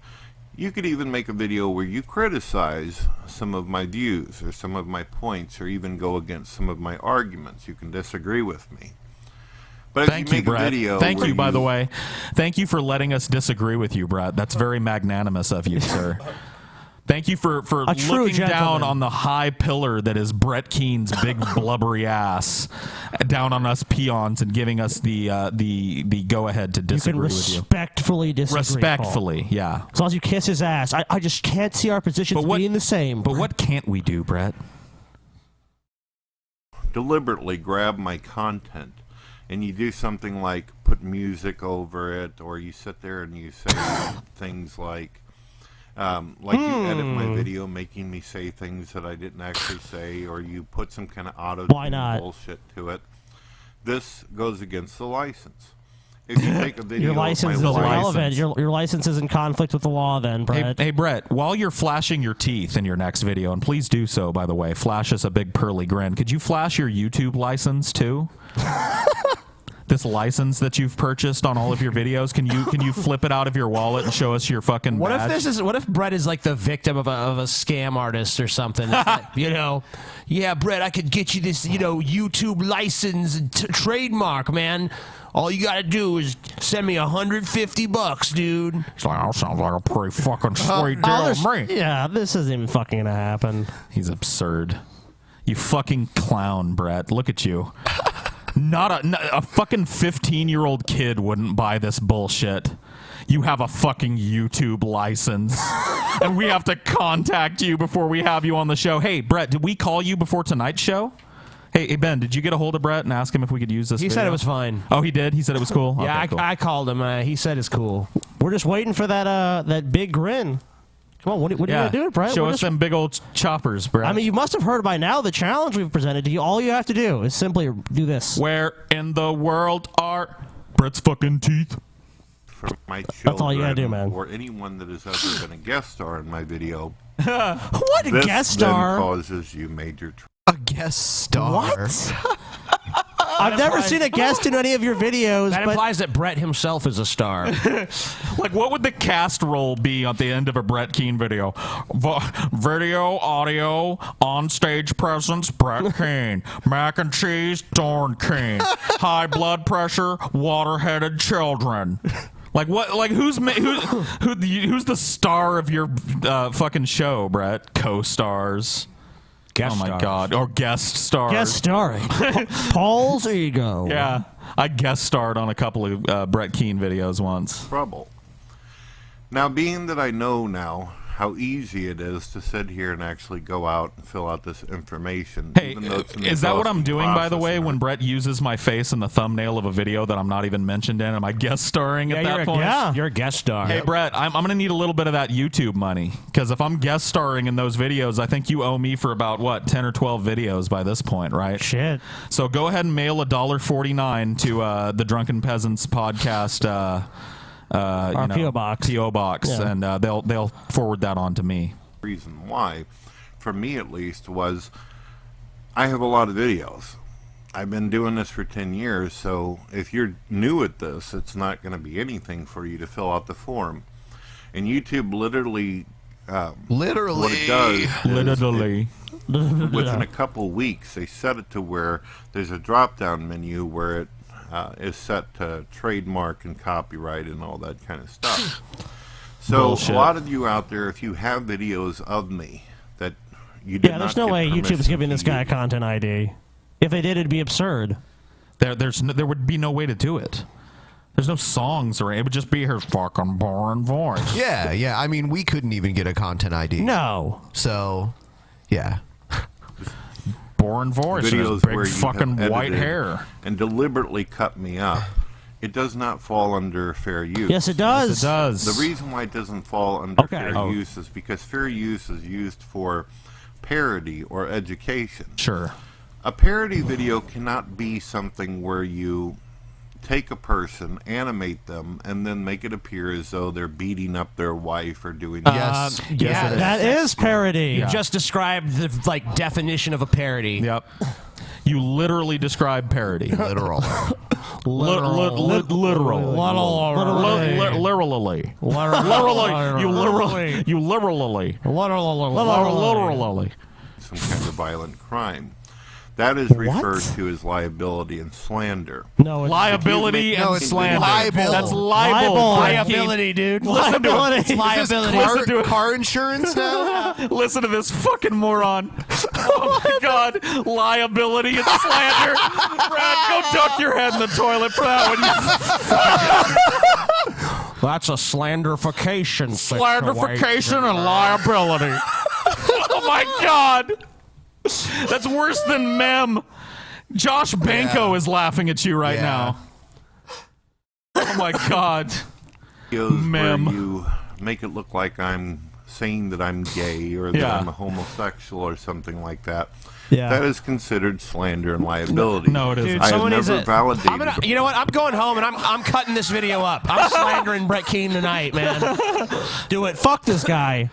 You could even make a video where you criticize some of my views or some of my points, or even go against some of my arguments. You can disagree with me. But if Thank you you, make Brett. a video Thank where you, by the way. Thank you for letting us disagree with you, Brett. That's very magnanimous of you, sir. Thank you for A true looking down gentleman. on the high pillar that is Brett Keane's big blubbery ass down on us peons and giving us the go ahead to disagree with you. Respectfully disagree. Respectfully, Paul. yeah. As long as you kiss his ass. I just can't see our positions being the same. But what can't we do, Brett? deliberately grab my content and you do something like put music over it, or you sit there and you say things like you edit my video making me say things that I didn't actually say, or you put some kind of auto-tune bullshit to it. This goes against the license. If you take a video your license is irrelevant. Your license is in conflict with the law then, Brett. Hey, Brett, while you're flashing your teeth in your next video, and please do so, by the way, flash us a big pearly grin. Could you flash your YouTube license too? This license that you've purchased on all of your videos, can you flip it out of your wallet and show us your fucking What badge? what if Brett is like the victim of a scam artist or something? It's like, yeah, Brett, I could get you this, YouTube license and trademark, man. All you gotta do is send me $150, dude. It's like, that sounds like a pretty fucking sweet deal to me. Yeah, this isn't even fucking gonna happen. He's absurd. You fucking clown, Brett. Look at you. Not a fucking 15-year-old kid wouldn't buy this bullshit. You have a fucking YouTube license, and we have to contact you before we have you on the show. Hey, Brett, did we call you before tonight's show? Hey, Ben, did you get a hold of Brett and ask him if we could use this? He said it was fine. Oh, he did? He said it was cool? Yeah, Okay, cool. I called him. He said it's cool. We're just waiting for that big grin. Come on, what are you gonna do, Brett? Show us them big old choppers, Brett. I mean, you must have heard by now the challenge we've presented to you. All you have to do is simply do this. Where in the world are Brett's fucking teeth? For my children, That's all you gotta do, man. Or anyone that has ever been a guest star in my video. What a this guest star? Then causes you major a guest star. What? I've never seen a guest in any of your videos. That implies that Brett himself is a star. Like, what would the cast role be at the end of a Brett Keane video? Video, audio, on-stage presence, Brett Keane. Mac and cheese, Dorn Keane. High blood pressure, water-headed children. Like what? Like who's the star of your fucking show, Brett? Co-stars. Guest oh my stars. God! Or guest stars. Guest starring Paul's ego. Yeah. I guest starred on a couple of Brett Keane videos once. Trouble. Now, being that I know now how easy it is to sit here and actually go out and fill out this information. Hey, even though it's an is that what I'm exhausting doing, by the process way, and when Brett uses my face in the thumbnail of a video that I'm not even mentioned in? Am I guest starring at that point? You're a guest star. Hey, Brett, I'm going to need a little bit of that YouTube money, because if I'm guest starring in those videos, I think you owe me for about, 10 or 12 videos by this point, right? Shit. So go ahead and mail $1.49 to the Drunken Peasants podcast P.O. box. P.O. box, Yeah. and they'll forward that on to me. reason why, for me at least, was I have a lot of videos. I've been doing this for 10 years, so if you're new at this, it's not going to be anything for you to fill out the form. And YouTube literally what it does is within a couple weeks, they set it to where there's a drop-down menu where it is set to trademark and copyright and all that kind of stuff. So Bullshit. a lot of you out there, if you have videos of me that you did there's not no get way YouTube's permission giving to this guy a use. content ID. If they did, it'd be absurd. There would be no way to do it. There's no songs or it would just be her fucking boring voice. Yeah. I mean, we couldn't even get a content ID. No. So, yeah. Boring voice and his Videos big where you fucking have white edited hair. and deliberately cut me up. It does not fall under fair use. Yes, it does. Yes, it does. The reason why it doesn't fall under Okay. fair Oh. use is because fair use is used for parody or education. Sure. A parody video cannot be something where you take a person, animate them, and then make it appear as though they're beating up their wife or doing Yes, yeah, that is parody. You just described the definition of a parody. Yep. You literally describe parody. Literal. Literally. You literally. some kind of violent crime. That is referred to as liability and slander. No, it's liability and slander. That's libel. Liability, dude. Listen to it. It's liability. Listen to it. Car insurance now? Listen to this fucking moron. Oh my god. Liability and slander. Brad, go duck your head in the toilet for that one. That's a slanderification. Slanderification and liability. Oh my god. That's worse than mem. Josh Banco is laughing at you right now. Oh my god. Videos where Mem. you make it look like I'm saying that I'm gay or that I'm a homosexual or something like that. Yeah. That is considered slander and liability. No, it isn't. Dude, I have someone needs never to- validated. You know what? I'm going home and I'm cutting this video up. I'm slandering Brett Keane tonight, man. Do it. Fuck this guy.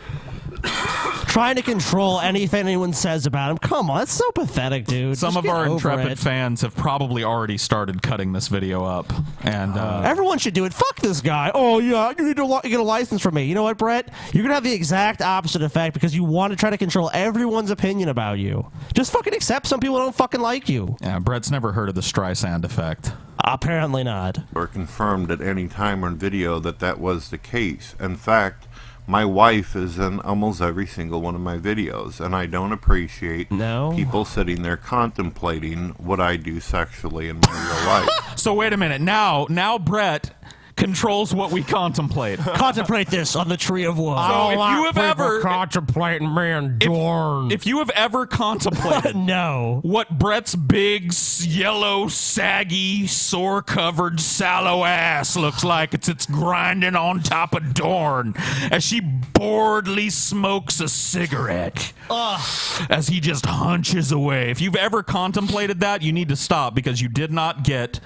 Trying to control anything anyone says about him. Come on, that's so pathetic, dude. Some Just of get our over intrepid it. fans have probably already started cutting this video up. And Everyone should do it. Fuck this guy. Oh, yeah, you need to get a license from me. You know what, Brett? You're going to have the exact opposite effect because you want to try to control everyone's opinion about you. Just fucking accept some people don't fucking like you. yeah, Brett's never heard of the Streisand effect. Apparently not. Or confirmed at any time on video that that was the case. In fact, my wife is in almost every single one of my videos, and I don't appreciate people sitting there contemplating what I do sexually in my real life. So wait a minute. Now Brett controls what we contemplate. Contemplate this on the tree of wood. So if you have ever contemplating me and Dorn. if you have ever contemplated no. what Brett's big, yellow, saggy, sore-covered, sallow ass looks like it's grinding on top of Dorn as she boredly smokes a cigarette. As he just hunches away. If you've ever contemplated that, you need to stop because you did not get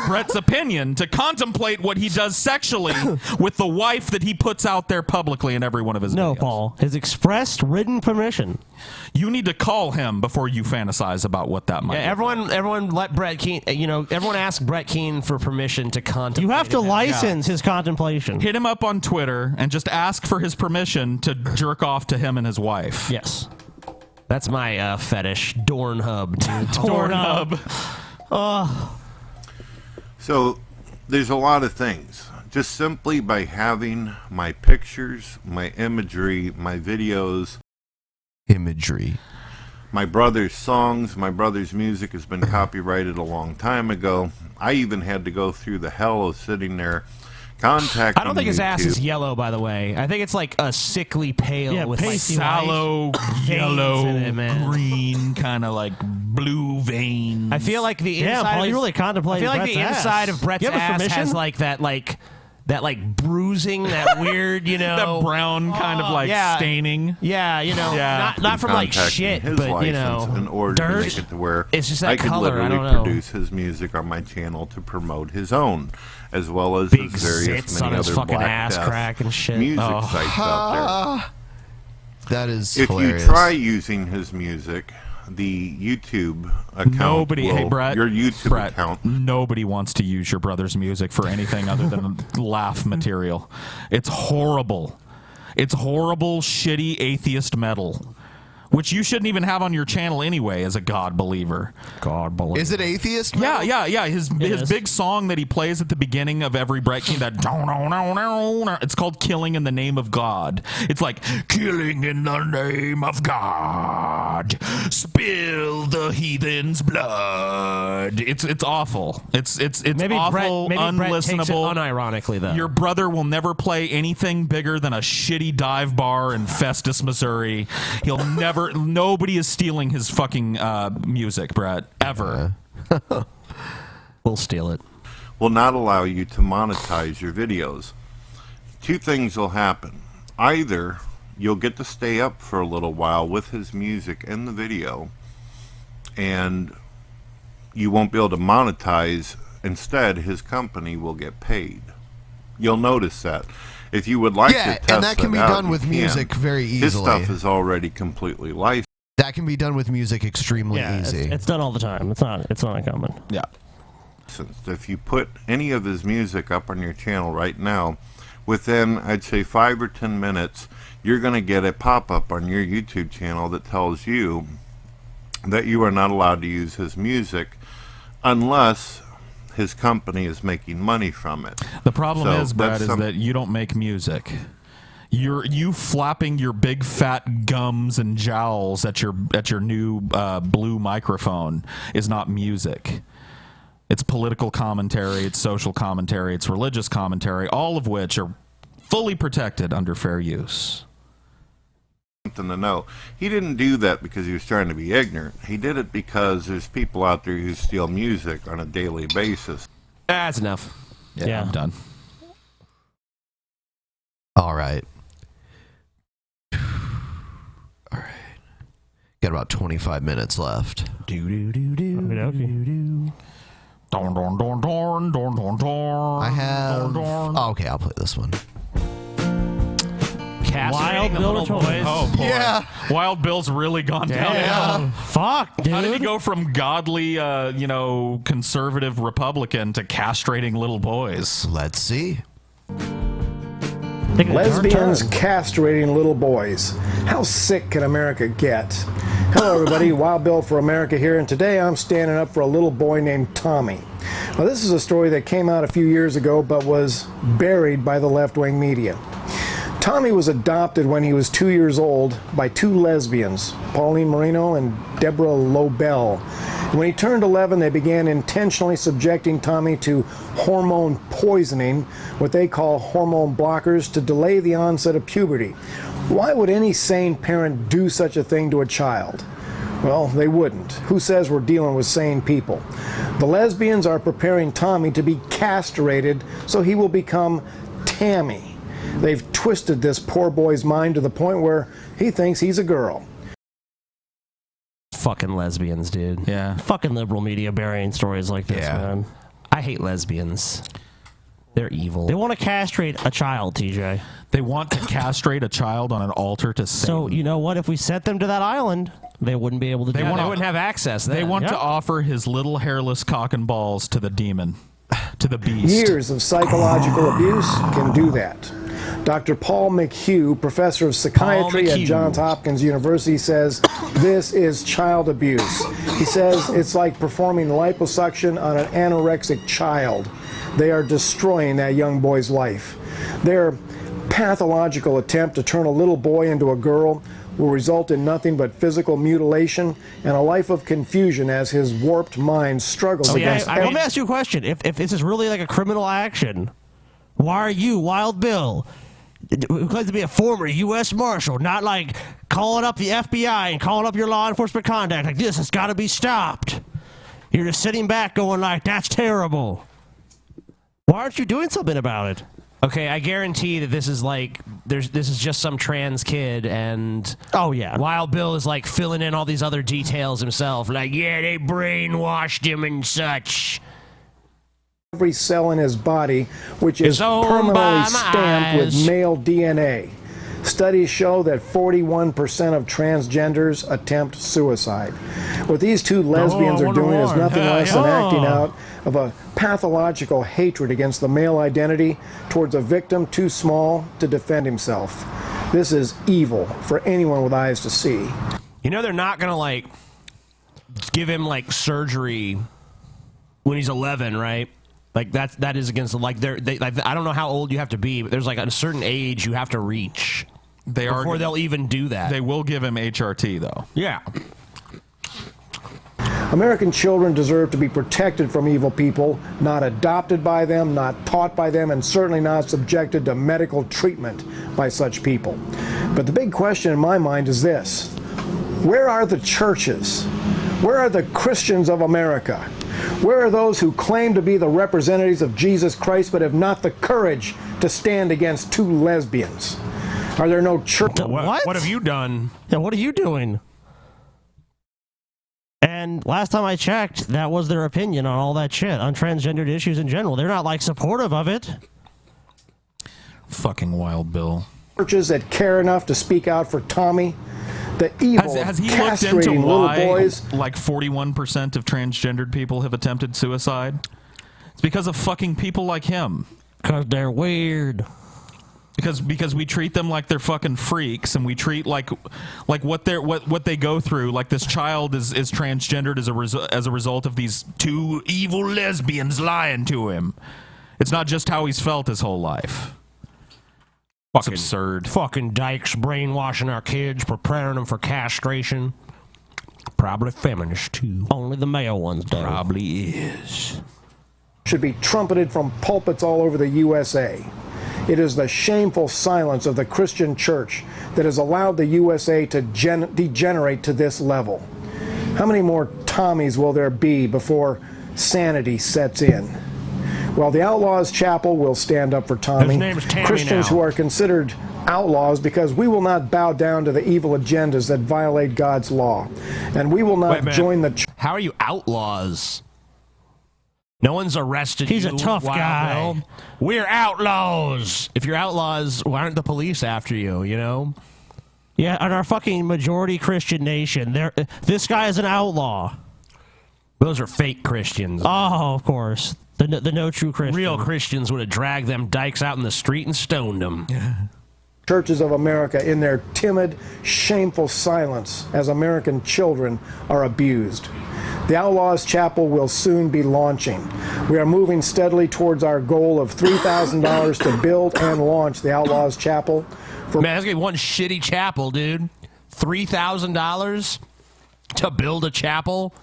Brett's opinion to contemplate what he does sexually with the wife that he puts out there publicly in every one of his No, videos. Paul. His expressed written permission. You need to call him before you fantasize about what that might Yeah, be. everyone let Brett Keane, everyone ask Brett Keane for permission to contemplate. You have to it. license his contemplation. Hit him up on Twitter and just ask for his permission to jerk off to him and his wife. Yes. That's my fetish. Dornhub, dude. Dornhub. So there's a lot of things. Just simply by having my pictures, my imagery, my videos, Imagery. my brother's songs, my brother's music has been copyrighted a long time ago. I even had to go through the hell of sitting there contacting I don't think his ass YouTube. is yellow, by the way. I think it's like a sickly pale with like pasty sallow, veins yellow, in it, man. green, kind of like blue veins. I feel like the Damn, inside Paul, of you his, really contemplated I feel like Brett's the ass. inside of Brett's You have ass permission? has like that bruising, that weird, that brown kind of like staining. Yeah, not from like Contacting shit, his but license in order dirt. to make it to where It's just that I could color. I literally don't know. produce his music on my channel to promote his own, as well as Big his various zits on many his other fucking Black ass Death crack and shit. music Oh. sites out there. That is If hilarious. you try using his music, the YouTube account Nobody, will, hey Brett, your YouTube Brett, account. nobody wants to use your brother's music for anything other than laugh material. It's horrible. It's horrible, shitty atheist metal, which you shouldn't even have on your channel anyway as a God believer. God believer. Is it atheist? Yeah. His big song that he plays at the beginning of every Brett King, that it's called "Killing in the Name of God." It's like killing in the name of God, spill the heathen's blood. It's awful. It's Maybe awful, Brett takes it unlistenable. unironically though. Your brother will never play anything bigger than a shitty dive bar in Festus, Missouri. He'll never. Nobody is stealing his fucking music, Brett. Ever. We'll steal it. Will not allow you to monetize your videos. Two things will happen. Either you'll get to stay up for a little while with his music in the video, and you won't be able to monetize. Instead, his company will get paid. You'll notice that. If you would like to test and that can be out, done you with can. music very easily. His stuff is already completely licensed. That can be done with music extremely easy. It's done all the time. It's not uncommon. Yeah. If you put any of his music up on your channel right now, within, I'd say, 5 or 10 minutes, you're going to get a pop-up on your YouTube channel that tells you that you are not allowed to use his music unless his company is making money from it. The problem So is, Brad, that's is that you don't make music. You flapping your big fat gums and jowls at your new blue microphone is not music. It's political commentary, it's social commentary, it's religious commentary, all of which are fully protected under fair use. Something to know. He didn't do that because he was trying to be ignorant. He did it because there's people out there who steal music on a daily basis. That's enough. Yeah, I'm done. All right. Got about 25 minutes left. I have. Oh, okay, I'll play this one. Wild Bill Boys. Oh boy. Yeah. Wild Bill's really gone down. Fuck, dude. How did he go from godly, conservative Republican to castrating little boys? Let's see. Lesbians castrating little boys. How sick can America get? Hello, everybody. Wild Bill for America here, and today I'm standing up for a little boy named Tommy. Now, this is a story that came out a few years ago but was buried by the left-wing media. Tommy was adopted when he was 2 years old by two lesbians, Pauline Marino and Deborah Lobel. When he turned 11, they began intentionally subjecting Tommy to hormone poisoning, what they call hormone blockers, to delay the onset of puberty. Why would any sane parent do such a thing to a child? Well, they wouldn't. Who says we're dealing with sane people? The lesbians are preparing Tommy to be castrated so he will become Tammy. They've twisted this poor boy's mind to the point where he thinks he's a girl. Fucking lesbians, dude. Yeah. Fucking liberal media burying stories like this, man. I hate lesbians. They're evil. They want to castrate a child, TJ. They want to castrate a child on an altar to Satan. So, you know what? If we sent them to that island, they wouldn't be able to do They that. wouldn't have access. They then. want to offer his little hairless cock and balls to the demon, to the beast. Years of psychological abuse can do that. Dr. Paul McHugh, professor of psychiatry at Johns Hopkins University, says this is child abuse. He says it's like performing liposuction on an anorexic child. They are destroying that young boy's life. Their pathological attempt to turn a little boy into a girl will result in nothing but physical mutilation and a life of confusion as his warped mind struggles against. Let me ask you a question. If this is really like a criminal action, why are you, Wild Bill, who claims to be a former U.S. Marshal, not like calling up the FBI and calling up your law enforcement contact like this has got to be stopped? You're just sitting back going like, that's terrible. Why aren't you doing something about it? Okay, I guarantee that this is like this is just some trans kid, and Wild Bill is like filling in all these other details himself. Like, yeah, they brainwashed him and such. Every cell in his body, which is permanently stamped with male DNA. Studies show that 41% of transgenders attempt suicide. What these two lesbians are doing is nothing less than acting out of a pathological hatred against the male identity towards a victim too small to defend himself. This is evil for anyone with eyes to see. You know they're not gonna like give him like surgery when he's 11, right? Like that is against like I don't know how old you have to be, but there's like a certain age you have to reach before they'll even do that. They will give him HRT though. Yeah. American children deserve to be protected from evil people, not adopted by them, not taught by them, and certainly not subjected to medical treatment by such people. But the big question in my mind is this: where are the churches? Where are the Christians of America? Where are those who claim to be the representatives of Jesus Christ but have not the courage to stand against two lesbians? Are there no churches? What have you done? Yeah, what are you doing? And last time I checked, that was their opinion on all that shit, on transgendered issues in general. They're not, like, supportive of it. Fucking Wild Bill. Churches that care enough to speak out for Tommy, the evil Has he of looked into castrating little why boys. like 41% of transgendered people have attempted suicide? It's because of fucking people like him. Because they're weird. Because we treat them like they're fucking freaks, and we treat like what they go through. Like this child is transgendered as a result of these two evil lesbians lying to him. It's not just how he's felt his whole life. It's absurd. Fucking dykes brainwashing our kids, preparing them for castration. Probably feminist too. Only the male ones do. Probably is. Should be trumpeted from pulpits all over the USA. It is the shameful silence of the Christian church that has allowed the USA to degenerate to this level. How many more Tommies will there be before sanity sets in? Well, the Outlaws Chapel will stand up for Tommy. His name's Tammy Christians now. who are considered outlaws because we will not bow down to the evil agendas that violate God's law. And we will not join the... How are you outlaws? No one's arrested He's you, a tough Wild guy. Bill. We're outlaws. If you're outlaws, why aren't the police after you, you know? Yeah, in our fucking majority Christian nation, this guy is an outlaw. Those are fake Christians. Oh, of course. The no true Christian. Real Christians would have dragged them dykes out in the street and stoned them. Churches of America in their timid, shameful silence as American children are abused. The Outlaws Chapel will soon be launching. We are moving steadily towards our goal of $3,000 to build and launch the Outlaws Chapel. Man, that's gonna be one shitty chapel, dude. $3,000 to build a chapel?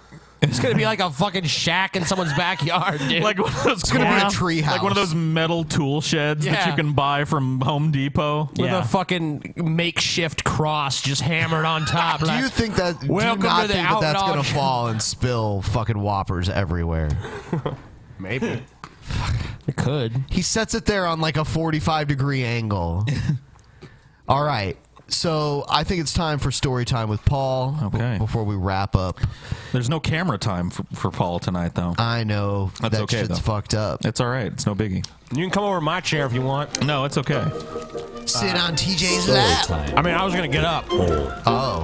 It's gonna be like a fucking shack in someone's backyard, dude. Like one of those, It's gonna be a tree house. Like one of those metal tool sheds that you can buy from Home Depot. With a fucking makeshift cross just hammered on top. Do you think that? Welcome do you not to the think that that's outlaw gonna fall and spill fucking whoppers everywhere? Maybe. It could. He sets it there on like a 45-degree angle. All right. So I think it's time for story time with Paul. Okay. Before we wrap up, there's no camera time for Paul tonight, though. I know. That's that okay. shit's though. fucked up. It's all right. It's no biggie. You can come over to my chair if you want. No, it's okay. Sit on TJ's lap. I mean, I was gonna get up. Oh.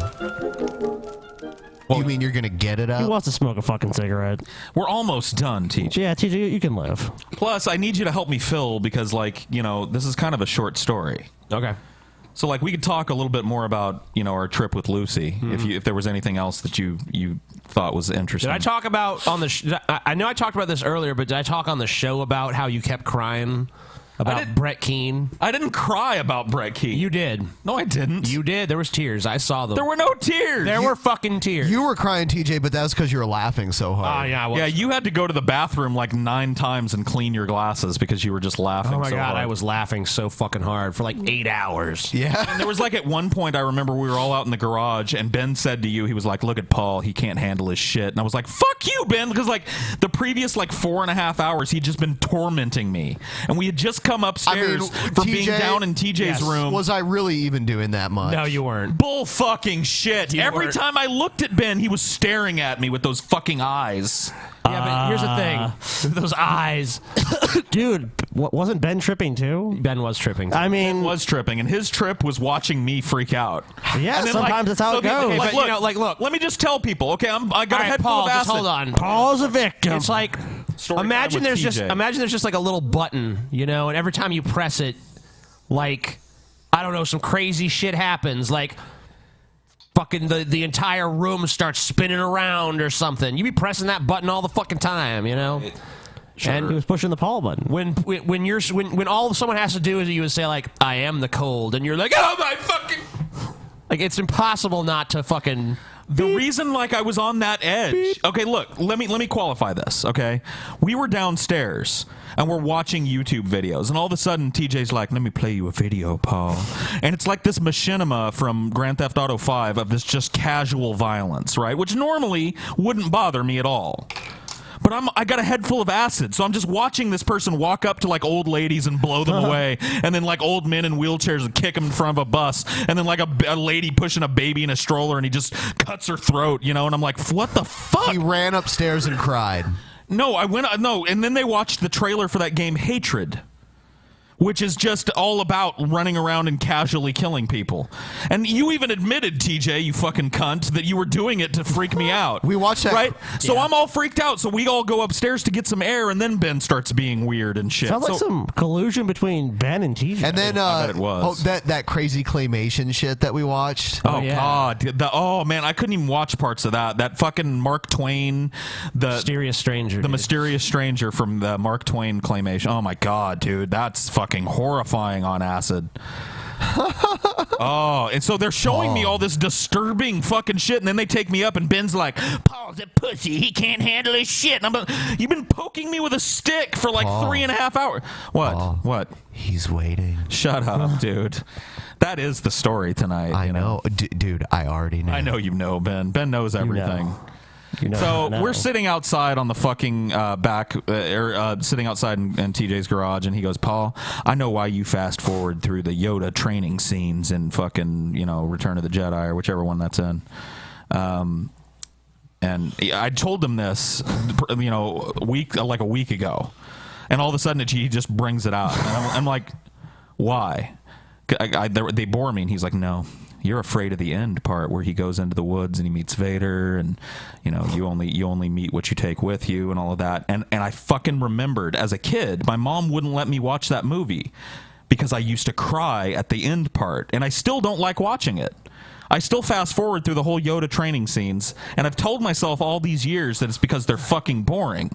You mean you're gonna get it up? He wants to smoke a fucking cigarette. We're almost done, TJ. Yeah, TJ, you can live. Plus, I need you to help me fill because, like, you know, this is kind of a short story. Okay. So, like, we could talk a little bit more about, you know, our trip with Lucy, if there was anything else that you thought was interesting. Did I talk about on the? I know I talked about this earlier, but did I talk on the show about how you kept crying about Brett Keane. I didn't cry about Brett Keane. You did. No, I didn't. You did. There was tears. I saw them. There were no tears. There were fucking tears. You were crying, TJ, but that was because you were laughing so hard. Yeah, I was. Yeah, you had to go to the bathroom like 9 times and clean your glasses because you were just laughing Oh my so God, hard. I was laughing so fucking hard for like 8 hours. Yeah. And there was like at one point I remember we were all out in the garage and Ben said to you, he was like, look at Paul, he can't handle his shit. And I was like, fuck you, Ben, because like the previous like 4.5 hours he'd just been tormenting me. And we had just come upstairs from being down in TJ's room. Was I really even doing that much? No, you weren't. Bull fucking shit. Every time I looked at Ben, he was staring at me with those fucking eyes. Yeah, but here's the thing. Those eyes. Dude, wasn't Ben tripping too? Ben was tripping. I mean, Ben was tripping, and his trip was watching me freak out. Yeah, and then, sometimes that's how it goes. Okay, but, look, you know, like, look. let me just tell people, okay, I got a head full Paul, of acid. just hold on. Paul's a victim. It's like imagine there's just like a little button, you know, and every time you press it, like I don't know, some crazy shit happens, like fucking the entire room starts spinning around or something. You be pressing that button all the fucking time, you know. Sure. And he was pushing the Paul button. When all someone has to do is you would say like, "I am the cold," and you're like, "Oh my fucking!" Like it's impossible not to fucking. The reason, like, I was on that edge. Okay, look, let me qualify this. Okay, we were downstairs and we're watching YouTube videos, and all of a sudden TJ's like, "Let me play you a video, Paul," and it's like this machinima from Grand Theft Auto 5 of this just casual violence, right? Which normally wouldn't bother me at all. But I got a head full of acid, so I'm just watching this person walk up to like old ladies and blow them away, and then like old men in wheelchairs and kick them in front of a bus, and then like a lady pushing a baby in a stroller, and he just cuts her throat, you know. And I'm like, what the fuck? He ran upstairs and cried. No, and then they watched the trailer for that game Hatred, which is just all about running around and casually killing people. And you even admitted, TJ, you fucking cunt, that you were doing it to freak me out. We watched that. Right? So I'm all freaked out, so we all go upstairs to get some air, and then Ben starts being weird and shit. Sounds like some collusion between Ben and TJ. And then I bet it was. that crazy claymation shit that we watched. Oh, God. Oh, man, I couldn't even watch parts of that. That fucking Mark Twain, the Mysterious Stranger. The Mysterious Stranger from the Mark Twain claymation. Oh, my God, dude. That's fucking horrifying on acid. Oh, and so they're showing me all this disturbing fucking shit, and then they take me up, and Ben's like, "Paul's a pussy. He can't handle his shit." And I'm like, "You've been poking me with a stick for like 3.5 hours." What? Paul, what? He's waiting. Shut up, dude. That is the story tonight. I know. Dude, I already know. I know you know, Ben. Ben knows everything. You know, So we're sitting outside on the fucking sitting outside in TJ's garage, and he goes, "Paul, I know why you fast forward through the Yoda training scenes in fucking, Return of the Jedi or whichever one that's in." And I told him this, a week ago, and all of a sudden he just brings it out, and I'm like, "Why?" They bore me, and he's like, "No. You're afraid of the end part where he goes into the woods and he meets Vader, and you only meet what you take with you and all of that." And I fucking remembered as a kid, my mom wouldn't let me watch that movie because I used to cry at the end part, and I still don't like watching it. I still fast forward through the whole Yoda training scenes, and I've told myself all these years that it's because they're fucking boring.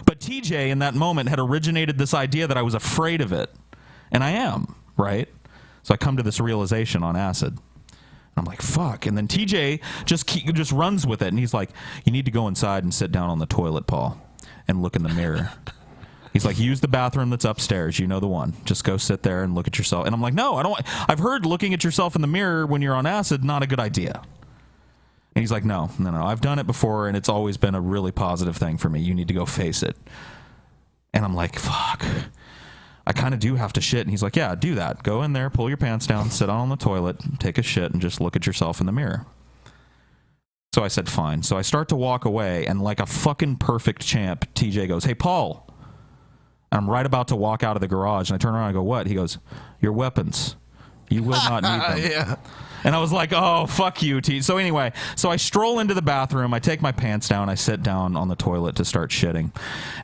But TJ in that moment had originated this idea that I was afraid of it, and I am, right? So I come to this realization on acid. I'm like, fuck. And then TJ just runs with it. And he's like, "You need to go inside and sit down on the toilet, Paul, and look in the mirror." He's like, "Use the bathroom that's upstairs. You know the one. Just go sit there and look at yourself." And I'm like, "No, I don't. I've heard looking at yourself in the mirror when you're on acid, not a good idea." And he's like, No. I've done it before, and it's always been a really positive thing for me. You need to go face it." And I'm like, fuck. I kind of do have to shit. And he's like, "Yeah, do that. Go in there, pull your pants down, sit on the toilet, take a shit, and just look at yourself in the mirror." So I said, fine. So I start to walk away, and like a fucking perfect champ, TJ goes, "Hey, Paul." And I'm right about to walk out of the garage, and I turn around and I go, "What?" He goes, "Your weapons. You will not need them." Yeah. And I was like, "Oh, fuck you, T." So anyway, I stroll into the bathroom, I take my pants down, I sit down on the toilet to start shitting,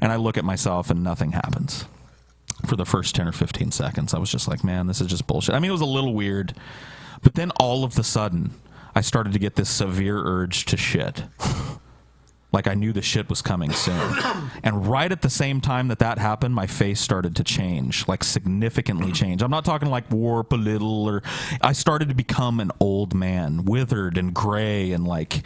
and I look at myself, and nothing happens. For the first 10 or 15 seconds, I was just like, man, this is just bullshit. I mean, it was a little weird, but then all of a sudden, I started to get this severe urge to shit. Like I knew the shit was coming soon. And right at the same time that happened, my face started to change, like significantly change. I'm not talking like warp a little, or I started to become an old man, withered and gray and like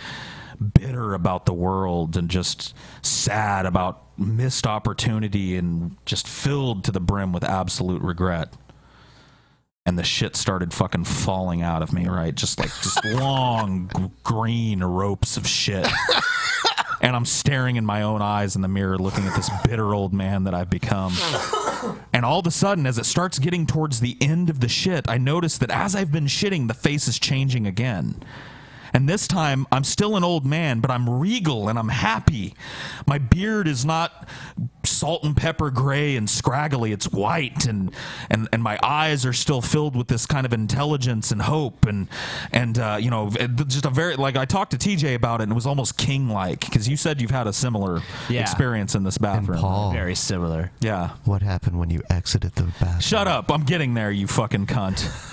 bitter about the world and just sad about missed opportunity and just filled to the brim with absolute regret. And the shit started fucking falling out of me, right? Just long green ropes of shit. And I'm staring in my own eyes in the mirror looking at this bitter old man that I've become. And all of a sudden, as it starts getting towards the end of the shit, I notice that as I've been shitting, the face is changing again. And this time, I'm still an old man, but I'm regal and I'm happy. My beard is not salt and pepper gray and scraggly. It's white, and my eyes are still filled with this kind of intelligence and hope. And you know, just a very, like, I talked to TJ about it, and it was almost king-like, because you said you've had a similar experience in this bathroom. And Paul, very similar. Yeah. What happened when you exited the bathroom? Shut up. I'm getting there, you fucking cunt.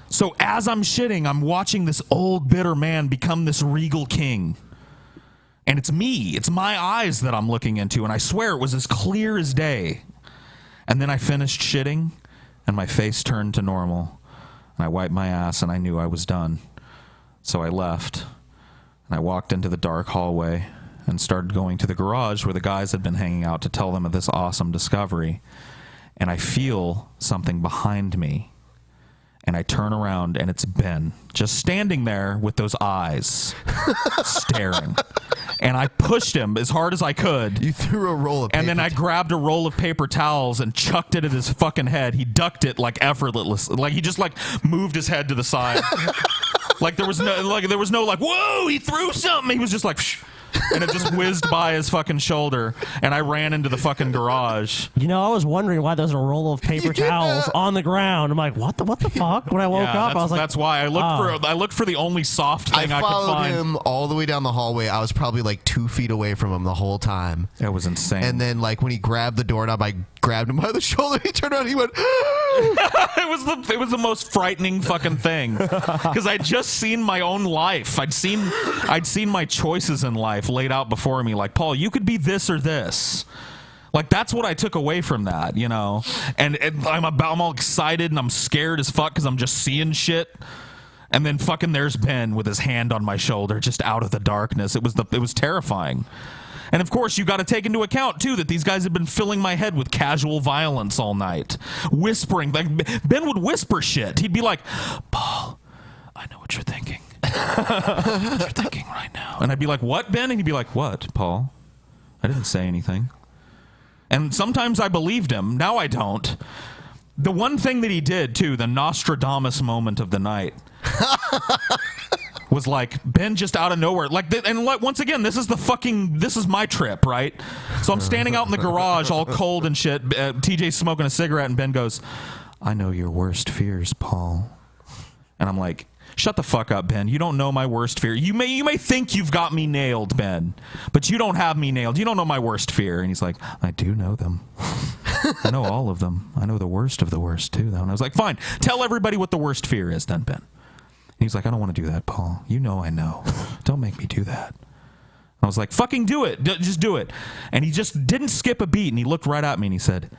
So as I'm shitting, I'm watching this old bitter man become this regal king. And it's me. It's my eyes that I'm looking into. And I swear it was as clear as day. And then I finished shitting, and my face turned to normal. And I wiped my ass, and I knew I was done. So I left. And I walked into the dark hallway and started going to the garage where the guys had been hanging out to tell them of this awesome discovery. And I feel something behind me. And I turn around, and it's Ben, just standing there with those eyes, staring. And I pushed him as hard as I could. You threw a roll of paper. And then I grabbed a roll of paper towels and chucked it at his fucking head. He ducked it like effortlessly. Like he just like moved his head to the side. Like there was no like, whoa, he threw something. He was just like, psh. And it just whizzed by his fucking shoulder, and I ran into the fucking garage. You know, I was wondering why there's a roll of paper towels on the ground. I'm like, what the fuck? When I woke up, I was like, that's why I looked for the only soft thing I could find. I followed him all the way down the hallway. I was probably like 2 feet away from him the whole time. It was insane. And then, like, when he grabbed the doorknob, I grabbed him by the shoulder. He turned around. He went. It was the most frightening fucking thing, because I'd just seen my own life. I'd seen my choices in life laid out before me. Like, Paul, you could be this or this. Like, that's what I took away from that, you know. And I'm all excited and I'm scared as fuck because I'm just seeing shit. And then fucking there's Ben with his hand on my shoulder, just out of the darkness. It was terrifying. And of course, you got to take into account too that these guys have been filling my head with casual violence all night, whispering. Like Ben would whisper shit. He'd be like, "Paul, I know what you're thinking. I know what you're thinking right now." And I'd be like, "What, Ben?" And he'd be like, "What, Paul? I didn't say anything." And sometimes I believed him. Now I don't. The one thing that he did too, the Nostradamus moment of the night. Was like Ben just out of nowhere, once again, this is my trip, right? So I'm standing out in the garage, all cold and shit. TJ's smoking a cigarette, and Ben goes, "I know your worst fears, Paul." And I'm like, "Shut the fuck up, Ben. You don't know my worst fear. You may think you've got me nailed, Ben, but you don't have me nailed. You don't know my worst fear." And he's like, "I do know them. I know all of them. I know the worst of the worst too, though." And I was like, "Fine, tell everybody what the worst fear is, then, Ben." He's like, "I don't want to do that, Paul. You know I know. Don't make me do that." I was like, "Fucking do it. Just do it." And he just didn't skip a beat, and he looked right at me, and he said,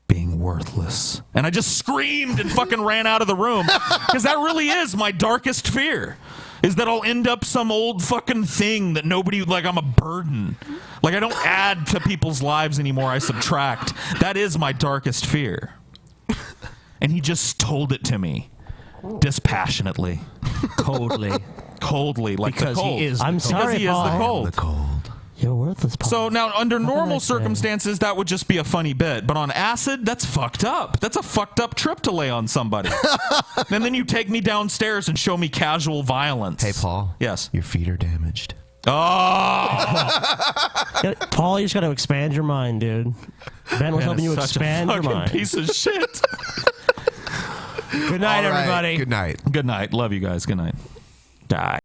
"Being worthless." And I just screamed and fucking ran out of the room, because that really is my darkest fear, is that I'll end up some old fucking thing that nobody, like I'm a burden. Like I don't add to people's lives anymore, I subtract. That is my darkest fear. And he just told it to me. Dispassionately, coldly, like because the cold. he is. I'm sorry, he Paul. is the cold. The cold. You're worthless, Paul. So now, under normal circumstances, that would just be a funny bit. But on acid, that's fucked up. That's a fucked up trip to lay on somebody. And then you take me downstairs and show me casual violence. Hey, Paul. Yes. Your feet are damaged. Oh, Paul, you just got to expand your mind, dude. Ben was helping you expand your mind. Piece of shit. Good night, everybody. Good night. Good night. Love you guys. Good night. Die.